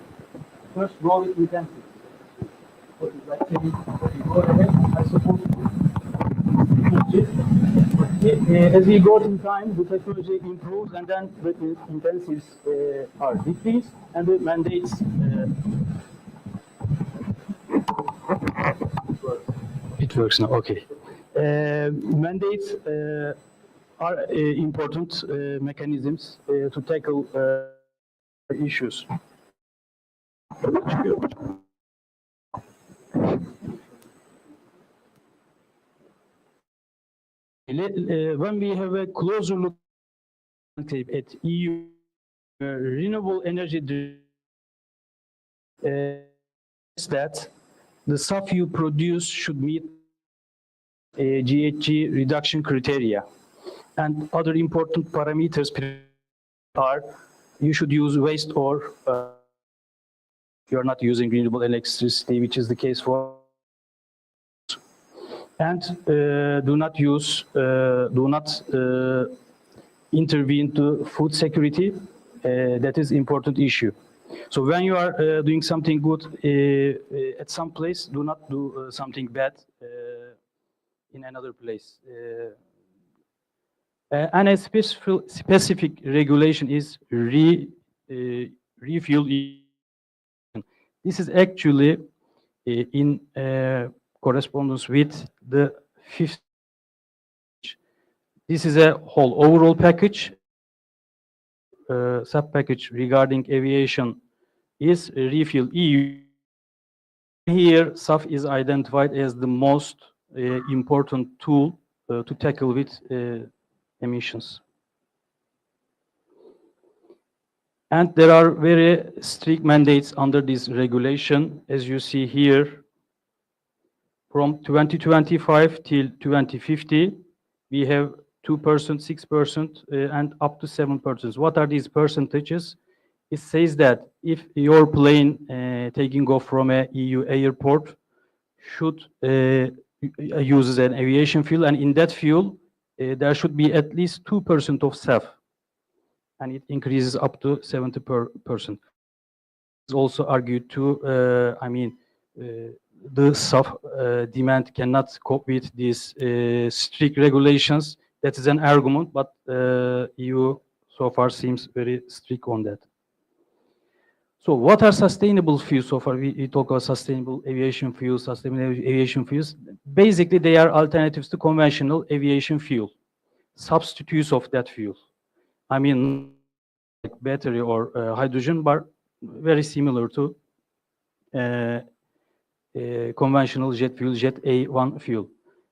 Speaker 6: first roll it intensity. What is like saying, okay, go ahead, I support you. As we go in time, the technology improves and then the intensives are decreased and the mandates it works now, okay. Mandates are important mechanisms to tackle issues. When we have a closer look at EU renewable energy, that the stuff you produce should meet GHG reduction criteria. And other important parameters are you should use waste or you're not using renewable electricity, which is the case for. And do not intervene to food security. That is important issue. So when you are doing something good at some place, do not do something bad in another place. And a specific regulation is refuel. This is actually in correspondence with the fifth. This is a whole overall package. Sub-package regarding aviation is refuel EU. Here, SAF is identified as the most important tool to tackle with emissions. And there are very strict mandates under this regulation, as you see here. From 2025 till 2050, we have 2%, 6%, and up to 7%. What are these percentages? It says that if your plane taking off from a EU airport should uses an aviation fuel, and in that fuel there should be at least 2% of SAF, and it increases up to 70%. It's also argued to, the SAF demand cannot cope with these strict regulations. That is an argument, but EU so far seems very strict on that. So what are sustainable fuels? So far we talk about sustainable aviation fuels, sustainable aviation fuels. Basically, they are alternatives to conventional aviation fuel, substitutes of that fuel. I mean, like battery or hydrogen, but very similar to conventional jet fuel, Jet A1 fuel.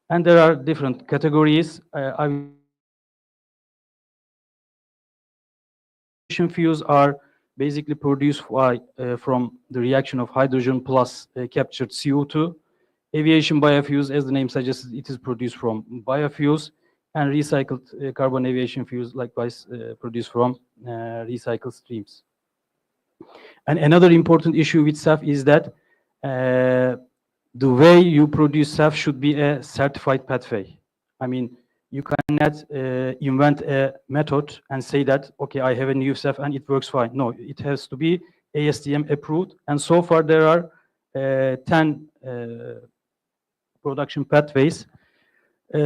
Speaker 6: And there are different categories. Aviation fuels are basically produced by, from the reaction of hydrogen plus captured CO2. Aviation biofuels, as the name suggests, it is produced from biofuels, and recycled carbon aviation fuels likewise produced from recycled streams. And another important issue with SAF is that the way you produce SAF should be a certified pathway. I mean, you cannot invent a method and say that, okay, I have a new SAF and it works fine. No, it has to be ASTM approved. And so far there are 10 production pathways.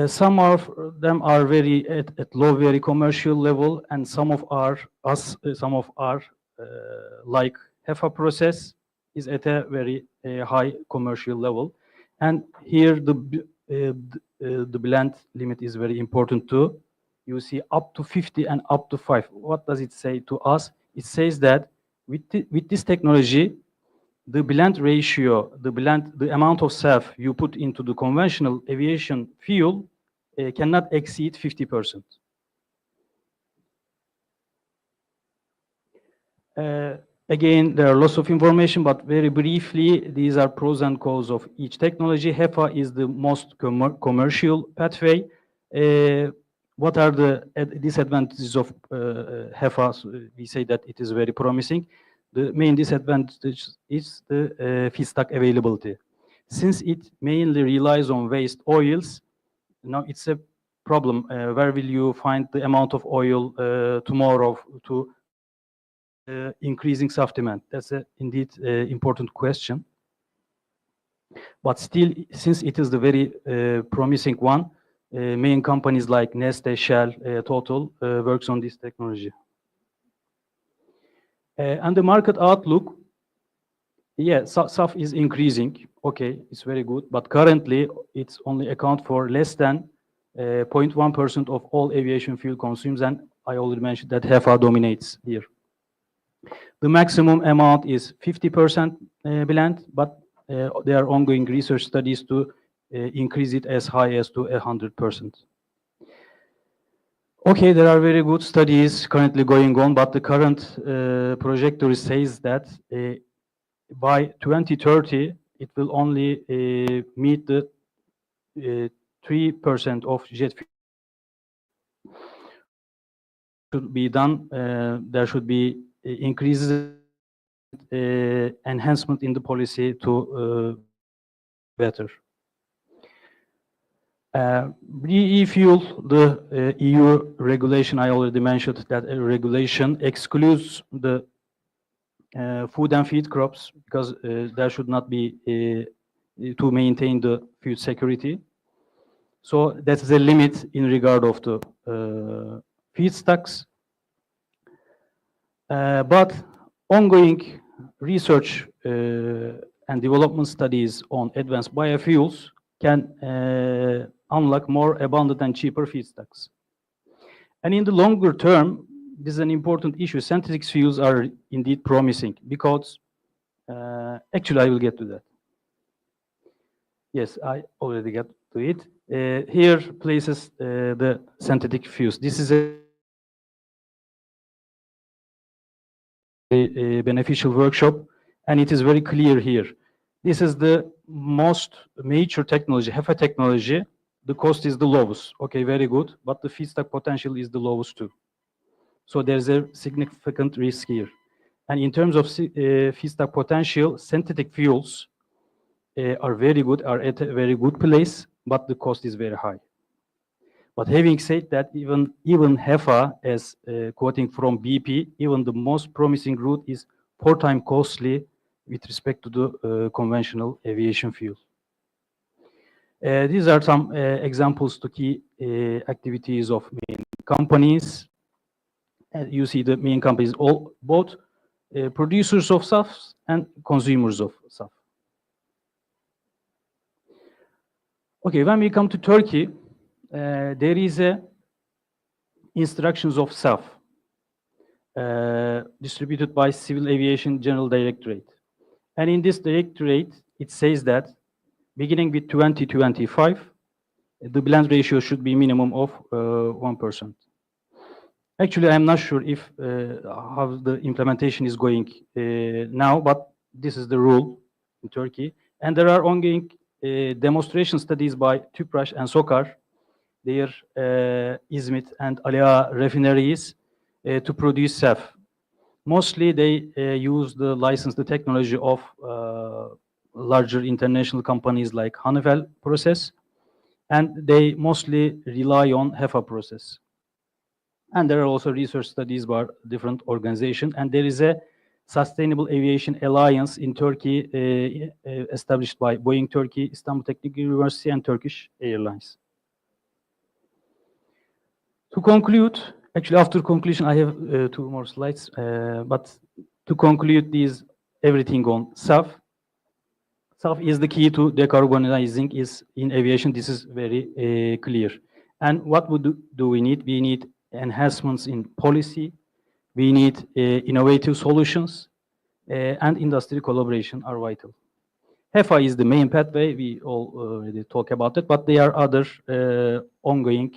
Speaker 6: Some of them are very at low, very commercial level, and some of our like HEFA process is at a very high commercial level. And here the blend limit is very important too. You see up to 50 and up to 5. What does it say to us? It says that with this technology, the blend ratio, the amount of SAF you put into the conventional aviation fuel cannot exceed 50%. Again, there are lots of information, but very briefly, these are pros and cons of each technology. HEFA is the most commercial pathway. What are the disadvantages of HEFA? So we say that it is very promising. The main disadvantage is the feedstock availability. Since it mainly relies on waste oils, now it's a problem. Where will you find the amount of oil tomorrow to increasing SAF demand? That's indeed important question. But still, since it is the very promising one, main companies like Neste, Shell, Total works on this technology. And the market outlook, yeah, SAF is increasing. Okay, it's very good, but currently it's only account for less than 0.1% of all aviation fuel consumes, and I already mentioned that HEFA dominates here. The maximum amount is 50% blend, but there are ongoing research studies to increase it as high as to 100%. Okay, there are very good studies currently going on, but the current trajectory says that by 2030, it will only meet the 3% of jet fuel should be done. There should be increases, enhancement in the policy to better. Re-fuel, the EU regulation, I already mentioned that regulation excludes the food and feed crops because there should not be to maintain the food security. So that's the limit in regard of the feedstocks. But ongoing research and development studies on advanced biofuels can unlock more abundant and cheaper feedstocks. And in the longer term, this is an important issue. Synthetic fuels are indeed promising because, actually I will get to that. Yes, I already got to it. Here places the synthetic fuels. This is a beneficial workshop, and it is very clear here. This is the most mature technology, HEFA technology. The cost is the lowest. Okay, very good, but the feedstock potential is the lowest too. So there's a significant risk here. And in terms of feedstock potential, synthetic fuels are very good, are at a very good place, but the cost is very high. But having said that, even HEFA, as quoting from BP, even the most promising route is 4 times costly with respect to the conventional aviation fuel. These are some examples to key activities of main companies. You see the main companies, both producers of SAFs and consumers of SAF. Okay, when we come to Turkey, there is a instructions of SAF distributed by Civil Aviation General Directorate. And in this directorate, it says that beginning with 2025, the blend ratio should be minimum of 1%. Actually, I'm not sure if how the implementation is going now, but this is the rule in Turkey. And there are ongoing demonstration studies by Tüpraş and Sokar, their İzmit and Aliağa refineries to produce SAF. Mostly they use the licensed technology of larger international companies like Honeywell process, and they mostly rely on HEFA process. And there are also research studies by different organizations, and there is a Sustainable Aviation Alliance in Turkey established by Boeing Turkey, Istanbul Technical University, and Turkish Airlines. To conclude, actually after conclusion, I have 2 more slides, but to conclude these, everything on SAF. SAF is the key to decarbonizing is in aviation. This is very clear. And what do we need? We need enhancements in policy. We need innovative solutions, and industry collaboration are vital. HEFA is the main pathway. We all already talk about it, but there are other ongoing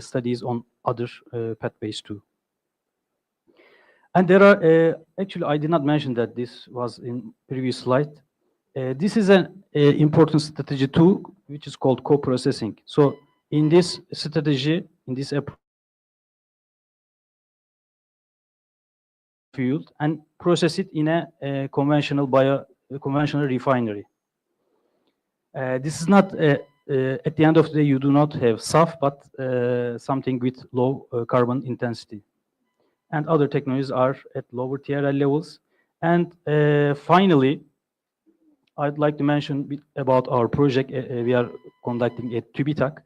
Speaker 6: studies on other pathways too. And there are, actually, I did not mention that this was in previous slide. This is an important strategy too, which is called co-processing. So in this strategy, in this approach, fuel and process it in a conventional refinery. This is not, at the end of the day, you do not have SAF, but something with low carbon intensity. And other technologies are at lower TRL levels. And finally, I'd like to mention about our project we are conducting at TÜBİTAK.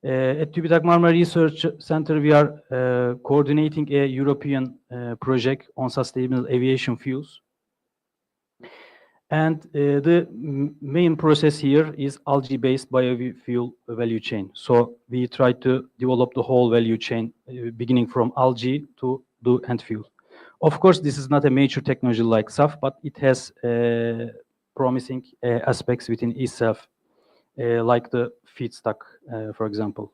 Speaker 6: At TÜBİTAK Marmara Research Center, we are coordinating a European project on sustainable aviation fuels. And the main process here is algae-based biofuel value chain. So we try to develop the whole value chain, beginning from algae to the end fuel. Of course, this is not a major technology like SAF, but it has promising aspects within itself, like the feedstock, for example.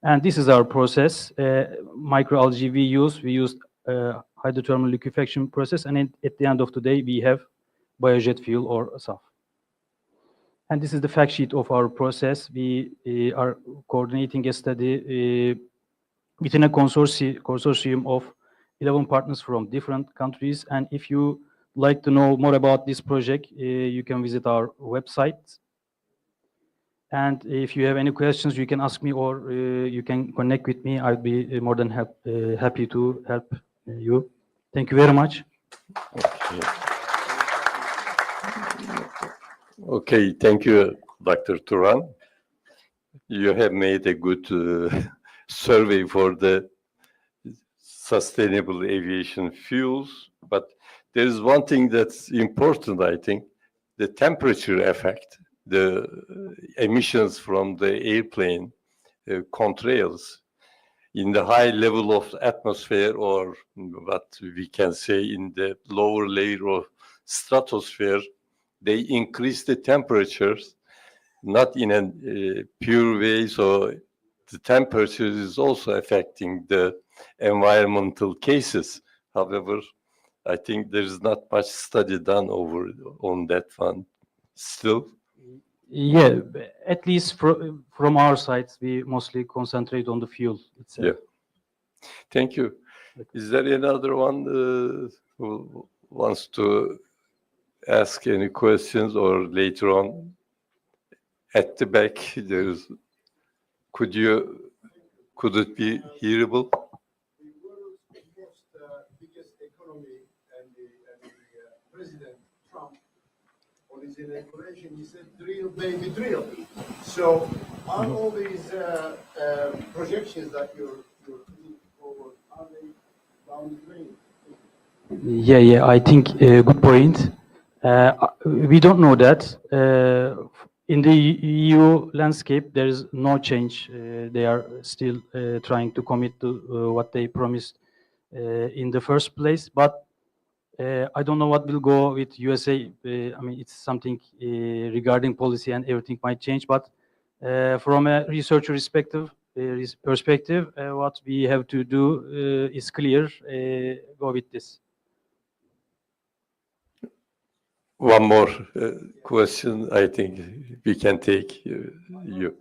Speaker 6: And this is our process. Microalgae we use hydrothermal liquefaction process, and at the end of the day, we have biojet fuel or SAF. And this is the fact sheet of our process. We are coordinating a study within a consortium of 11 partners from different countries. And if you like to know more about this project, you can visit our website. And if you have any questions, you can ask me or you can connect with me. I'd be more than happy to help you. Thank you very much.
Speaker 9: Okay, thank you, Dr. Turan. You have made a good survey for the sustainable aviation fuels, but there is one thing that's important, I think, the temperature effect, the emissions from the airplane contrails in the high level of atmosphere, or what we can say in the lower layer of stratosphere. They increase the temperatures, not in a pure way, so the temperature is also affecting the environmental cases. However, I think there is not much study done on that one still.
Speaker 6: Yeah, at least from our side, we mostly concentrate on the fuel itself.
Speaker 9: Yeah. Thank you. Is there another one who wants to ask any questions, or later on at the back could it be hearable?
Speaker 11: The world's biggest economy and President Trump, on his inauguration, he said, "Drill, baby, drill." So, are all these projections that you're putting forward, are they down the drain?
Speaker 6: Yeah, I think good point. We don't know that. In the EU landscape, there is no change. They are still trying to commit to what they promised in the first place. But I don't know what will go with USA. I mean, it's something regarding policy, and everything might change. But from a researcher perspective, what we have to do is clear. Go with this.
Speaker 9: One more question, I think we can take you.
Speaker 11: When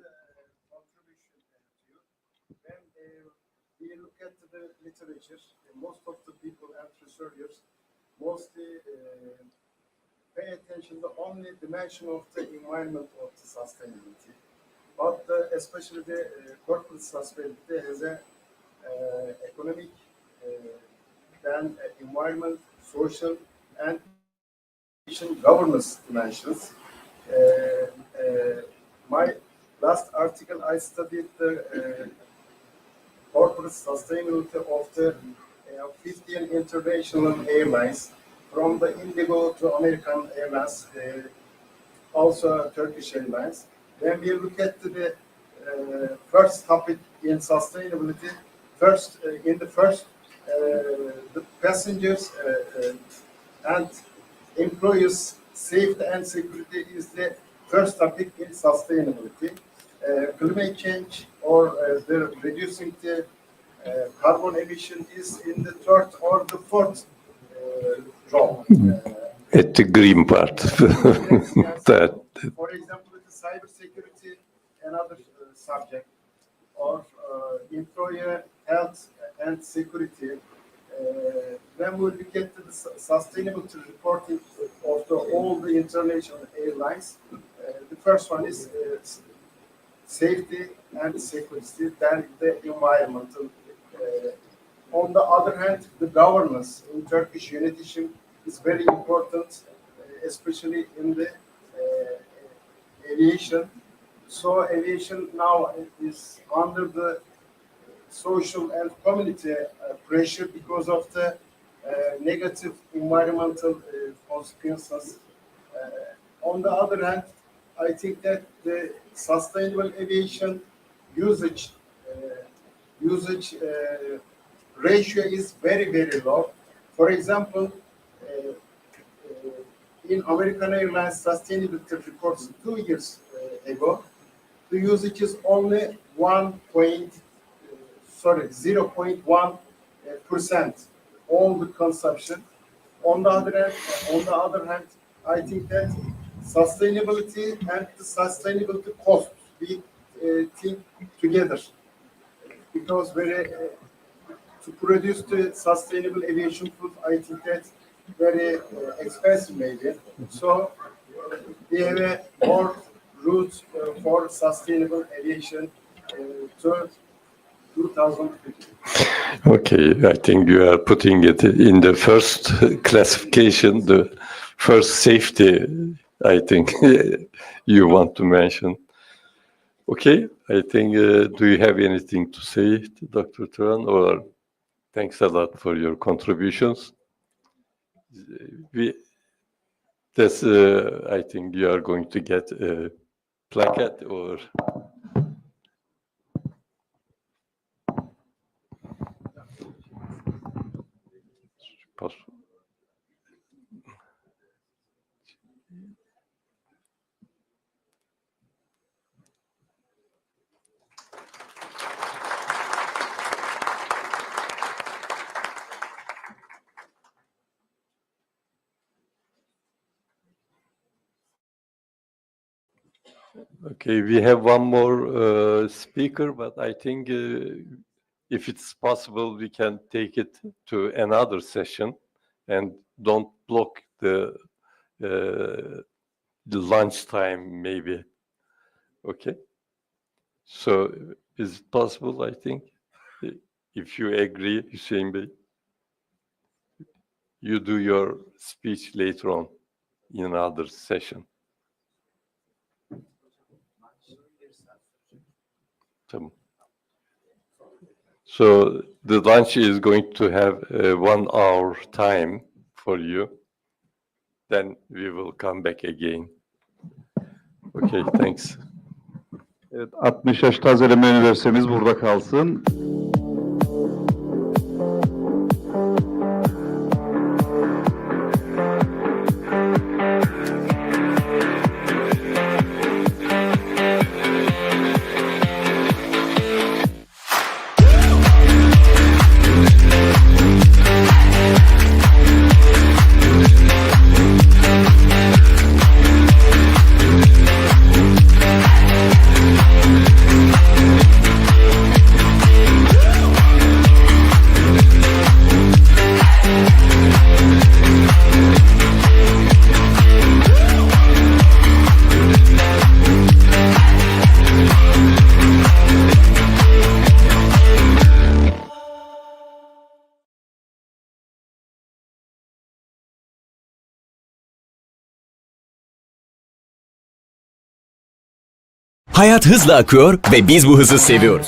Speaker 11: we look at the literature, most of the people and researchers mostly pay attention to only dimension of the environment of the sustainability, but especially the corporate sustainability has a economic, then environment, social, and governance dimensions. My last article, I studied the corporate sustainability of the 15 international airlines, from the Indigo to American Airlines, also Turkish Airlines. When we look at the first topic in sustainability, the passengers and employees' safety and security is the first topic in sustainability. Climate change, or the reducing the carbon emission, is in the third or the fourth role.
Speaker 9: At the green part.
Speaker 11: Yes. For example, the cyber security, another subject, or employer health and security. When we look at the sustainability reporting of all the international airlines, the first one is safety and security, then the environmental. On the other hand, the governance in Turkish yönetim is very important, especially in the aviation. So aviation now is under the social and community pressure because of the negative environmental consequences. On the other hand, I think that the sustainable aviation usage ratio is very, very low. For example, in American Airlines sustainability reports 2 years ago, the usage is only 0.1% all the consumption. On the other hand, I think that sustainability and the sustainability cost, we think together, because to produce the sustainable aviation fuel, I think that's very expensive maybe. So we have a more route for sustainable aviation to 2050.
Speaker 9: Okay, I think you are putting it in the first classification, the first safety, I think you want to mention. Okay, I think, do you have anything to say, Dr. Turan, or thanks a lot for your contributions. I think you are going to get a plaque or... Okay, we have one more speaker, but I think if it's possible, we can take it to another session and don't block the lunch time, maybe. Okay. So is it possible, I think, if you agree, Hüseyin Bey, you do your speech later on in another session. Tamam. So the lunch is going to have a 1 hour time for you. Then we will come back again. Okay, thanks.
Speaker 3: Evet, 60 yaş tazeleme üniversitemiz burada kalsın.
Speaker 12: Hayat hızla akıyor ve biz bu hızı seviyoruz.